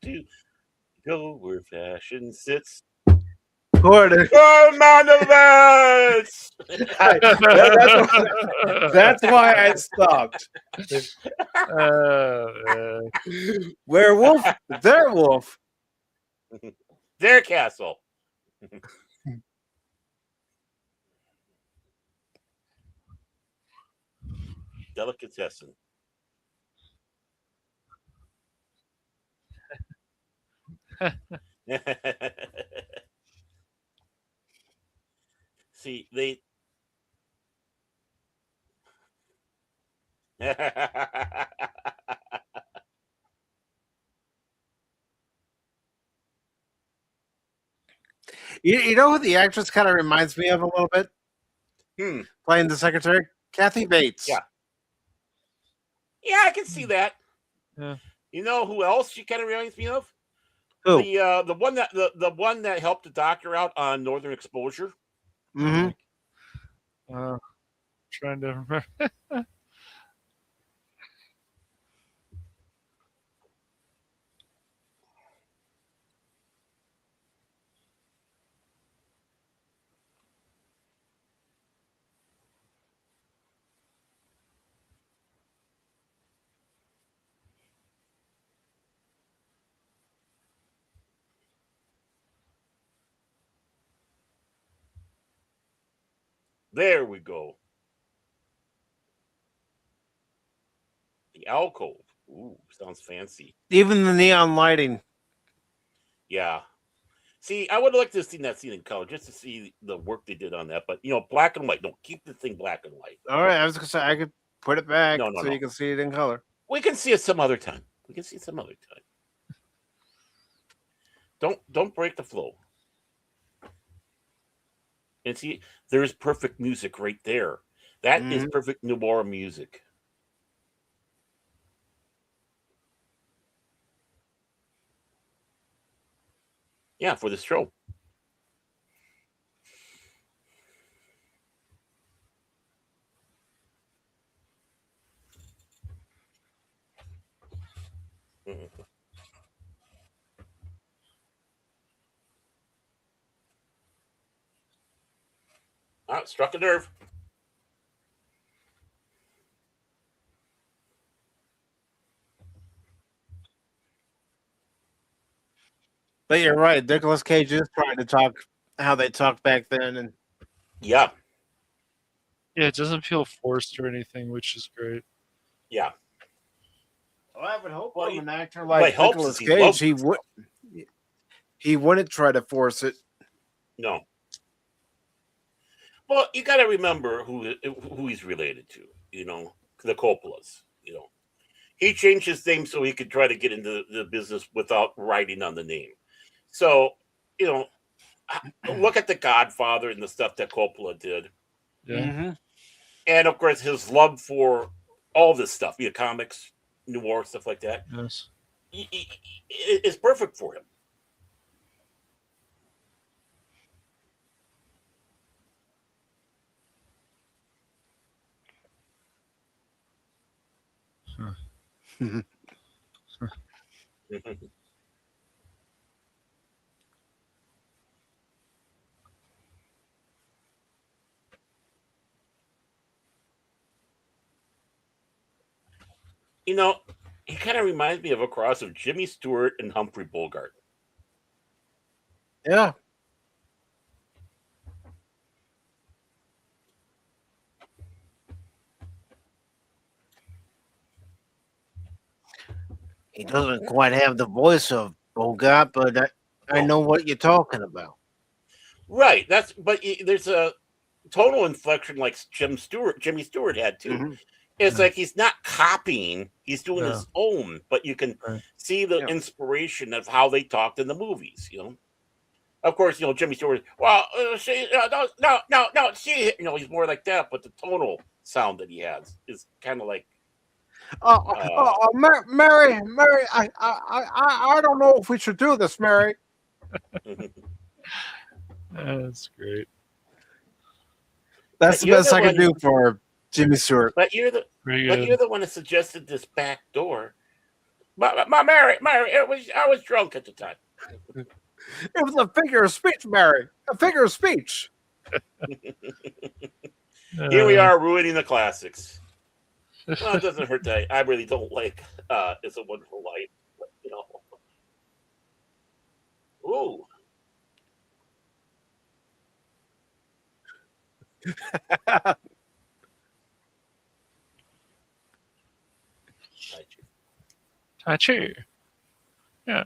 where fashion sits. Gordon. Monuments! That's why I stopped. Werewolf, their wolf. Their castle. Delicatessen. See, they You know who the actress kind of reminds me of a little bit? Playing the secretary? Kathy Bates. Yeah. Yeah, I can see that. Yeah. You know who else she kind of reminds me of? Who? The one that helped the doctor out on Northern Exposure. Mm-hmm. Trying to remember. There we go. The alcove. Ooh, sounds fancy. Even the neon lighting. Yeah. See, I would like to have seen that scene in color just to see the work they did on that. But black and white. Don't keep the thing black and white. All right, I was gonna say I could put it back No. you can see it in color. We can see it some other time. Don't break the flow. And see, there's perfect music right there. That is perfect noir music. Yeah, for this show. Struck a nerve. But you're right. Nicolas Cage is trying to talk how they talked back then, and yeah, it doesn't feel forced or anything, which is great. Yeah. Well, I would hope from an actor like Nicolas Cage, he wouldn't try to force it. No. Well, you got to remember who he's related to. The Coppolas. He changed his name so he could try to get into the business without writing on the name. So, look at The Godfather and the stuff that Coppola did. Yeah. Mm-hmm. and of course his love for all this stuff, comics, noir, stuff like that. Yes. It's perfect for him. He kind of reminds me of a cross of Jimmy Stewart and Humphrey Bogart. Yeah. He doesn't quite have the voice of Bogart, but I know what you're talking about. Right. But there's a tonal inflection like Jimmy Stewart had too. Mm-hmm. It's like he's not copying; he's doing his own. But you can see the inspiration of how they talked in the movies. Of course, Jimmy Stewart. Well, see, no. See, he's more like that. But the tonal sound that he has is kind of like. Mary, I don't know if we should do this, Mary. That's great. That's the best I can do for Jimmy Stewart. But you're the one that suggested this back door. My Mary, I was drunk at the time. It was a figure of speech, Mary. A figure of speech. Here we are ruining the classics. Well, it doesn't hurt that I really don't like It's a Wonderful Life. But, Ooh. Tagge. Yeah.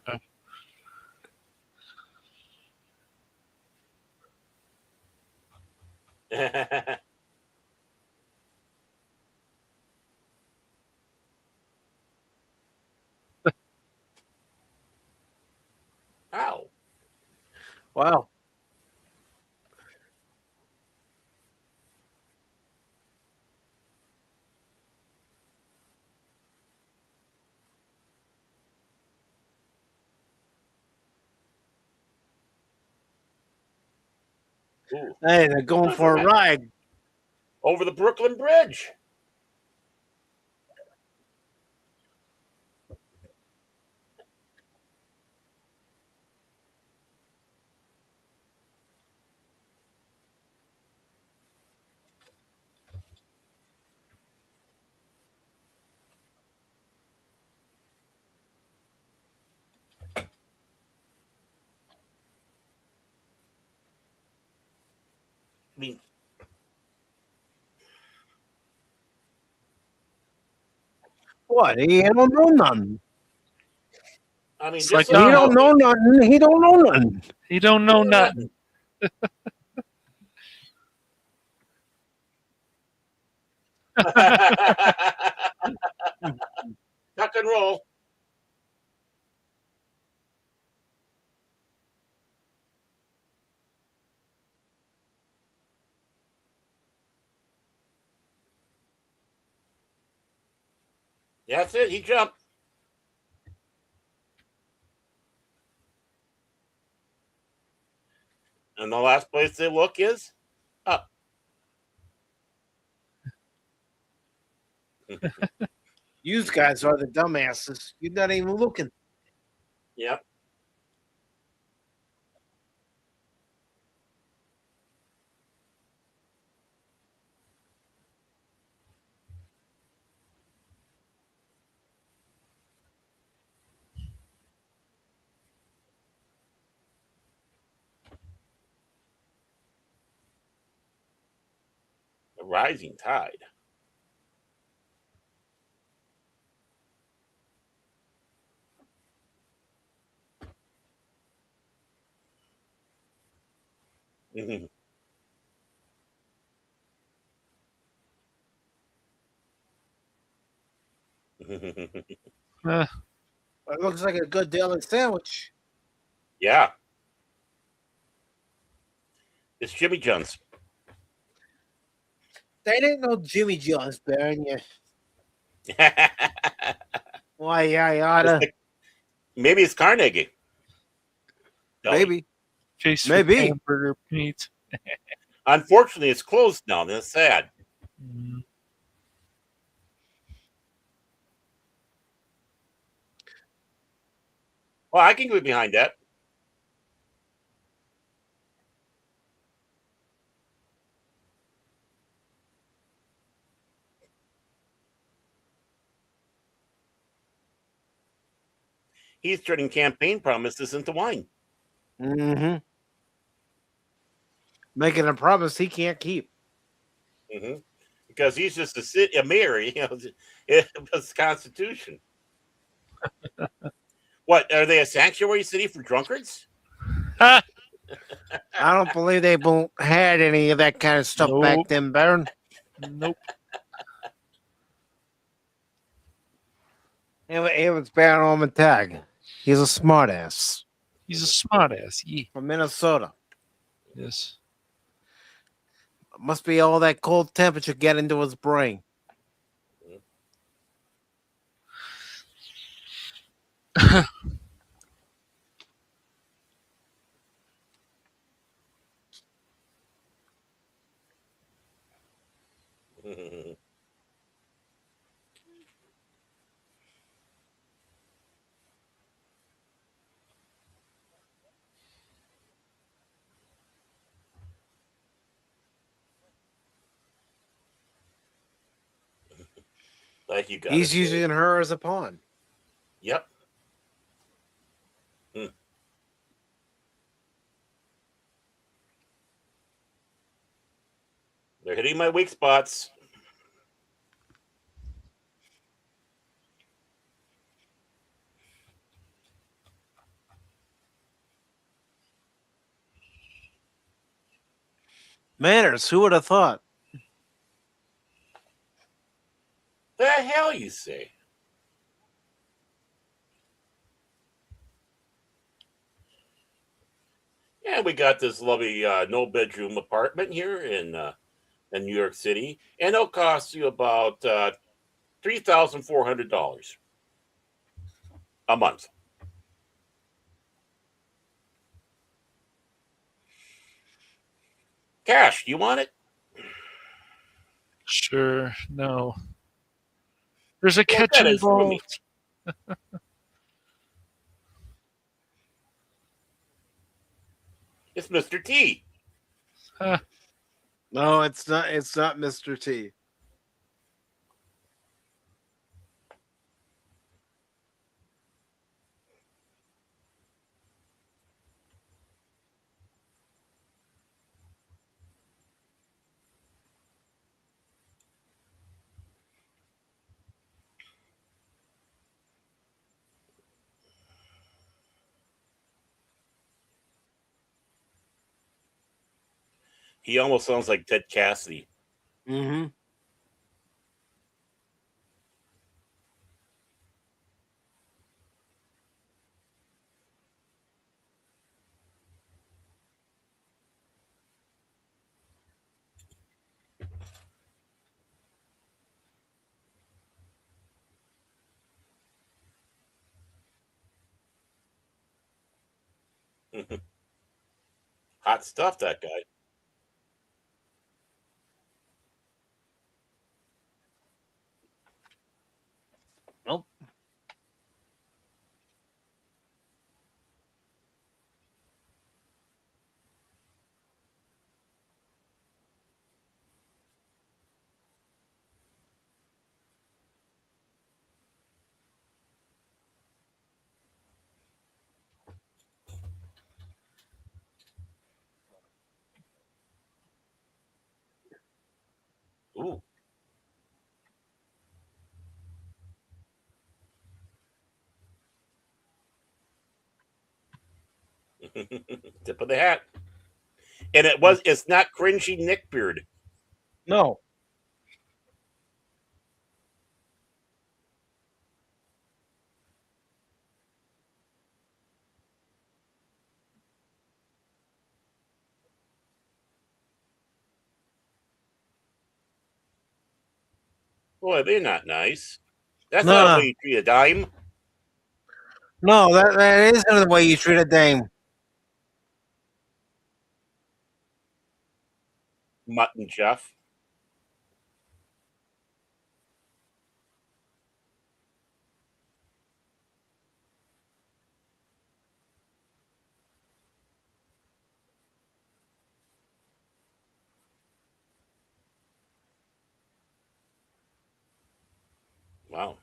Ow. Wow. Ooh. Hey, they're going for a ride. Over the Brooklyn Bridge. I mean, what? He don't know nothing. I mean, he don't know nothing. He don't know nothing. He don't know nothing. Tuck and roll. That's it. He jumped. And the last place they look is up. You guys are the dumbasses. You're not even looking. Yep. A rising tide. Mm-hmm. It looks like a good daily sandwich. Yeah. It's Jimmy John's. That ain't no Jimmy John's bearing you. Why, I oughta. Maybe it's Carnegie. Maybe. Face with Maybe. hamburger meat. Unfortunately, it's closed now. That's sad. Mm. Well, I can get behind that. He's turning campaign promises into wine. Mm-hmm. Making a promise he can't keep. Mm-hmm. Because he's just a mayor, it's Constitution. What, are they a sanctuary city for drunkards? I don't believe they had any of that kind of stuff back Nope. then, Baron. Nope. It was Baron Orman Tagge. He's a smartass. He's a smartass. Yeah. From Minnesota. Yes. Must be all that cold temperature get into his brain. Like you got. He's using her as a pawn. Yep. They're hitting my weak spots. Manners, who would have thought? The hell you say? Yeah, we got this lovely no bedroom apartment here in New York City, and it'll cost you about $3,400 a month. Cash, you want it? Sure. No. There's a Well, catch that is roomy. involved. It's Mr. T. No, it's not. It's not Mr. T. He almost sounds like Ted Cassidy. Mm-hmm. Hot stuff, that guy. Nope. Ooh. Tip of the hat. And it's not cringy neckbeard. No. Boy, they're not nice. That's not the No, way you treat a dime. no, that isn't the way you treat a dame. Mutton Jeff. Wow.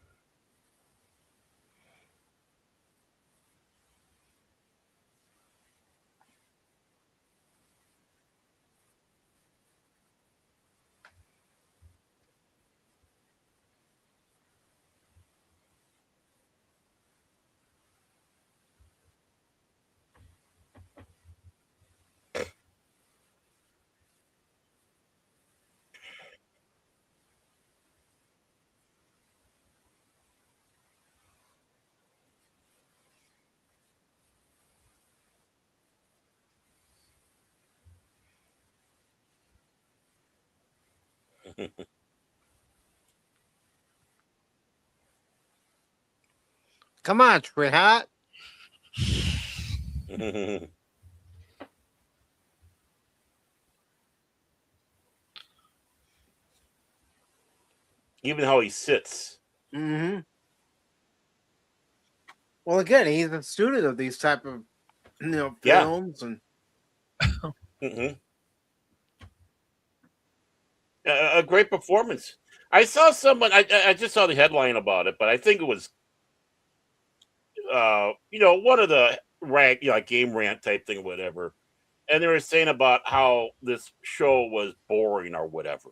Come on, sweetheart. Even how he sits. Mm-hmm. Well, again, he's a student of these type of films and. Mm-hmm. A great performance. I saw someone. I just saw the headline about it, but I think it was, one of the rank, game rant type thing, or whatever. And they were saying about how this show was boring or whatever.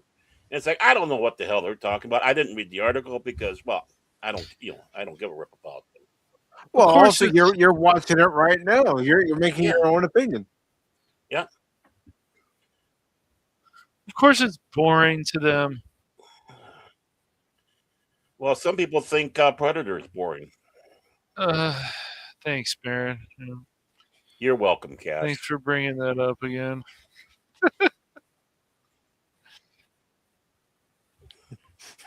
And it's like I don't know what the hell they're talking about. I didn't read the article because, well, I don't give a rip about it. Well, Of course, also you're watching it right now. You're making Yeah. your own opinion. Yeah. of course, it's boring to them. Well, some people think Predator is boring. Thanks, Baron. You're welcome, Cash. Thanks for bringing that up again.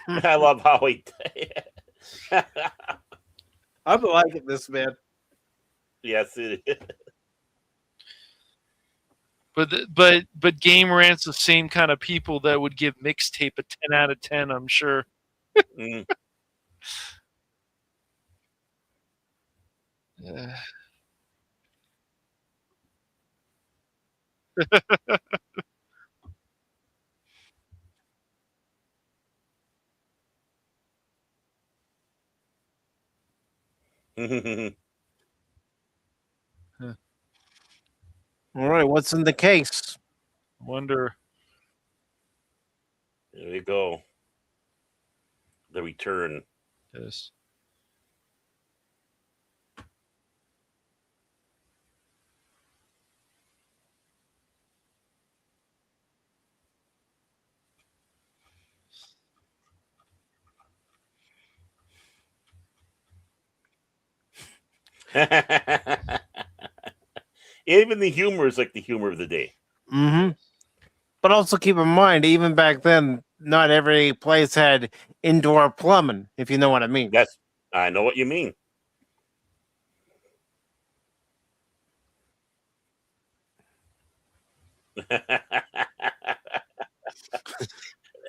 I love how he. I'm liking this, man. Yes, it is. But Game Rant's the same kind of people that would give Mixtape a 10 out of 10, I'm sure. Mm. All right, what's in the case? Wonder. There you go. The return. Yes. Even the humor is like the humor of the day. Mm-hmm. But also keep in mind, even back then, not every place had indoor plumbing, if you know what I mean. Yes, I know what you mean.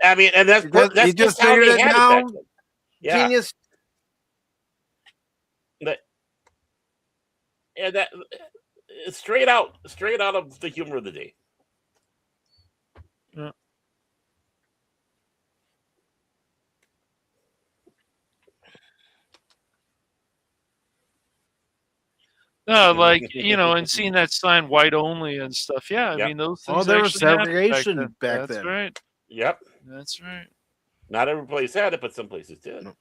I mean, and that's You just how figured they it had now, it back then. Yeah. genius. And that it's straight out of the humor of the day. Yeah. No, like, and seeing that sign white only and stuff. Yeah, I Yep. mean, those Oh, things there was actually happened segregation back That's then. right. Yep. That's right. Not every place had it, but some places did. No.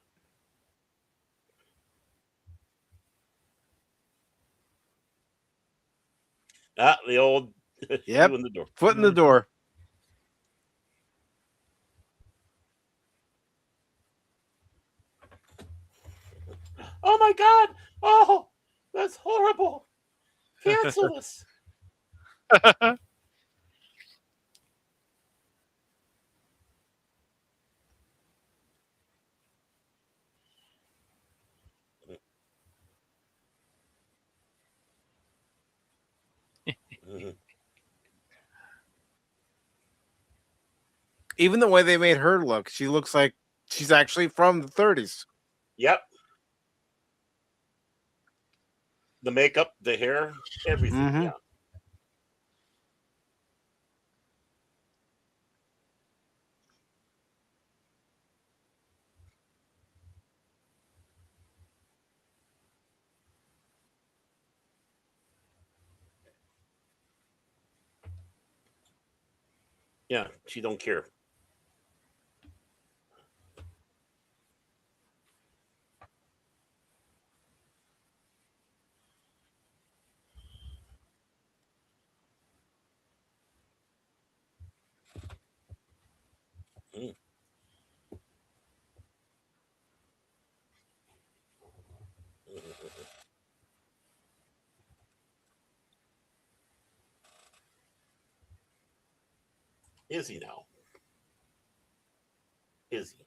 The old Yep. shoe in the door. Foot in the door. Oh my God! Oh, that's horrible. Cancel this. Even the way they made her look, she looks like she's actually from the 30s. Yep. The makeup, the hair, everything. Mm-hmm. Yeah. Yeah, she don't care. Mm. Is he now? Is he?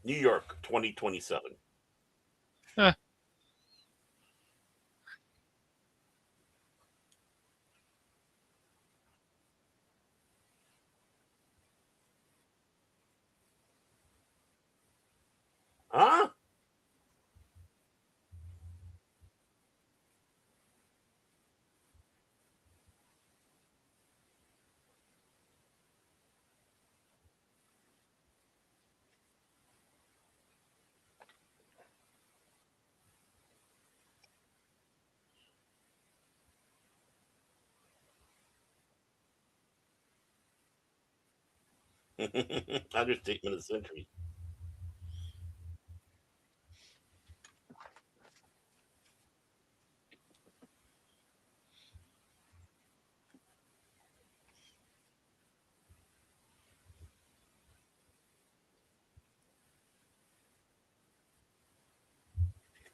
New York, 2027. Huh. Huh? Understatement of the century.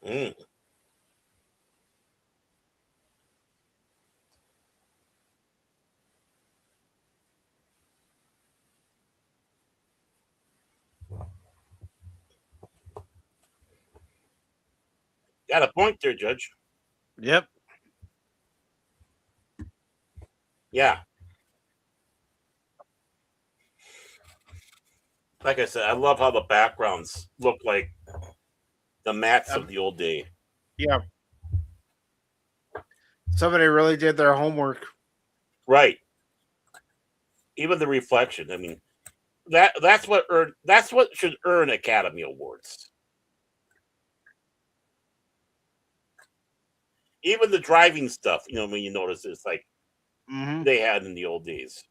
Mm. Got a point there, Judge. Yep. Yeah. Like I said, I love how the backgrounds look like the mats of the old day. Yeah. Somebody really did their homework. Right. Even the reflection. I mean, that's what should earn Academy Awards. Even the driving stuff, when you notice it's like they had in the old days.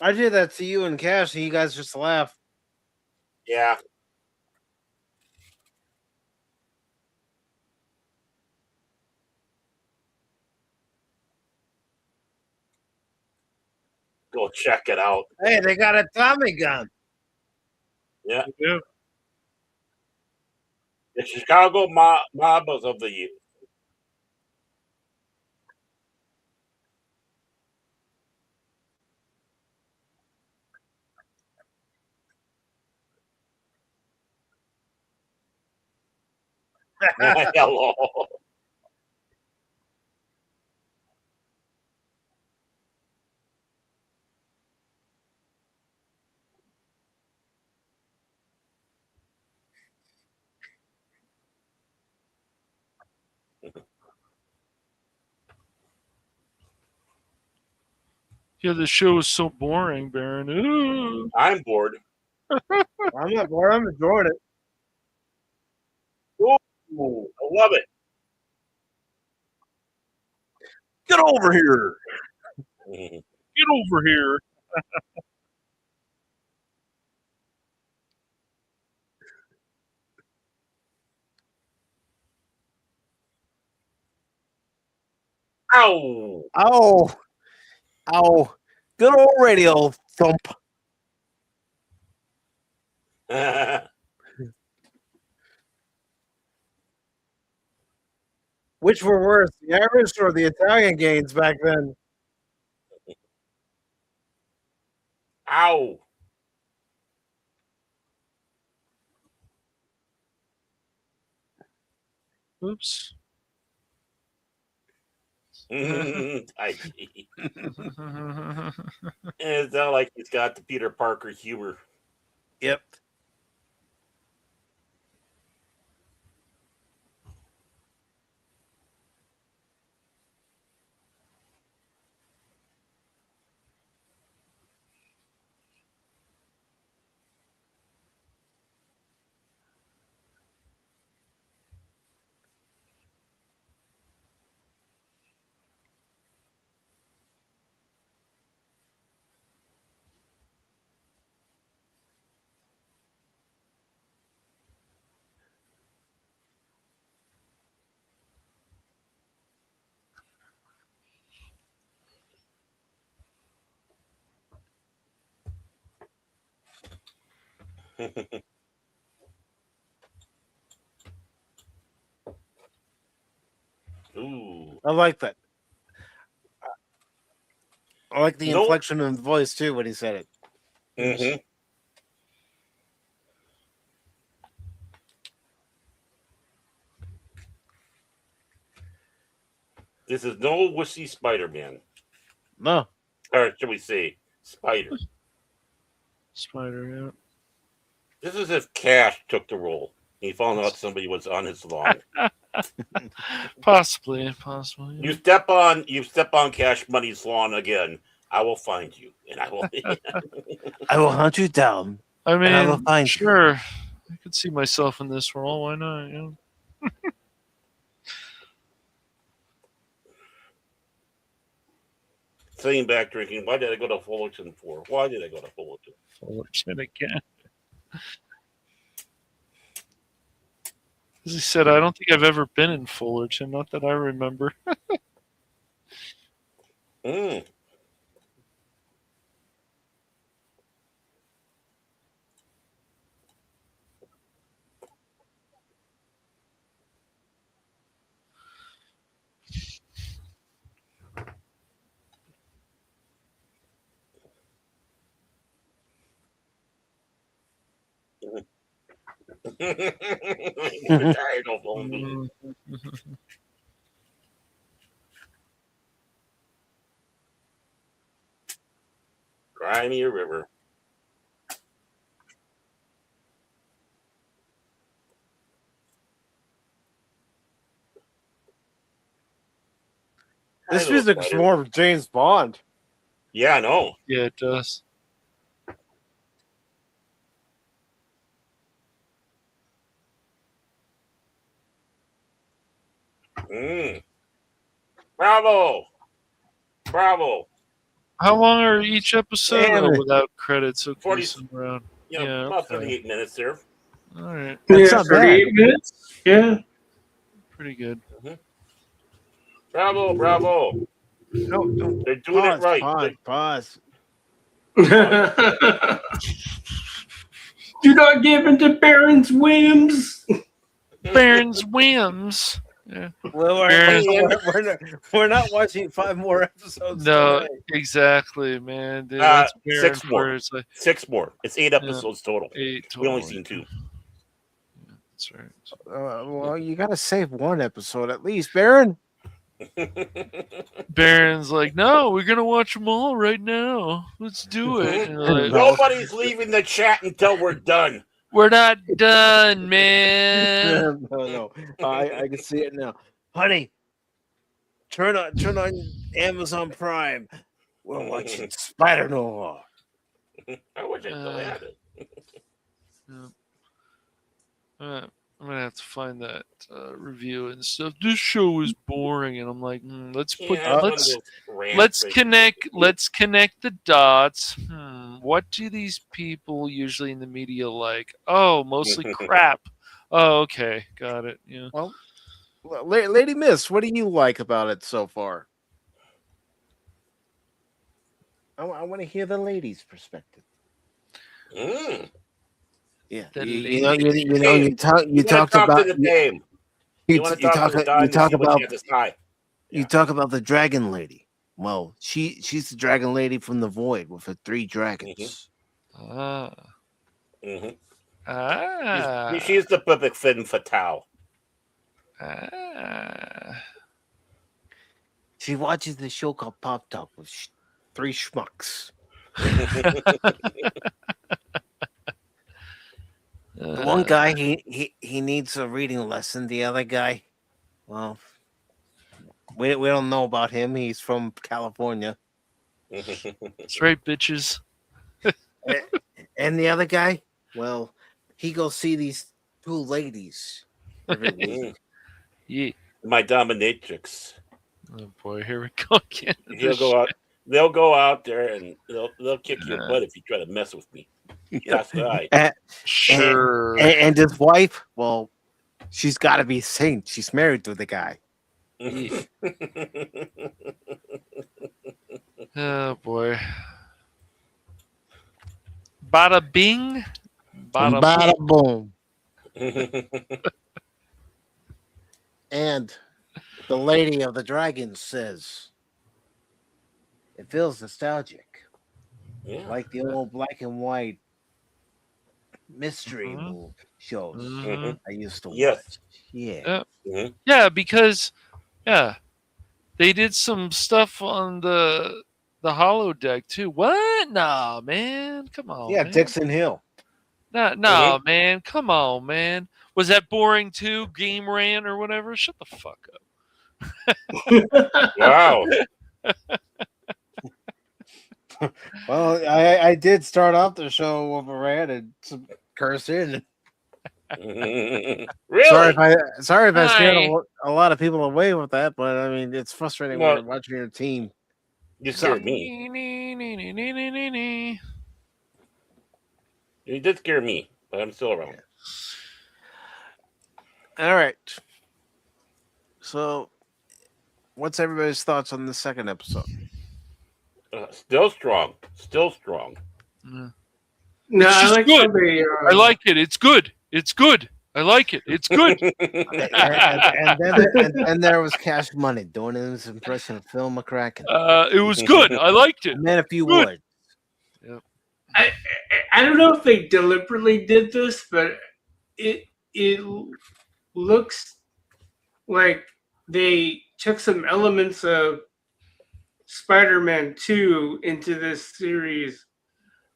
I did that to you and Cash, and you guys just laugh. Yeah. Go check it out. Hey, they got a Tommy gun. Yeah. Yeah. The Chicago Marbles of the Year. Hello. Yeah, the show is so boring, Baron. Ooh. I'm bored. I'm not bored. I'm enjoying it. Ooh, I love it. Get over here. Get over here. Ow. Ow. Ow. Good old radio thump. Which were worse, the Irish or the Italian gains back then? Ow. Oops. Tagge. It's not like he's got the Peter Parker humor. Yep. Ooh. I like that. I like the inflection in the voice too when he said it. Mm-hmm. This is no wussy Spider-Man. No. Or should we say Spider? Spider, yeah. This is if Cash took the role. He found out somebody was on his lawn. Possibly. You step on Cash Money's lawn again, I will find you, and I will. I will hunt you down. I mean, and I will find sure. I could see myself in this role. Why not? Yeah. Sitting back drinking. Why did I go to Fullerton for? Why did I go to Fullerton? Fullerton again. As he said, I don't think I've ever been in Fullerton. Not that I remember. Mm. Cry me a river. This music is more of James Bond. Yeah, I know. Yeah, it does. Mm. Bravo. Bravo. How long are each episode? Damn Oh, it. without credits. Okay, 40 somewhere around. Yeah, about 38 minutes there. All right. That's Yeah, not 38 minutes. Yeah. Pretty good. Bravo, bravo. No, They're doing it right. Pause. Do not give in to Baron's whims. Baron's whims. Yeah. Well, we're not watching 5 more episodes. No, today. exactly, man. Dude, that's Baron 6 more. for, it's like, 6 more. It's 8 episodes total. 8 total. We only seen 2. Yeah, that's right. Well, you got to save 1 episode at least, Baron. Baron's like, no, we're gonna watch them all right now. Let's do it. And like, Nobody's leaving the chat until we're done. we're not done, man. No. I can see it now, honey. Turn on Amazon Prime. We're watching Spider Noir. I wish I still had it. I'm gonna have to find that review and stuff. This show is boring, and I'm like, let's connect the dots. What do these people usually in the media like? Oh, mostly crap. Oh, okay, got it. Yeah. Well, Lady Miss, what do you like about it so far? I want to hear the lady's perspective. Yeah, you talked about the name. You want to talk to the diamond? talk See what about you have to sky. you talk about the dragon lady. Well, she's the dragon lady from the void with her 3 dragons. Mm-hmm. Ah. She's the perfect femme fatale. She watches the show called Pop Talk with 3 schmucks. The one guy he needs a reading lesson. The other guy, well, we don't know about him. He's from California. That's right, bitches. And the other guy, well, he goes see these 2 ladies every week. Yeah. My dominatrix. Oh boy, here we go again. He'll go out. They'll go out there and they'll kick your butt if you try to mess with me. That's right. Sure. And his wife, well, she's got to be a saint. She's married to the guy. Oh boy. Bada bing. Bada boom. And the Lady of the Dragons says, it feels nostalgic. Yeah. Like the old black and white mystery shows I used to watch. Yeah. Yeah, because they did some stuff on the holodeck too. What? Nah, man. Come on. Yeah, man. Dixon Hill. No, man. Come on, man. Was that boring too? Game ran or whatever? Shut the fuck up. Wow. Well, I did start off the show with a rant and some cursing. Really? Sorry if I scared a lot of people away with that, but I mean it's frustrating when you're watching your team. You scared me. You did scare me, but I'm still around. All right. So, what's everybody's thoughts on the second episode? Still strong. Still strong. No, I like good. I like it. It's good. It's good. I like it. It's good. and there was Cash Money doing his impression of Phil McCracken. It was good. I liked it. And then a few words. Yep. I don't know if they deliberately did this, but it looks like they took some elements of Spider-Man 2 into this series,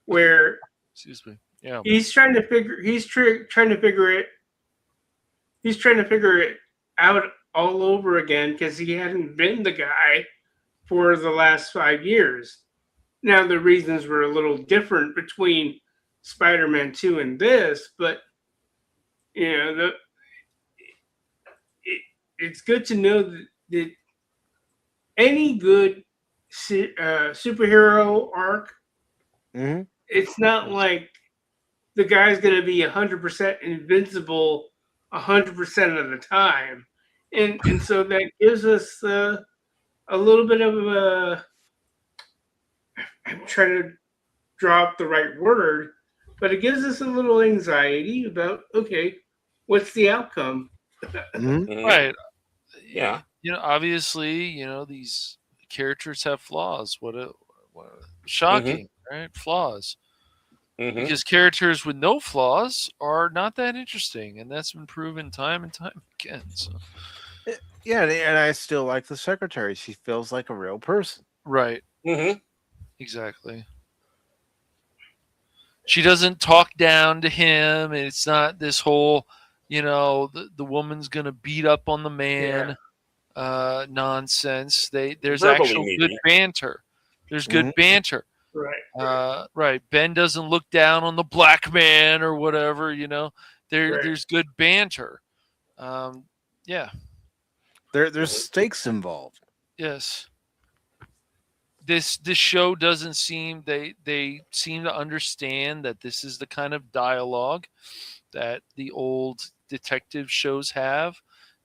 where he's trying to figure it out all over again because he hadn't been the guy for the last 5 years. Now the reasons were a little different between Spider-Man 2 and this, but it's good to know that any good superhero arc, it's not like the guy's going to be 100% invincible 100% of the time, and so that gives us a little bit of a. I'm trying to drop the right word, but it gives us a little anxiety about what's the outcome? Right. Yeah. Obviously, these characters have flaws. What shocking, right? Flaws. Because characters with no flaws are not that interesting, and that's been proven time and time again. So. Yeah, and I still like the secretary. She feels like a real person. Right. Exactly. She doesn't talk down to him, and it's not this whole, the woman's gonna beat up on the man nonsense. There's Verbally, actual maybe. good banter. There's good banter. Right. Right. Ben doesn't look down on the black man or whatever. There's good banter. Yeah. There's stakes involved. Yes. This show doesn't seem they seem to understand that this is the kind of dialogue that the old detective shows have.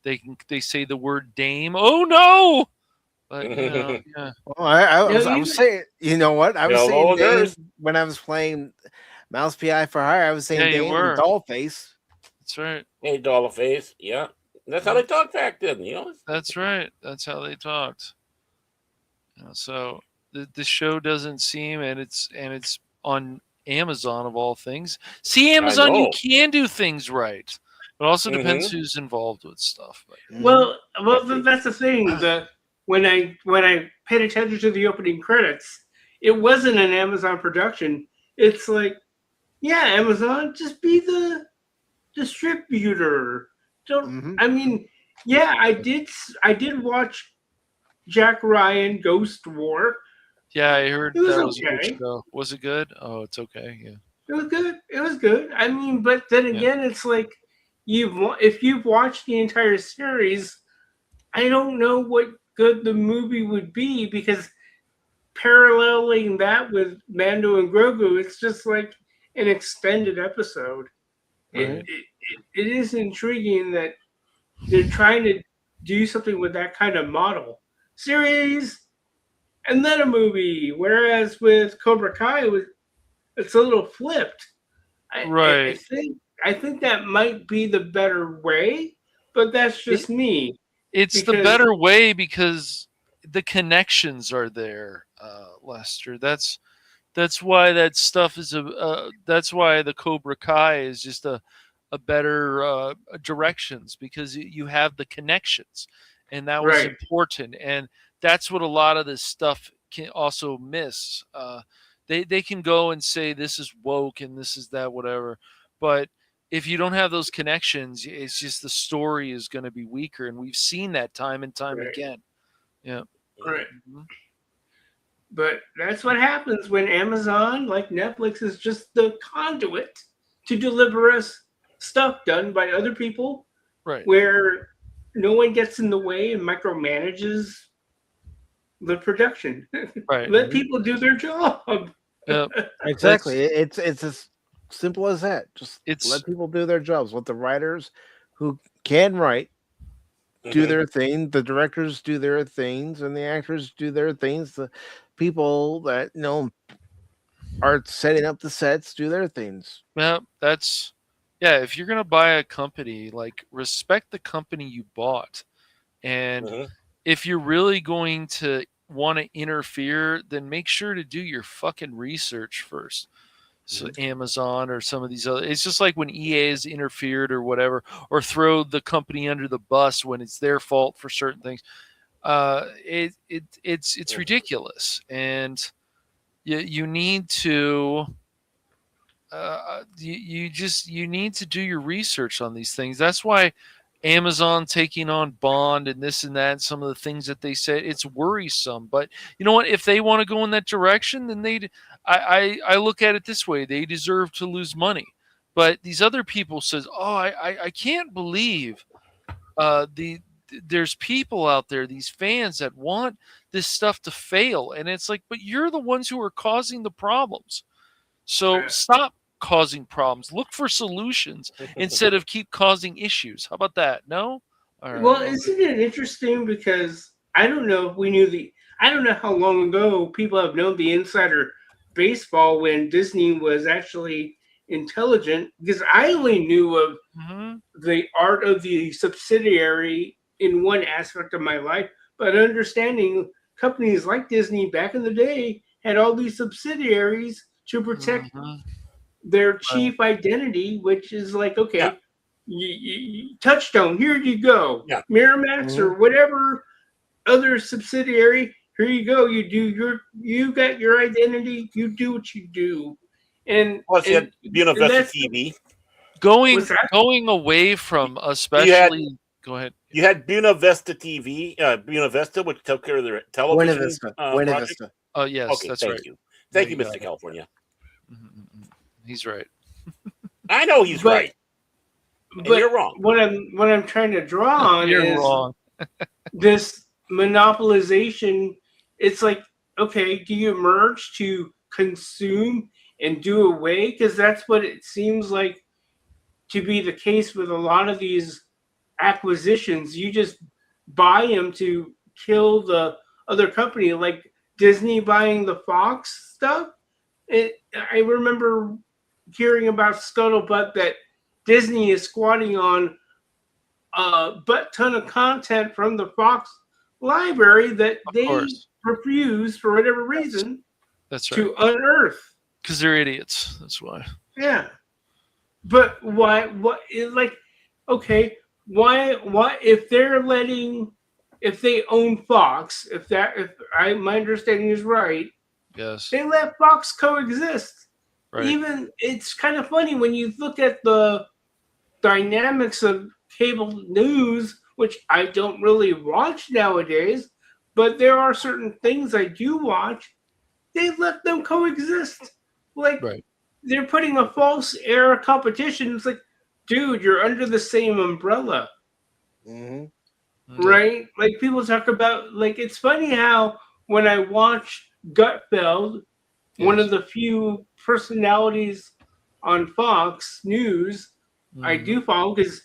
They say the word dame. Oh no! But yeah. Well, I was saying, you know what? I was saying dame when I was playing Mouse PI for Hire. I was saying dame and Dollface. That's right. Hey, Dollface. Yeah. That's how they talked back then, you know. That's right. That's how they talked. So the show doesn't seem, and it's on Amazon of all things. See, Amazon, you can do things right. It also depends who's involved with stuff. But. Well, that's the thing. When I paid attention to the opening credits, it wasn't an Amazon production. It's like, yeah, Amazon, just be the distributor. Don't. I mean, yeah, I did watch Jack Ryan Ghost War. Yeah, I heard it was that was okay. a good show. Was it good? Oh, it's okay. Yeah, it was good. It was good. I mean, but then again, it's like if you've watched the entire series, I don't know what good the movie would be, because paralleling that with Mando and Grogu, it's just like an extended episode. It is intriguing that they're trying to do something with that kind of model. Series and then a movie, whereas with Cobra Kai, it's a little flipped. right. I think that might be the better way, but that's just me. It's the better way because the connections are there, Lester. That's why that stuff is that's why the Cobra Kai is just a better directions, because you have the connections, and that was important, and that's what a lot of this stuff can also miss. They can go and say this is woke and this is that, whatever, but if you don't have those connections, it's just the story is going to be weaker, and we've seen that time and time again. Yeah, right. But that's what happens when Amazon, like Netflix, is just the conduit to deliver us stuff done by other people, right? Where no one gets in the way and micromanages the production. Right. Let people do their job. Exactly. It's as simple as that. Just let people do their jobs. Let the writers who can write do their thing. The directors do their things, and the actors do their things. The people that are setting up the sets do their things. Yeah, if you're gonna buy a company, like, respect the company you bought, and if you're really going to want to interfere, then make sure to do your fucking research first. So Amazon or some of these other, it's just like when EA has interfered or whatever, or throw the company under the bus when it's their fault for certain things. It's ridiculous, and you need to you need to do your research on these things. That's why Amazon taking on Bond and this and that, some of the things that they said, it's worrisome. But you know what? If they want to go in that direction, then I look at it this way: they deserve to lose money. But these other people says, "Oh, I can't believe there's people out there, these fans that want this stuff to fail," and it's like, but you're the ones who are causing the problems. So stop causing problems. Look for solutions instead of keep causing issues. How about that? No? All right. Well, isn't it interesting, because I don't know if I don't know how long ago people have known the insider baseball when Disney was actually intelligent, because I only knew of the art of the subsidiary in one aspect of my life, but understanding companies like Disney back in the day had all these subsidiaries to protect their chief identity, which is like, okay, you, Touchstone, here you go. Miramax or whatever other subsidiary, here you go. You got your identity. You do what you do. And plus, you had Buena Vista TV. Going away from especially. Go ahead. You had Buena Vista TV, Buena Vista, which took care of their television. Buena Vista. Oh yes, okay, that's thank right. you. Thank you, Mr. California. He's right. I know he's right. But you're wrong. What I'm trying to draw on You're is wrong. this monopolization. It's like, okay, do you merge to consume and do away? Because that's what it seems like to be the case with a lot of these acquisitions. You just buy them to kill the other company, like Disney buying the Fox stuff. I remember hearing about scuttlebutt that Disney is squatting on a butt ton of content from the Fox library that they refuse for whatever reason to unearth. Because they're idiots. That's why. Yeah. But why? What is like? Okay, why? If they own Fox, if my understanding is right, yes, they let Fox coexist. Right. Even it's kind of funny when you look at the dynamics of cable news, which I don't really watch nowadays, but there are certain things I do watch. They let them coexist. Like they're putting a false air of competition. It's like, dude, you're under the same umbrella. Right? Like people talk about, like, it's funny how when I watch Gutfeld, one of the few personalities on Fox News I do follow because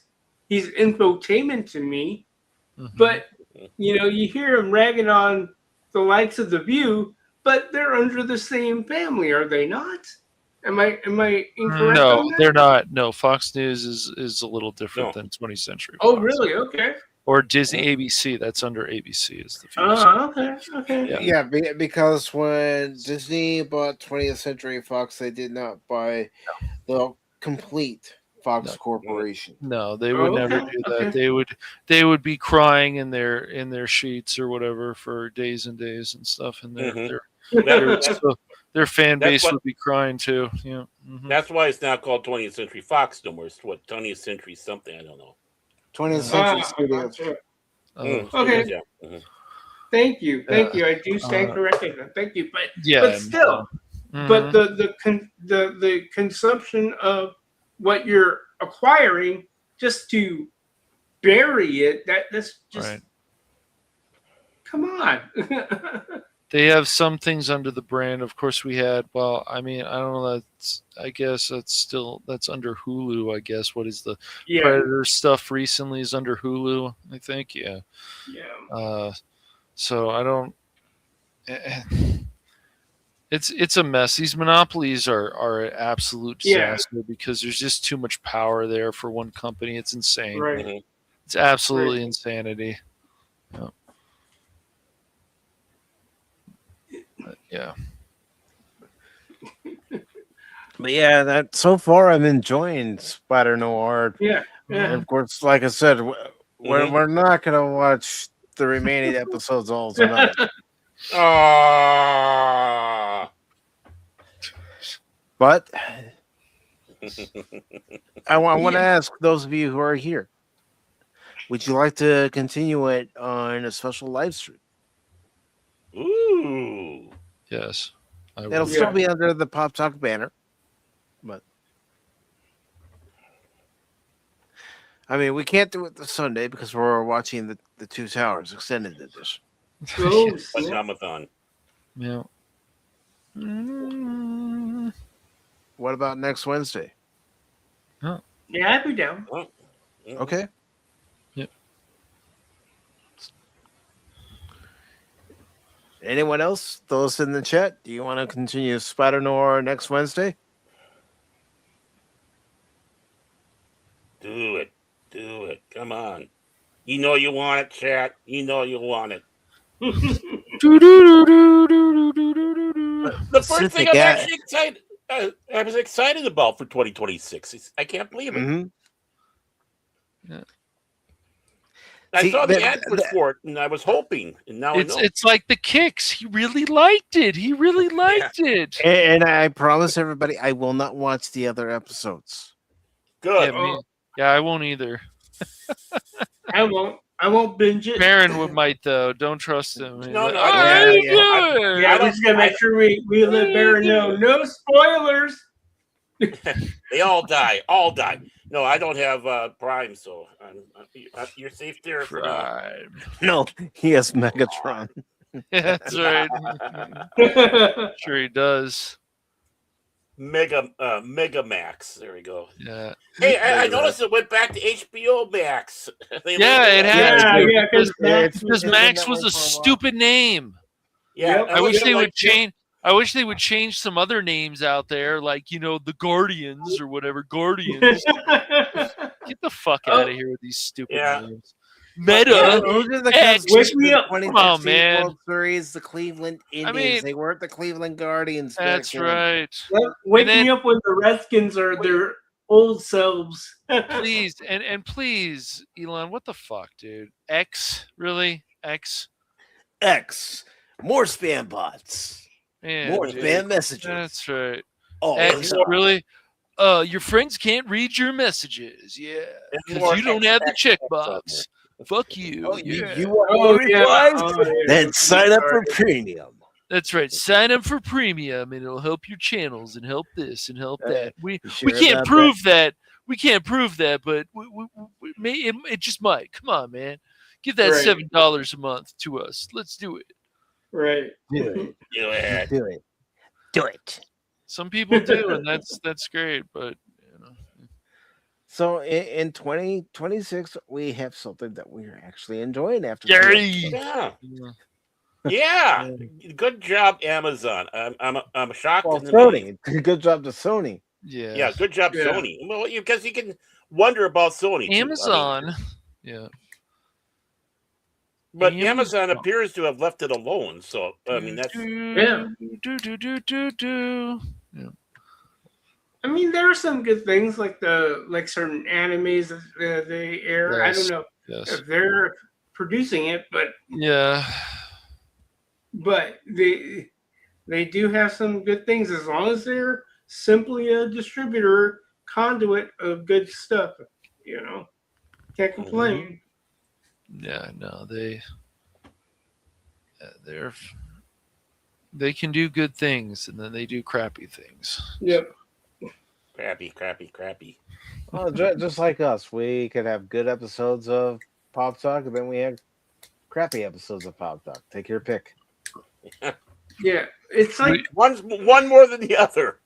he's infotainment to me. But, you hear him ragging on the likes of The View, but they're under the same family, are they not? Am I incorrect? No, on that? they're not. No, Fox News is a little different than 20th Century Fox. Oh, really? Okay. Or Disney ABC. That's under ABC. Is the okay. Yeah, because when Disney bought 20th Century Fox, they did not buy the complete Fox Corporation. No, they would never do that. They would be crying in their sheets or whatever for days and days and stuff, and their fan base would be crying too. Yeah, that's why it's now called 20th Century Fox no more. It's what 20th Century something, I don't know. 20th Century Studios. Okay. Yeah. Thank you. I do stand corrected. Thank you. But but still, Mm-hmm. but the consumption of what you're acquiring just to bury it, that's just come on. They have some things under the brand. Of course, we had. Well, I mean, I don't know. I guess that's under Hulu. I guess what is the Predator stuff recently is under Hulu. I think. Yeah. So I don't. It's a mess. These monopolies are an absolute disaster because there's just too much power there for one company. It's insane. Right. It's absolutely insanity. Yeah. Yeah. But yeah, that so far I'm enjoying Splatter Noir. Yeah. And of course, like I said, we're not gonna watch the remaining episodes all tonight. But I want to ask those of you who are here: would you like to continue it on a special live stream? Ooh. Yes. It'll still be under the Pop Talk banner, but I mean, we can't do it this Sunday because we're watching the Two Towers extended edition. Amazon. Yeah. What about next Wednesday? Yeah, I'd be down. Okay. Yep. Anyone else? Those in the chat, do you want to continue Spider Noir next Wednesday? Do it. Come on. You know you want it, chat. You know you want it. The first thing I'm actually excited. I was excited about for 2026. I can't believe it. Mm-hmm. Yeah. I saw the ad for it, and I was hoping, and now it's like the Kicks. He really liked it. it. And I promise everybody, I will not watch the other episodes. Good. Yeah, I won't either. I won't binge it. Baron might though. Don't trust him. No. Yeah, we just gotta make sure we let Baron know. No spoilers. They all die. No, I don't have Prime, so you're safe there. Prime. No, he has Megatron. That's right. Sure he does. Mega Max. There we go. Yeah. Hey, I noticed it went back to HBO Max. It had because Max was a stupid name. Yeah, I wish they would change. I wish they would change some other names out there, like the Guardians or whatever. Guardians. Get the fuck out of here with these stupid names. Meta. Those are the X. Wake me up. 2016 man. World Series, the Cleveland Indians. They weren't the Cleveland Guardians. That's back then. right. Wake me up when the Redskins are their old selves. Please, and please, Elon, what the fuck, dude? X, really? X? More spam bots. Man, More dude. spam messages. That's right. Oh, X, really? Your friends can't read your messages. Yeah. Because you don't have the checkbox. Fuck you. Oh, yeah. you want more replies? Then sign up for premium. That's right. Sign up for premium, and it'll help your channels and help this and help that. We sure can't about prove that. We can't prove that, but it just might. Come on, man. Give that $7 a month to us. Let's do it. Right. Do it. Do it. Do it. Some people do, and that's great. But So in 2026, we have something that we're actually enjoying after. Yeah. Good job, Amazon. I'm shocked. Well, Sony. Good job to Sony. Yeah. Good job, Sony. Well, because you can wonder about Sony. Amazon. But Amazon appears to have left it alone. So I mean, that's I mean, there are some good things like certain animes that they air. I don't know if they're producing it, but but they do have some good things as long as they're simply a distributor conduit of good stuff. Can't complain. Yeah, no, they can do good things, and then they do crappy things. Yep. Crappy. Well, just like us, we could have good episodes of Pop Talk, and then we have crappy episodes of Pop Talk. Take your pick. Yeah, it's like one more than the other.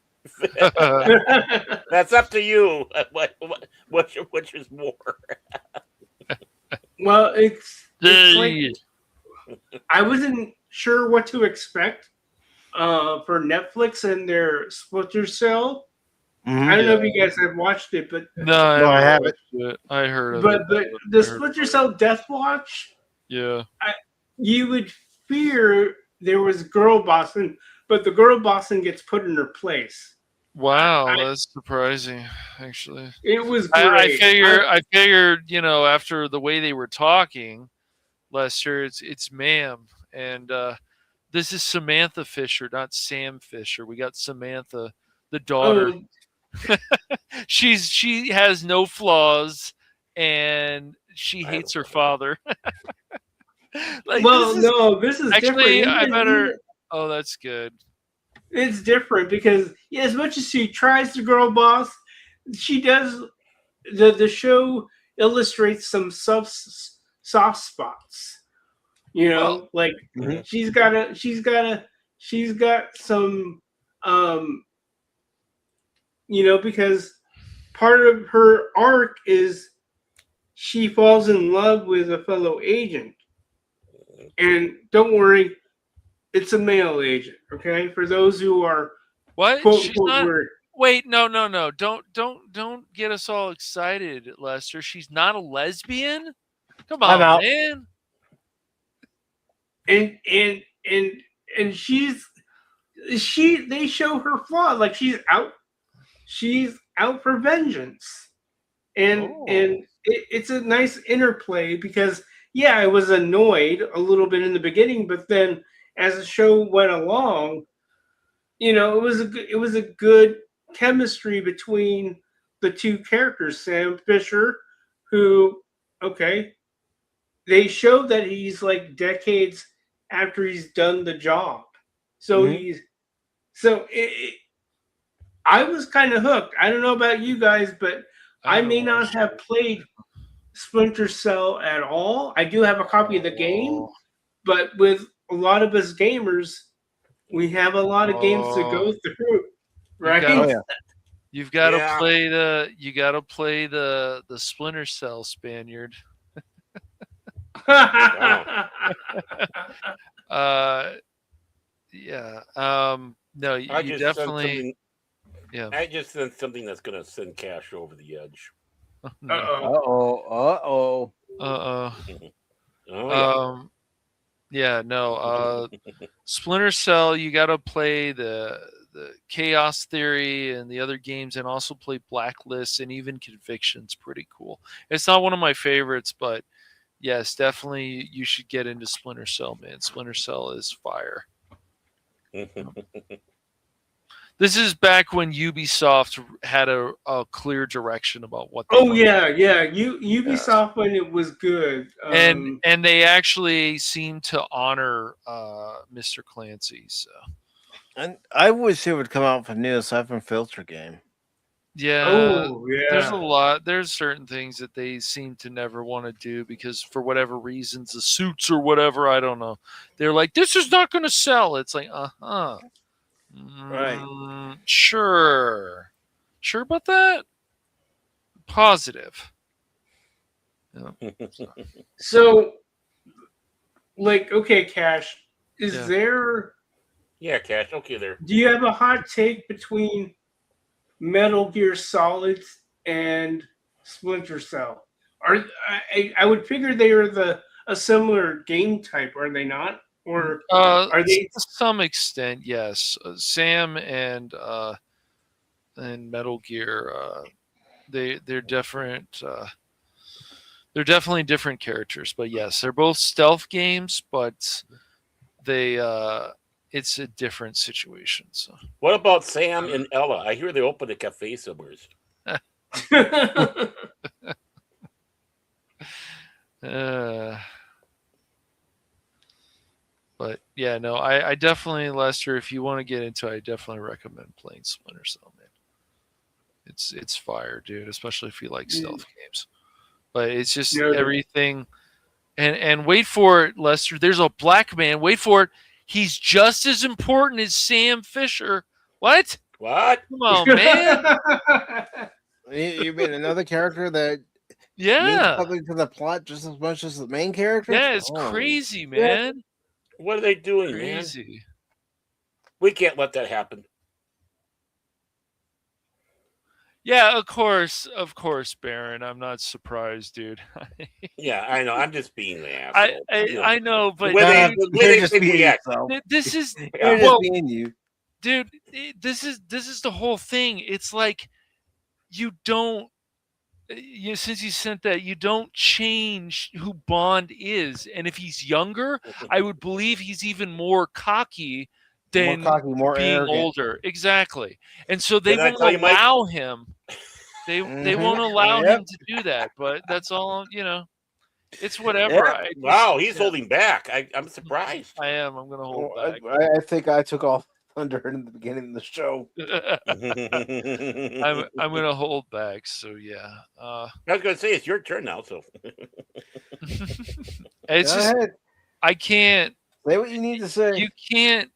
That's up to you. Which is more? Well, it's like I wasn't sure what to expect for Netflix and their Splinter Cell. I don't know if you guys have watched it, but no, I haven't. I heard of it. But the Splinter Cell Death Watch, you would fear there was girl bossing, but the girl bossing gets put in her place. Wow, that's surprising. Actually, it was great. I figured, after the way they were talking, Lester, it's ma'am, and this is Samantha Fisher, not Sam Fisher. We got Samantha, the daughter. She has no flaws, and she hates her father. This is actually different. I better. Oh, that's good. It's different because as much as she tries to girl boss, she does. The show illustrates some soft spots. She's got some. Because part of her arc is she falls in love with a fellow agent. And don't worry, it's a male agent, okay? For those who are what? Quote, She's quote, not, word. Wait, no. Don't get us all excited, Lester. She's not a lesbian? Come on, man. And they show her flaw, like she's out for vengeance. And it's a nice interplay because I was annoyed a little bit in the beginning, but then as the show went along, it was a good chemistry between the two characters. Sam Fisher, who they show that he's like decades after he's done the job, so I was kind of hooked. I don't know about you guys, but I may not have played Splinter Cell at all. I do have a copy of the game, but with a lot of us gamers, we have a lot of games to go through, right? You've got to play the Splinter Cell Spaniard. Yeah. No, you just sent definitely. something. Yeah. I just sent something that's going to send Cash over the edge. No. Uh-oh. Uh-oh. Oh yeah. No. Splinter Cell, you got to play the Chaos Theory and the other games, and also play Blacklist and even Conviction's pretty cool. It's not one of my favorites, but yes, definitely you should get into Splinter Cell, man. Splinter Cell is fire. yeah. This is back when Ubisoft had a clear direction about what they Oh wanted. yeah. Ubisoft when it was good. And they actually seem to honor Mr. Clancy. So And I wish it would come out for new aside from Filter Game. yeah, yeah. there's a lot. There's certain things that they seem to never want to do because for whatever reasons, the suits or whatever, I don't know. They're like, this is not going to sell. It's like, Right. Sure about that. Positive. Yeah. So, like, okay, Cash, is Yeah. there? Yeah, Cash. Okay, there. Do you have a hot take between Metal Gear Solid and Splinter Cell? I would figure they are a similar game type, are they not? Or are they? To some extent, yes. Sam and Metal Gear, they're different. They're definitely different characters, but yes, they're both stealth games, but they it's a different situation. So, what about Sam and Ella? I hear they opened a cafe somewhere. But yeah, no, I definitely, Lester, if you want to get into it, I definitely recommend playing Splinter Cell, man. It's fire, dude, especially if you like stealth games. But it's just everything. And wait for it, Lester. There's a black man. Wait for it. He's just as important as Sam Fisher. What? Come on, man. You mean another character that means something to the plot just as much as the main character? Yeah, it's crazy, man. What are they doing, crazy. Man? We can't let that happen. Yeah, of course, Baron. I'm not surprised, dude. Yeah, I know. I'm just being the asshole. I know, but this is being you, dude. This is the whole thing. It's like you don't. Since you sent that, you don't change who Bond is, and if he's younger, I would believe he's even more cocky than more being arrogant. older. Exactly, and so they won't allow him. They won't allow him to do that. But that's all. It's whatever. Wow, he's holding back. I'm surprised. I am. I'm going to hold back. I think I took off thunder in the beginning of the show. I'm going to hold back. So yeah. I was going to say it's your turn now. So it's just I can't say what you need to say. You can't.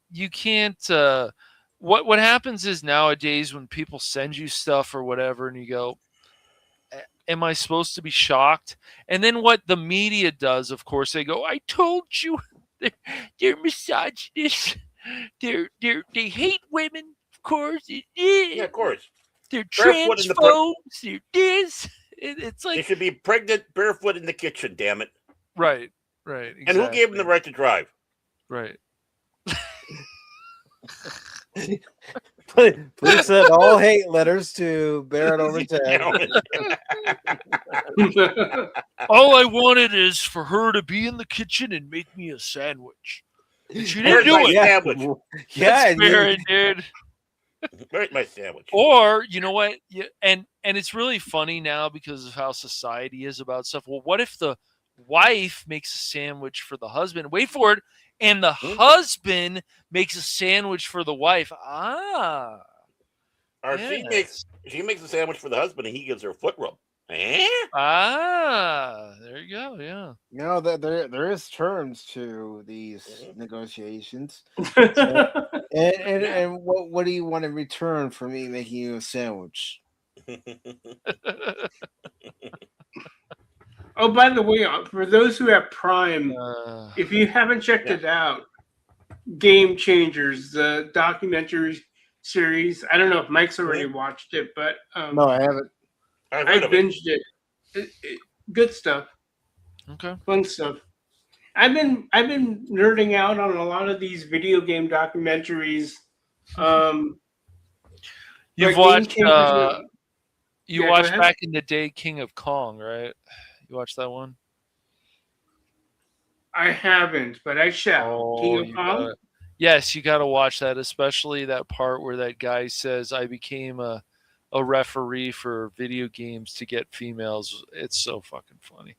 What happens is nowadays when people send you stuff or whatever, and you go, am I supposed to be shocked? And then what the media does, of course, they go, I told you, they're misogynists. They hate women, of course. Yeah, of course. They're transphobes. They're this. It's like they should be pregnant, barefoot in the kitchen. Damn it. Right. Exactly. And who gave them the right to drive? Right. Please send all hate letters to Barrett over Tagge. All I wanted is for her to be in the kitchen and make me a sandwich. And she didn't do it. Sandwich. Yeah, Barrett, dude. Where's my sandwich? Or you know what? And it's really funny now because of how society is about stuff. Well, what if the wife makes a sandwich for the husband? Wait for it. And the husband makes a sandwich for the wife. Or she makes a sandwich for the husband and he gives her a foot rub. There you go. Yeah. There is terms to these negotiations. And what do you want in return for me making you a sandwich? Oh, by the way, for those who have Prime, if you haven't checked it out, Game Changers, the documentary series. I don't know if Mike's already watched it, but No, I haven't. I've I heard of it. binged it. Good stuff, Okay. fun stuff. I've been nerding out on a lot of these video game documentaries. Um, You've like Game watched Changers. you Yeah, go watched ahead. back in the day King of Kong, right? You watched that one? I haven't, but I shall. King Oh, of you Kong. gotta. Yes, you got to watch that, especially that part where that guy says, "I became a referee for video games to get females." It's so fucking funny.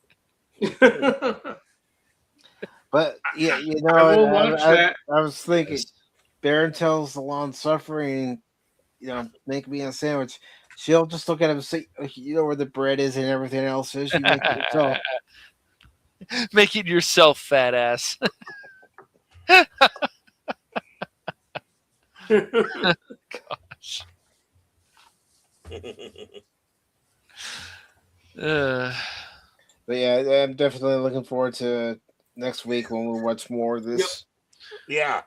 But yeah, you I know, will watch that. I was thinking, Yes. Baron tells the long suffering, make me a sandwich. She'll just look at him and say, you know where the bread is and everything else is. You make it yourself. Make it yourself, fat ass. Gosh. But yeah, I'm definitely looking forward to next week when we watch more of this. Yeah.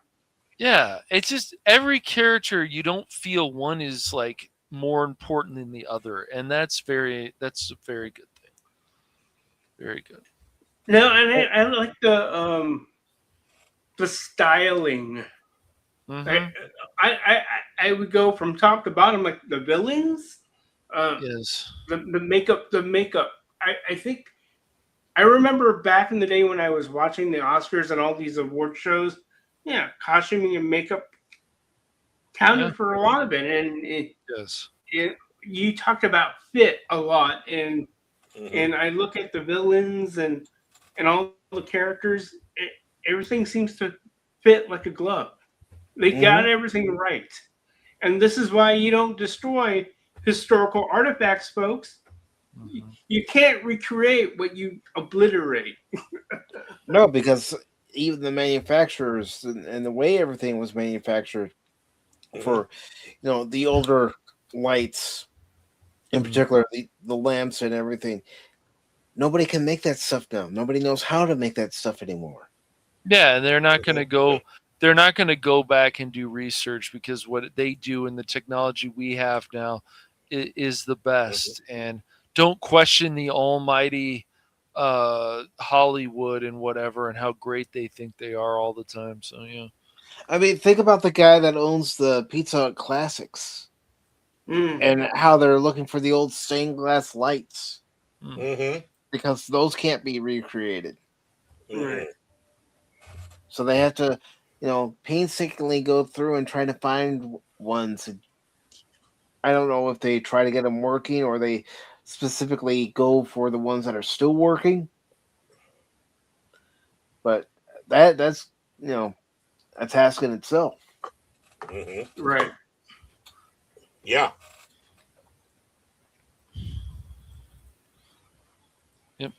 Yeah, it's just every character you don't feel one is like more important than the other, and that's a very good thing. Very good. No, and I like the styling. Mhm. I would go from top to bottom, like the villains, Yes. the makeup, the makeup. I think I remember back in the day when I was watching the Oscars and all these award shows. Yeah, costuming and makeup counted Yeah. for a lot of it, and Yes. you talked about fit a lot, and Mhm. and I look at the villains and all the characters. Everything seems to fit like a glove. They got everything right. And this is why you don't destroy historical artifacts, folks. You can't recreate what you obliterate. No, because even the manufacturers and the way everything was manufactured for, the older lights, in particular, the lamps and everything, nobody can make that stuff now. Nobody knows how to make that stuff anymore. Yeah, and they're not going to go. They're not going to go back and do research because what they do and the technology we have now is the best. And don't question the almighty Hollywood and whatever and how great they think they are all the time. So yeah. I mean, think about the guy that owns the Pizza Hut Classics and how they're looking for the old stained glass lights because those can't be recreated. Right. So they have to, painstakingly go through and try to find ones. I don't know if they try to get them working or they specifically go for the ones that are still working. But that's a task in itself. Right. Yeah. Yep.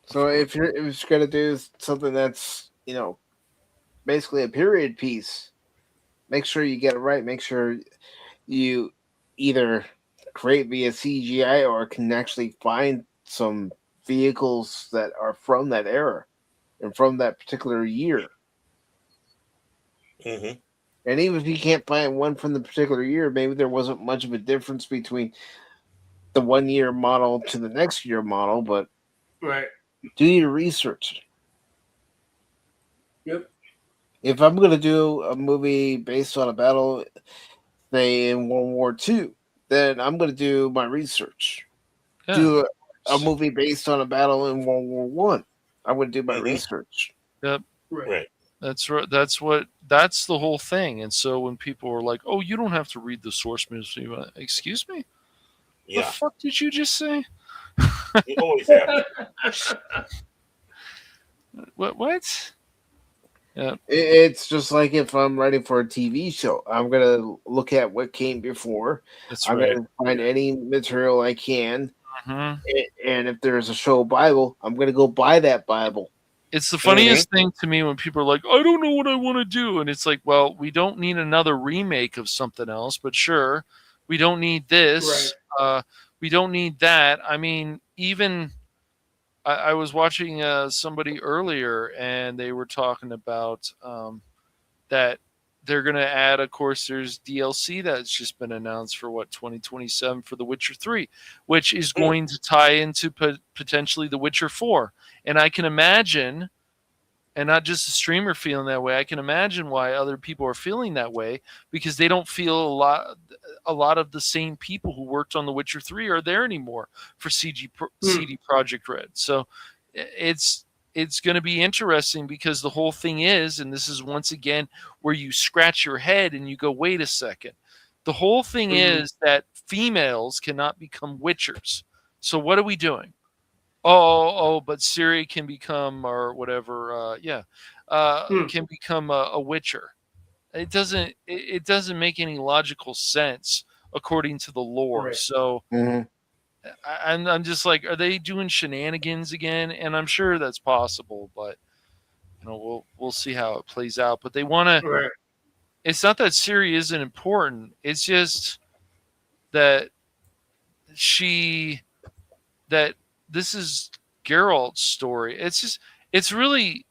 So if you're going to do something that's, basically a period piece, make sure you get it right. Make sure you either create via CGI or can actually find some vehicles that are from that era and from that particular year. And even if you can't find one from the particular year, maybe there wasn't much of a difference between the 1 year model to the next year model, but right. Do your research. Yep. If I'm going to do a movie based on a battle, say in World War II, then I'm going to do my research. Yeah. Do a movie based on a battle in World War One. I'm going to do my research. Yep. Right. That's right. That's the whole thing. And so when people are like, "Oh, you don't have to read the source material," excuse me. Yeah. The fuck did you just say? You always have. What? Yeah. It's just like if I'm writing for a TV show, I'm going to look at what came before. That's I'm right. going to find any material I can. Mm-hmm. And if there's a show Bible, I'm going to go buy that Bible. It's the funniest thing to me when people are like, "I don't know what I want to do," and it's like, "Well, we don't need another remake of something else, but sure, we don't need this. Right. We don't need that." I mean, even I was watching somebody earlier, and they were talking about that they're going to add, of course, there's DLC that's just been announced for 2027 for The Witcher 3, which is going to tie into potentially The Witcher 4. And I can imagine, and not just the streamer feeling that way, I can imagine why other people are feeling that way, because they don't feel a lot of the same people who worked on The Witcher 3 are there anymore for CD Projekt Red. So it's going to be interesting, because the whole thing is, and this is once again where you scratch your head and you go, wait a second. The whole thing is that females cannot become Witchers. So what are we doing? But Siri can become, or whatever, can become a Witcher. It doesn't make any logical sense according to the lore. Right. So I'm just like, are they doing shenanigans again? And I'm sure that's possible, but we'll see how it plays out. But they want to. Right. It's not that Siri isn't important. It's just that this is Geralt's story. It's really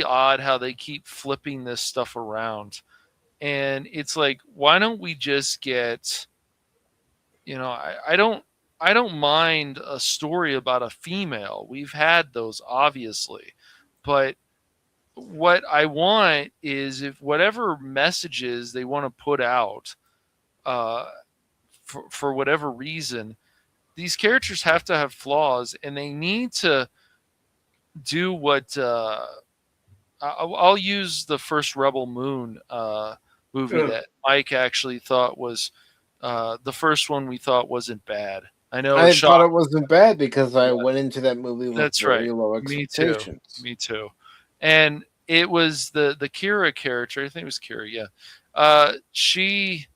odd how they keep flipping this stuff around. And it's like, why don't we just get, I don't mind a story about a female. We've had those, obviously. But what I want is, if whatever messages they want to put out, for whatever reason, these characters have to have flaws, and they need to do what I'll use the first Rebel Moon movie that Mike actually thought was the first one. We thought wasn't bad. I know I thought it wasn't bad because I went into that movie with very low expectations. Me too. And it was the Kira character. I think it was Kira. Yeah, she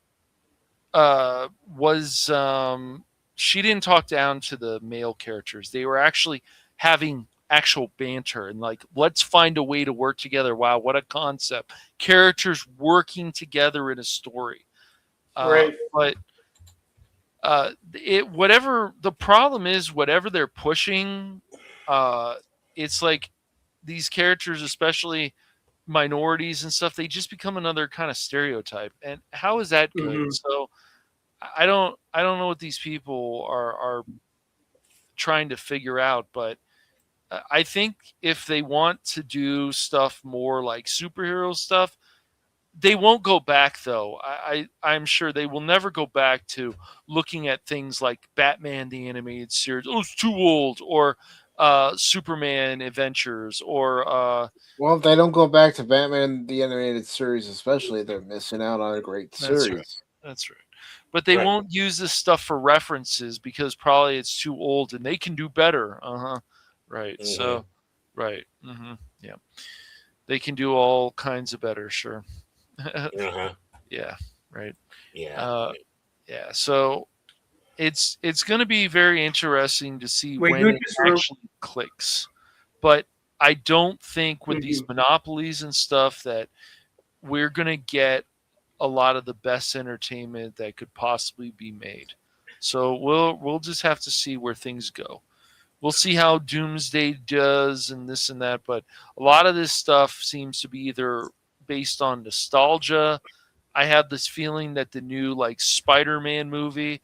was. She didn't talk down to the male characters. They were actually having actual banter and like, let's find a way to work together. Wow, what a concept. Characters working together in a story. Right. But whatever the problem is, whatever they're pushing, it's like these characters, especially minorities and stuff, they just become another kind of stereotype. And how is that good? Mm-hmm. So I don't know what these people are trying to figure out, but I think if they want to do stuff more like superhero stuff, they won't go back, though. I'm sure they will never go back to looking at things like Batman the Animated Series. Oh, it's too old. Or Superman Adventures. Or well, if they don't go back to Batman the Animated Series, especially, they're missing out on a great series. That's right. But they won't use this stuff for references because probably it's too old and they can do better. Right. Mm-hmm. So, right. Mm-hmm. Yeah. They can do all kinds of better. Sure. Yeah. Right. Yeah. Yeah. So it's going to be very interesting to see when it actually clicks. But I don't think with these monopolies and stuff that we're going to get a lot of the best entertainment that could possibly be made. So we'll just have to see where things go. We'll see how Doomsday does and this and that, but a lot of this stuff seems to be either based on nostalgia. I have this feeling that the new Spider-Man movie,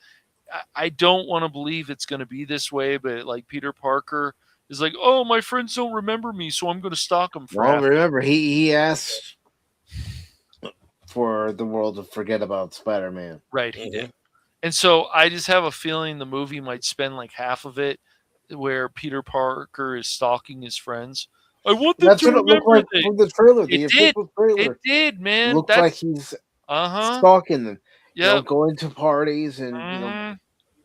I don't want to believe it's going to be this way, but Peter Parker is like, oh, my friends don't remember me, so I'm going to stalk them for Well, remember, he asked for the world to forget about Spider-Man. Right, he did. And so I just have a feeling the movie might spend half of it where Peter Parker is stalking his friends. I want them to remember. That's what it looked like from the trailer. It did, man. Looked like he's stalking them. Yeah, going to parties and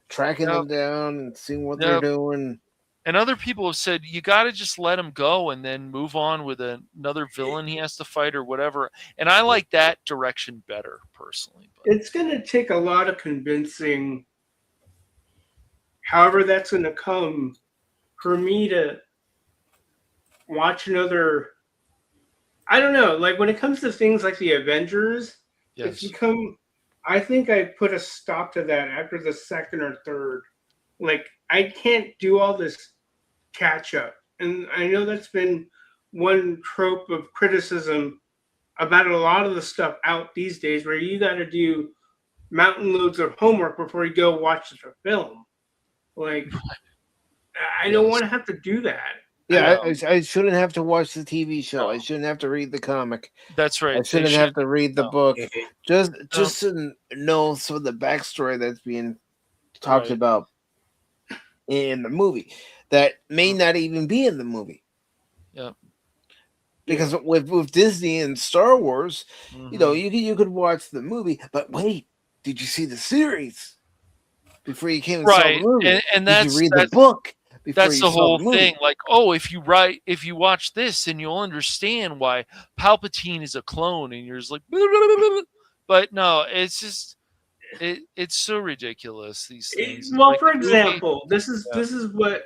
tracking them down and seeing what they're doing. And other people have said you got to just let him go and then move on with another villain he has to fight or whatever. And I like that direction better, personally. But it's going to take a lot of convincing, however that's going to come, for me to watch another. I don't know. When it comes to things like the Avengers, it's become. I think I put a stop to that after the second or third. I can't do all this catch up. And I know that's been one trope of criticism about a lot of the stuff out these days, where you got to do mountain loads of homework before you go watch the film. Like, I don't want to have to do that. Yeah, I shouldn't have to watch the TV show. I shouldn't have to read the comic. That's right. I shouldn't have to read the book. Just No. to know some of the backstory that's being talked about in the movie that may not even be in the movie. Yeah. Because with Disney and Star Wars, you know, you could watch the movie, but wait, did you see the series before you came and saw the movie? And did you read the book before that's you the saw whole the movie? thing. Like, oh, if you watch this, then you'll understand why Palpatine is a clone, and you're just like, but no, it's just it's so ridiculous, these things. Well, Like, for the movie- example, this is what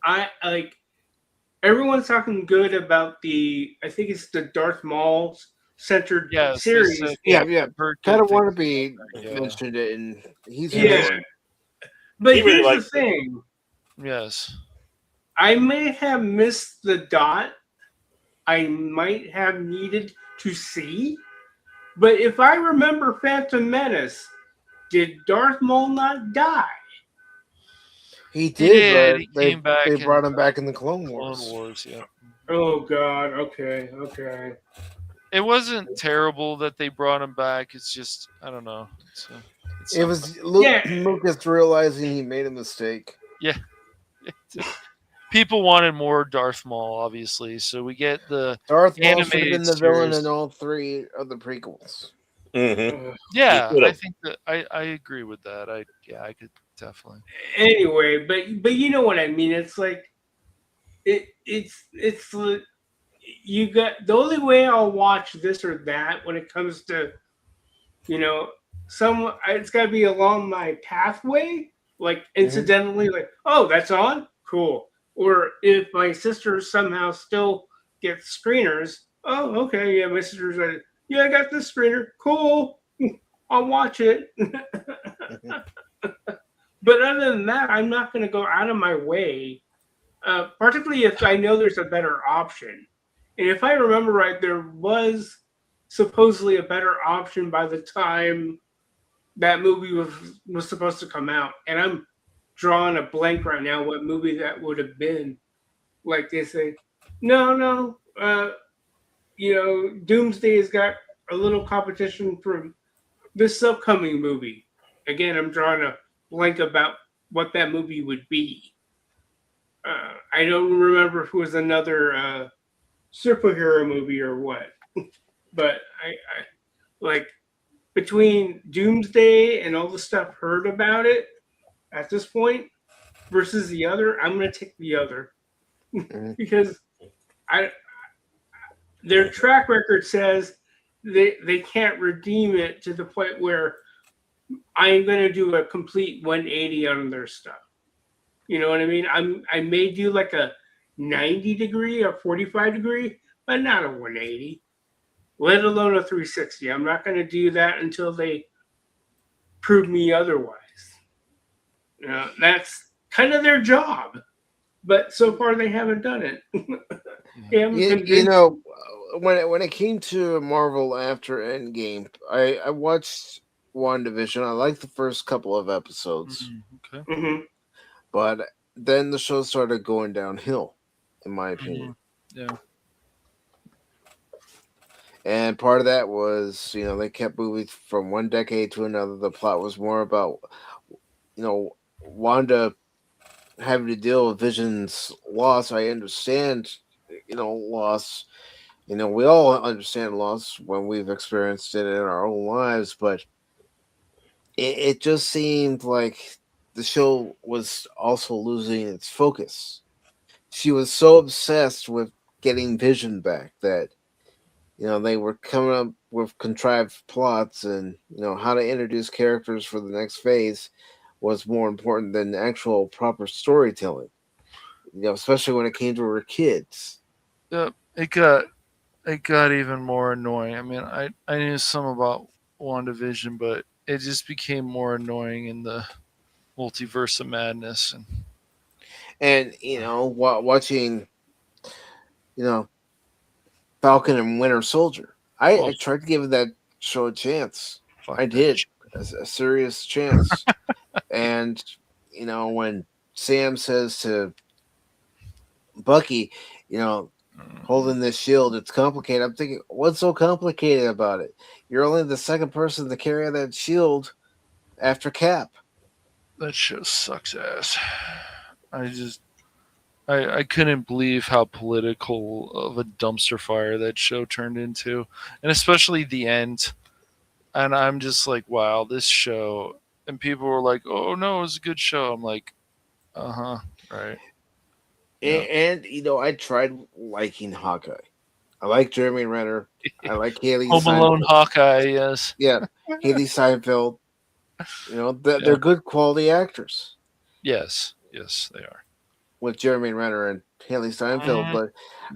I like. Everyone's talking good about I think it's the Darth Maul centered Yes, they series. said- Yeah. heard Kind good of want to things. be mentioned it, and he's But He really here's the likes it. thing. Yes. I may have missed the dot I might have needed to see, but if I remember Phantom Menace, did Darth Maul not die? He did, but He came back. they in brought him back in the Clone Wars. Clone Wars, yeah. Oh God. Okay. It wasn't terrible that they brought him back. It's just I don't know. It was Lucas realizing he made a mistake. Yeah. People wanted more Darth Maul, obviously, so we get the Darth Maul should have animated been the villain series. in all three of the prequels. Yeah, I think that I agree with that. I could definitely. Anyway, but you know what I mean. It's like it's you got the only way I'll watch this or that when it comes to, you know, it's got to be along my pathway, like incidentally, like, oh, that's on, cool. Or if my sister somehow still gets screeners, oh, okay, yeah, my sister's like, yeah, I got this screener, cool, I'll watch it. But other than that, I'm not going to go out of my way, particularly if I know there's a better option. And if I remember right, there was supposedly a better option by the time that movie was supposed to come out. And I'm drawing a blank right now what movie that would have been. Like they say, no, you know, Doomsday has got a little competition for this upcoming movie. Again, I'm drawing a blank about what that movie would be. I don't remember if it was another superhero movie or what, but I like between Doomsday and all the stuff heard about it at this point versus the other, I'm going to take the other because their track record says they can't redeem it to the point where I'm going to do a complete 180 on their stuff. You know what I mean? I may do like a 90 degree or 45 degree, but not a 180, let alone a 360. I'm not going to do that until they prove me otherwise. You know, that's kind of their job, but so far they haven't done it. You know, when it came to Marvel after Endgame, I watched WandaVision. I liked the first couple of episodes. Okay. But then the show started going downhill, in my opinion. Yeah. And part of that was, you know, they kept moving from one decade to another. The plot was more about, you know, Wanda having to deal with Vision's loss. I understand, you know, loss. You know, we all understand loss when we've experienced it in our own lives, but it just seemed like the show was also losing its focus. She was so obsessed with getting Vision back that, you know, they were coming up with contrived plots and, you know, how to introduce characters for the next phase was more important than actual proper storytelling. You know, especially when it came to her kids. Yeah, it got even more annoying. I mean, I knew some about WandaVision, but it just became more annoying in the multiverse of madness. And you know, watching, you know, Falcon and Winter Soldier. I tried to give that show a chance. I did a serious chance, and when Sam says to Bucky, holding this shield, it's complicated. I'm thinking, what's so complicated about it? You're only the second person to carry that shield after Cap. That show sucks ass. I couldn't believe how political of a dumpster fire that show turned into, and especially the end. And I'm just like, wow, this show. And people were like, oh no, it was a good show. I'm like, right. And I tried liking Hawkeye. I like Jeremy Renner. I like Haley Home Alone Hawkeye, yes. Yeah, Haley Seinfeld. They're good quality actors. Yes, they are. With Jeremy Renner and Haley Steinfeld, but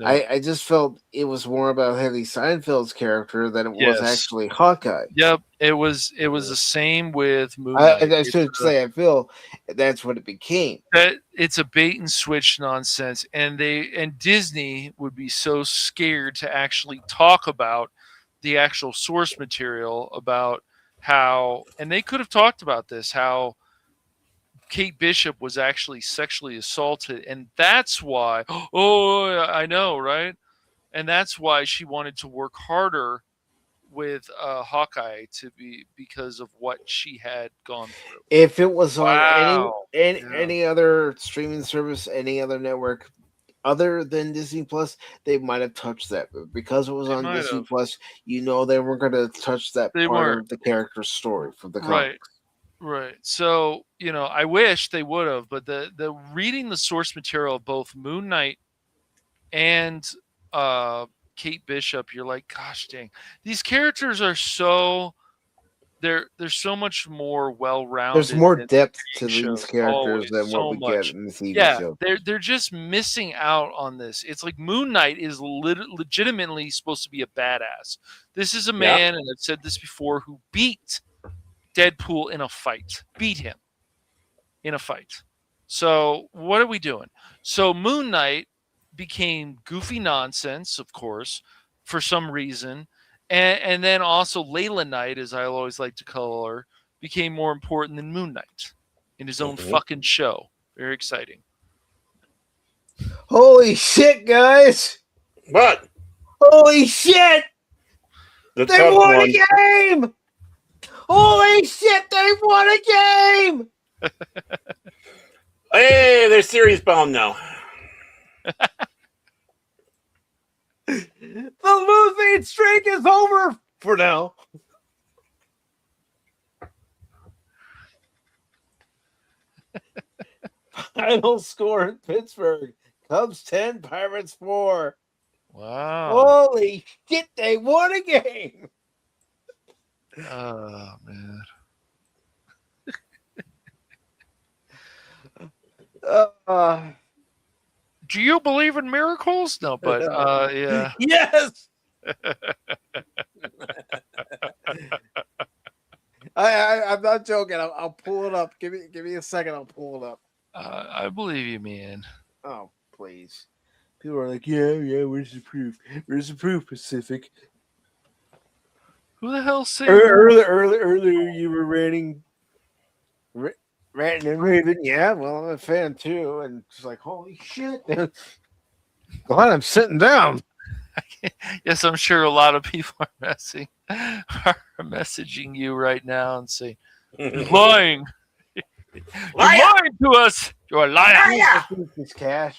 I just felt it was more about Haley Steinfeld's character than it was actually Hawkeye. Yep, it was the same with Moon Knight. I should say I feel that's what it became. That it's a bait and switch nonsense, and Disney would be so scared to actually talk about the actual source material about how, and they could have talked about this, how Kate Bishop was actually sexually assaulted, and that's why. Oh, I know, right? And that's why she wanted to work harder with Hawkeye because of what she had gone through. If it was on any other streaming service, any other network other than Disney Plus, they might have touched that. But because it was on Disney Plus, they weren't going to touch that part of the character's story from the comics. Right. So, I wish they would have, but the reading the source material of both Moon Knight and Kate Bishop, you're like, gosh dang, these characters are so they're so much more well-rounded. There's more depth to these characters than what we get in the TV show. They're just missing out on this. It's like Moon Knight is legitimately supposed to be a badass. This is a man, and I've said this before, who beat Deadpool in a fight. Beat him in a fight. So what are we doing? So Moon Knight became goofy nonsense, of course, for some reason. And then also Layla Knight, as I always like to call her, became more important than Moon Knight in his own fucking show. Very exciting. Holy shit, guys! What? Holy shit! They won a game! Holy shit, they won a game! Hey, they're series bound now. The losing streak is over for now. Final score in Pittsburgh. Cubs 10, Pirates 4. Wow. Holy shit, they won a game. Oh, man. Do you believe in miracles? No, but yeah. Yes. I'm not joking. I'll pull it up. Give me a second. I'll pull it up. I believe you, man. Oh, please. People are like, yeah. Where's the proof? Where's the proof, Pacific? Who the hell said earlier you were ranting and raving? Yeah, well, I'm a fan too, and it's like, holy shit! Glad I'm sitting down. Yes, I'm sure a lot of people are messaging you right now and saying, "You're lying. You're lying to us. You're a liar." This cash.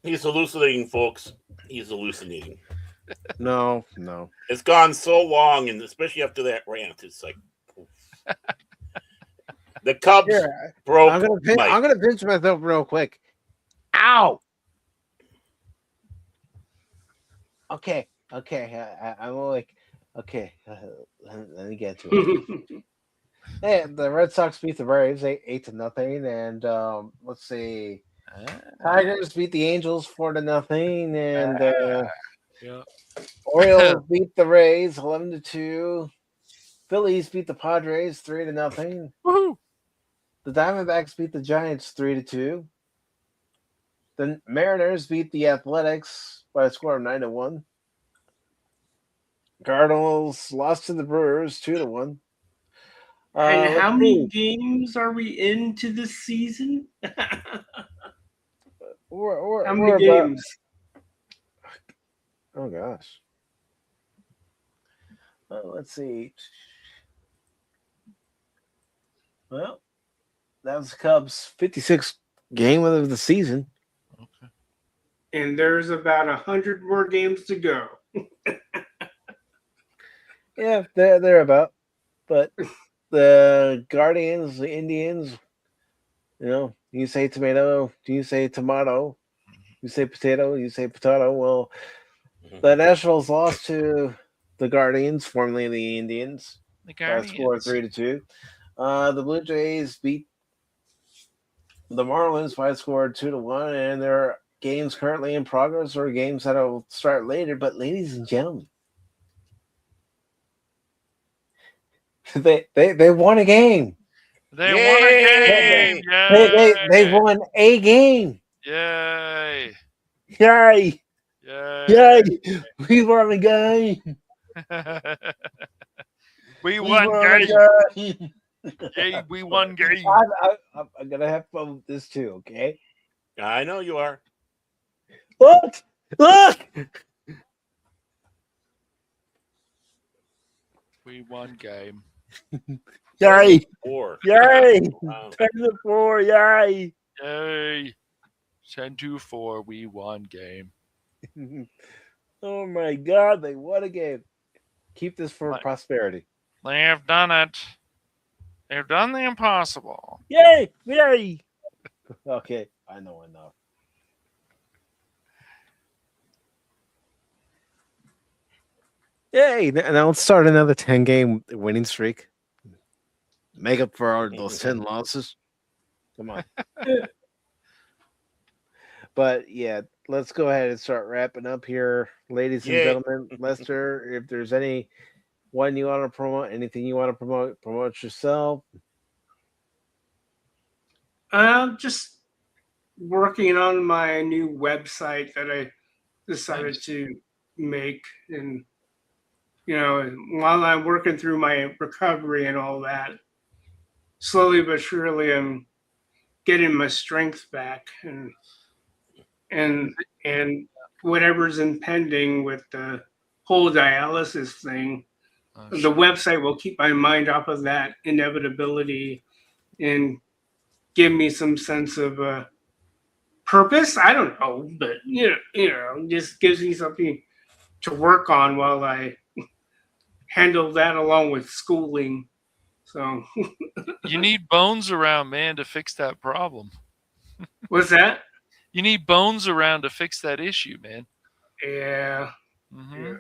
He's hallucinating, folks. He's hallucinating. No. It's gone so long, and especially after that rant, it's like the Cubs broke. I'm gonna pinch myself real quick. Ow. Okay. I'm awake. Okay, let me get to it. Hey, the Red Sox beat the Braves 8-0, and let's see. Tigers beat the Angels 4-0, and Orioles beat the Rays 11-2. Phillies beat the Padres 3-0. Woohoo! The Diamondbacks beat the Giants 3-2. The Mariners beat the Athletics by a score of 9-1. Cardinals lost to the Brewers 2-1. And how many games are we into this season? How many games? Oh gosh. Let's see. Well, that was the Cubs' 56th game of the season. Okay. And there's about 100 more games to go. Yeah, they're about. But the Guardians, the Indians, you say tomato, you say tomato, you say potato, you say potato. Well, the Nationals lost to the Guardians, formerly the Indians, by a score of 3-2. The Blue Jays beat the Marlins by a score of 2-1, and there are games currently in progress or games that will start later. But ladies and gentlemen, they won a game. They won a game. They won a game. Yay! Yay! Yay! We won a game. we won game. Yay! We won game. I'm gonna have fun with this too. Okay. I know you are. Look! We won game. Yay! 4. Yay! Wow. 10-4. Yay! Yay! 10-4. We won game. Oh my God! They won a game. Keep this for prosperity. They have done it. They've done the impossible. Yay! Yay! Okay, I know enough. Yay! Now let's start another 10-game winning streak. Make up for those 10 losses. Come on. But yeah, let's go ahead and start wrapping up here, ladies and gentlemen. Lester, if there's any one you want to promote, anything you want to promote yourself. I'm just working on my new website that I decided to make, and while I'm working through my recovery and all that, slowly but surely I'm getting my strength back, and whatever's impending with the whole dialysis thing, the website will keep my mind off of that inevitability and give me some sense of purpose. I don't know, but just gives me something to work on while I handle that along with schooling. So you need bones around, man, to fix that problem. What's that? You need bones around to fix that issue, man. Yeah. Mm-hmm. Yeah.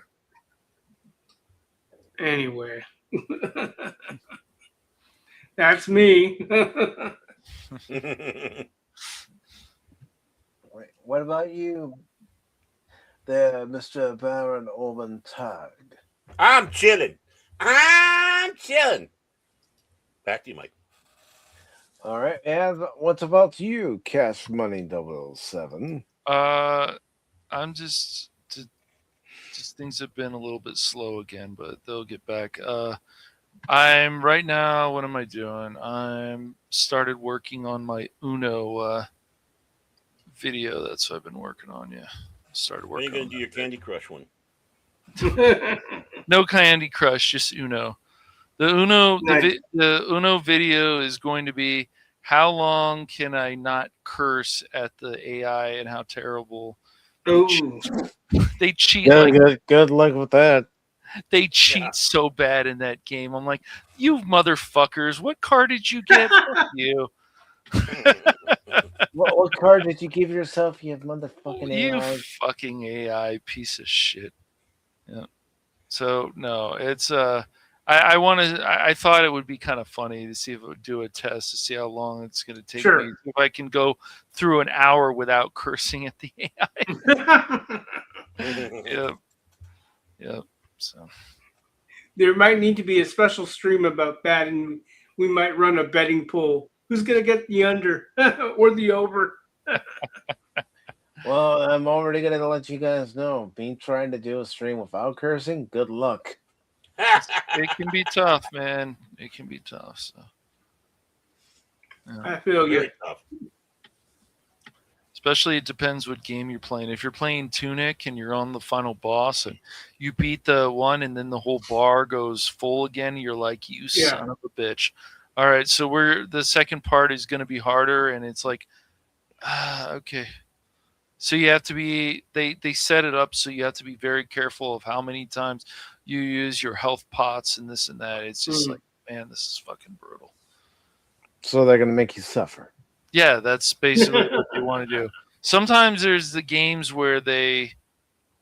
Anyway, that's me. Wait, what about you, there, Mr. Baron Orman Tagge? I'm chilling. Back to you, Mike. All right, and what about you, Cash Money 007? I'm just things have been a little bit slow again, but they'll get back. I'm right now. What am I doing? I'm started working on my Uno video. That's what I've been working on. Yeah, started working. When are you gonna do your Candy Crush one? No Candy Crush, just Uno. The Uno video is going to be how long can I not curse at the AI and how terrible they cheat. Good luck with that. They cheat so bad in that game. I'm like, you motherfuckers! What car did you get? Fuck you. What car did you give yourself? You motherfucking AI. You fucking AI piece of shit. Yeah. So no, it's I thought it would be kind of funny to see if it would do a test to see how long it's going to take me. If I can go through an hour without cursing at the AI. Yep. So there might need to be a special stream about that, and we might run a betting pool who's gonna get the under or the over. Well, I'm already going to let you guys know. Me trying to do a stream without cursing, good luck. It can be tough, man. It can be tough. So. Yeah. I feel you. Very tough. Especially, it depends what game you're playing. If you're playing Tunic and you're on the final boss and you beat the one and then the whole bar goes full again, you're like, you son of a bitch. All right, so the second part is going to be harder, and it's like, okay. So you have to be, they set it up so you have to be very careful of how many times you use your health pots and this and that. It's just like, man, this is fucking brutal. So they're going to make you suffer. Yeah, that's basically what they want to do. Sometimes there's the games where they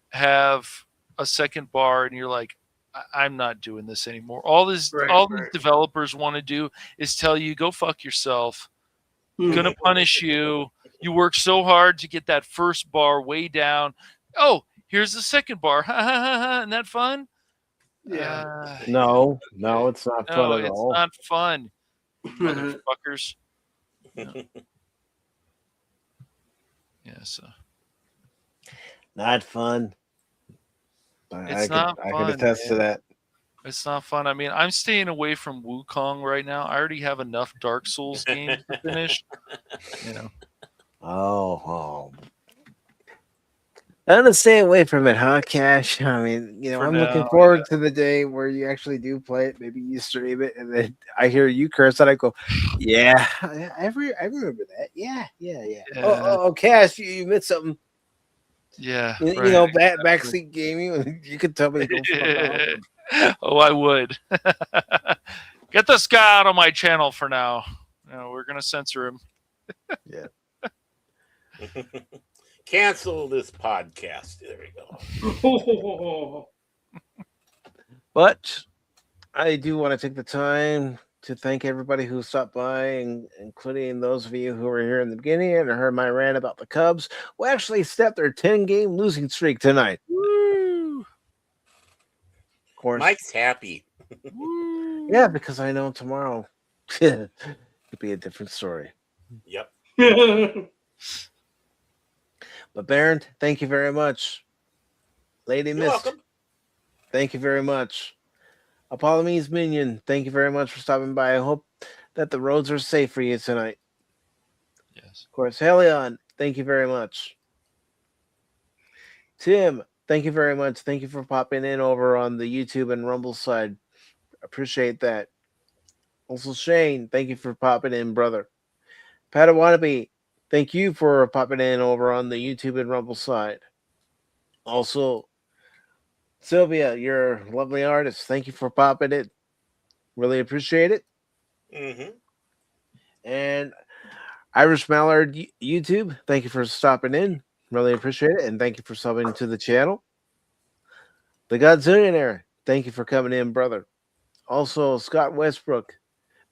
have a second bar and you're like, I'm not doing this anymore. All these developers want to do is tell you, go fuck yourself. Gonna punish you. You work so hard to get that first bar way down. Oh, here's the second bar. Ha ha ha ha. Isn't that fun? Yeah. No, it's not fun at all. It's not fun, motherfuckers. Yeah, so. Not fun. I can attest to that. It's not fun. I mean, I'm staying away from Wukong right now. I already have enough Dark Souls games to finish. You know. Oh. I'm gonna stay away from it, huh, Cash? I mean, I'm looking forward to the day where you actually do play it. Maybe you stream it, and then I hear you curse, and I go, "Yeah, I remember that. Yeah. Oh, Cash, you missed something. Yeah, backseat gaming. You could tell me. Oh, I would. Get this guy out of my channel for now. We're gonna censor him. Yeah. Cancel this podcast. There we go. But I do want to take the time to thank everybody who stopped by, including those of you who were here in the beginning and heard my rant about the Cubs, who actually stepped their 10-game losing streak tonight. Woo! Of course. Mike's happy. Yeah, because I know tomorrow could be a different story. Yep. But Baron, thank you very much. Lady You're Mist, welcome. thank you very much. Apollome's Minion, thank you very much for stopping by. I hope that the roads are safe for you tonight. Yes. Of course, Helion, thank you very much. Tim, thank you very much. Thank you for popping in over on the YouTube and Rumble side. Appreciate that. Also, Shane, thank you for popping in, brother. Padawannabe, thank you for popping in over on the YouTube and Rumble side. Also, Sylvia, you're a lovely artist. Thank you for popping in. Really appreciate it. Mm-hmm. And Irish Mallard YouTube, thank you for stopping in. Really appreciate it. And thank you for subbing to the channel. The Godzillionaire, thank you for coming in, brother. Also, Scott Westbrook,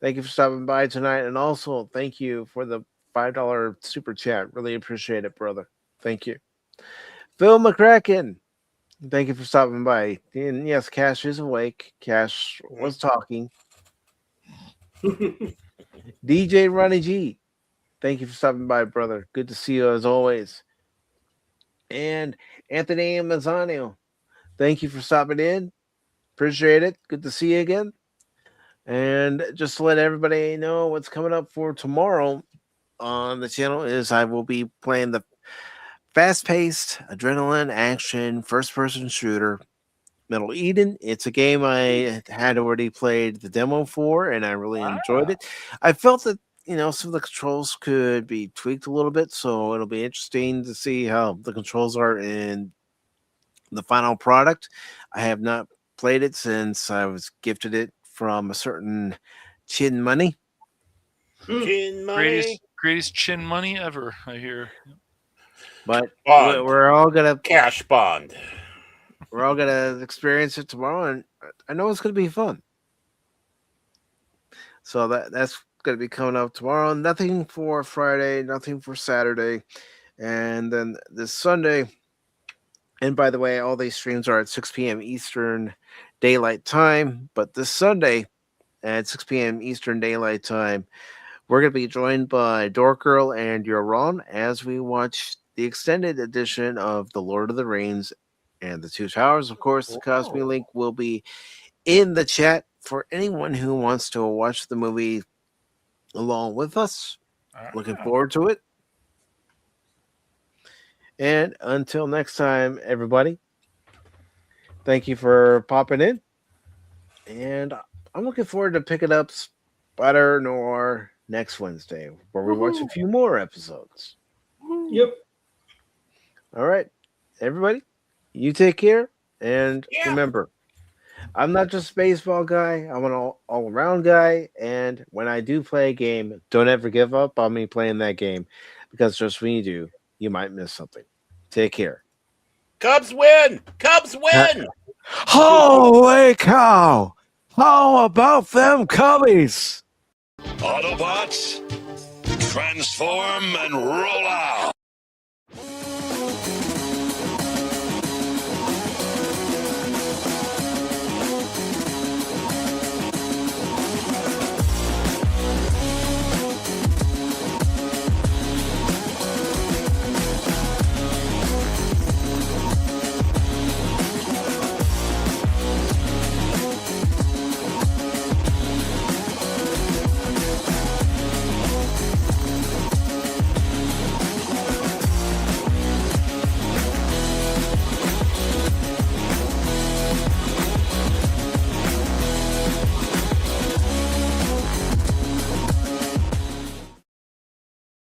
thank you for stopping by tonight. And also, thank you for the $5 super chat. Really appreciate it, brother. Thank you. Phil McCracken, thank you for stopping by. And yes, Cash is awake. Cash was talking. DJ Ronnie G, thank you for stopping by, brother. Good to see you as always. And Anthony Mazzano, thank you for stopping in. Appreciate it. Good to see you again. And just to let everybody know what's coming up for tomorrow on the channel is I will be playing the fast-paced adrenaline action first-person shooter Middle Eden. It's a game I had already played the demo for, and I really enjoyed it. I felt that some of the controls could be tweaked a little bit, so it'll be interesting to see how the controls are in the final product. I have not played it since I was gifted it from a certain Chin Money. Chin Money. Greatest chin money ever, I hear. But Bond. we're all gonna Cash Bond. We're all gonna experience it tomorrow, and I know it's gonna be fun. So that's gonna be coming up tomorrow. Nothing for Friday, nothing for Saturday, and then this Sunday. And by the way, all these streams are at 6 p.m. Eastern Daylight Time. But this Sunday at 6 p.m. Eastern Daylight Time, we're going to be joined by Dork Girl and Yoron as we watch the extended edition of The Lord of the Rings and the Two Towers. Of course, the Cosme link will be in the chat for anyone who wants to watch the movie along with us. Looking forward to it. And until next time, everybody, thank you for popping in. And I'm looking forward to picking up Spider Noir next Wednesday, where we watch a few more episodes. Yep. All right, everybody, you take care. And remember, I'm not just a baseball guy. I'm an all-around guy. And when I do play a game, don't ever give up on me playing that game, because just when you do, you might miss something. Take care. Cubs win! Cubs win! Holy cow! How about them Cubbies? Autobots, transform and roll out!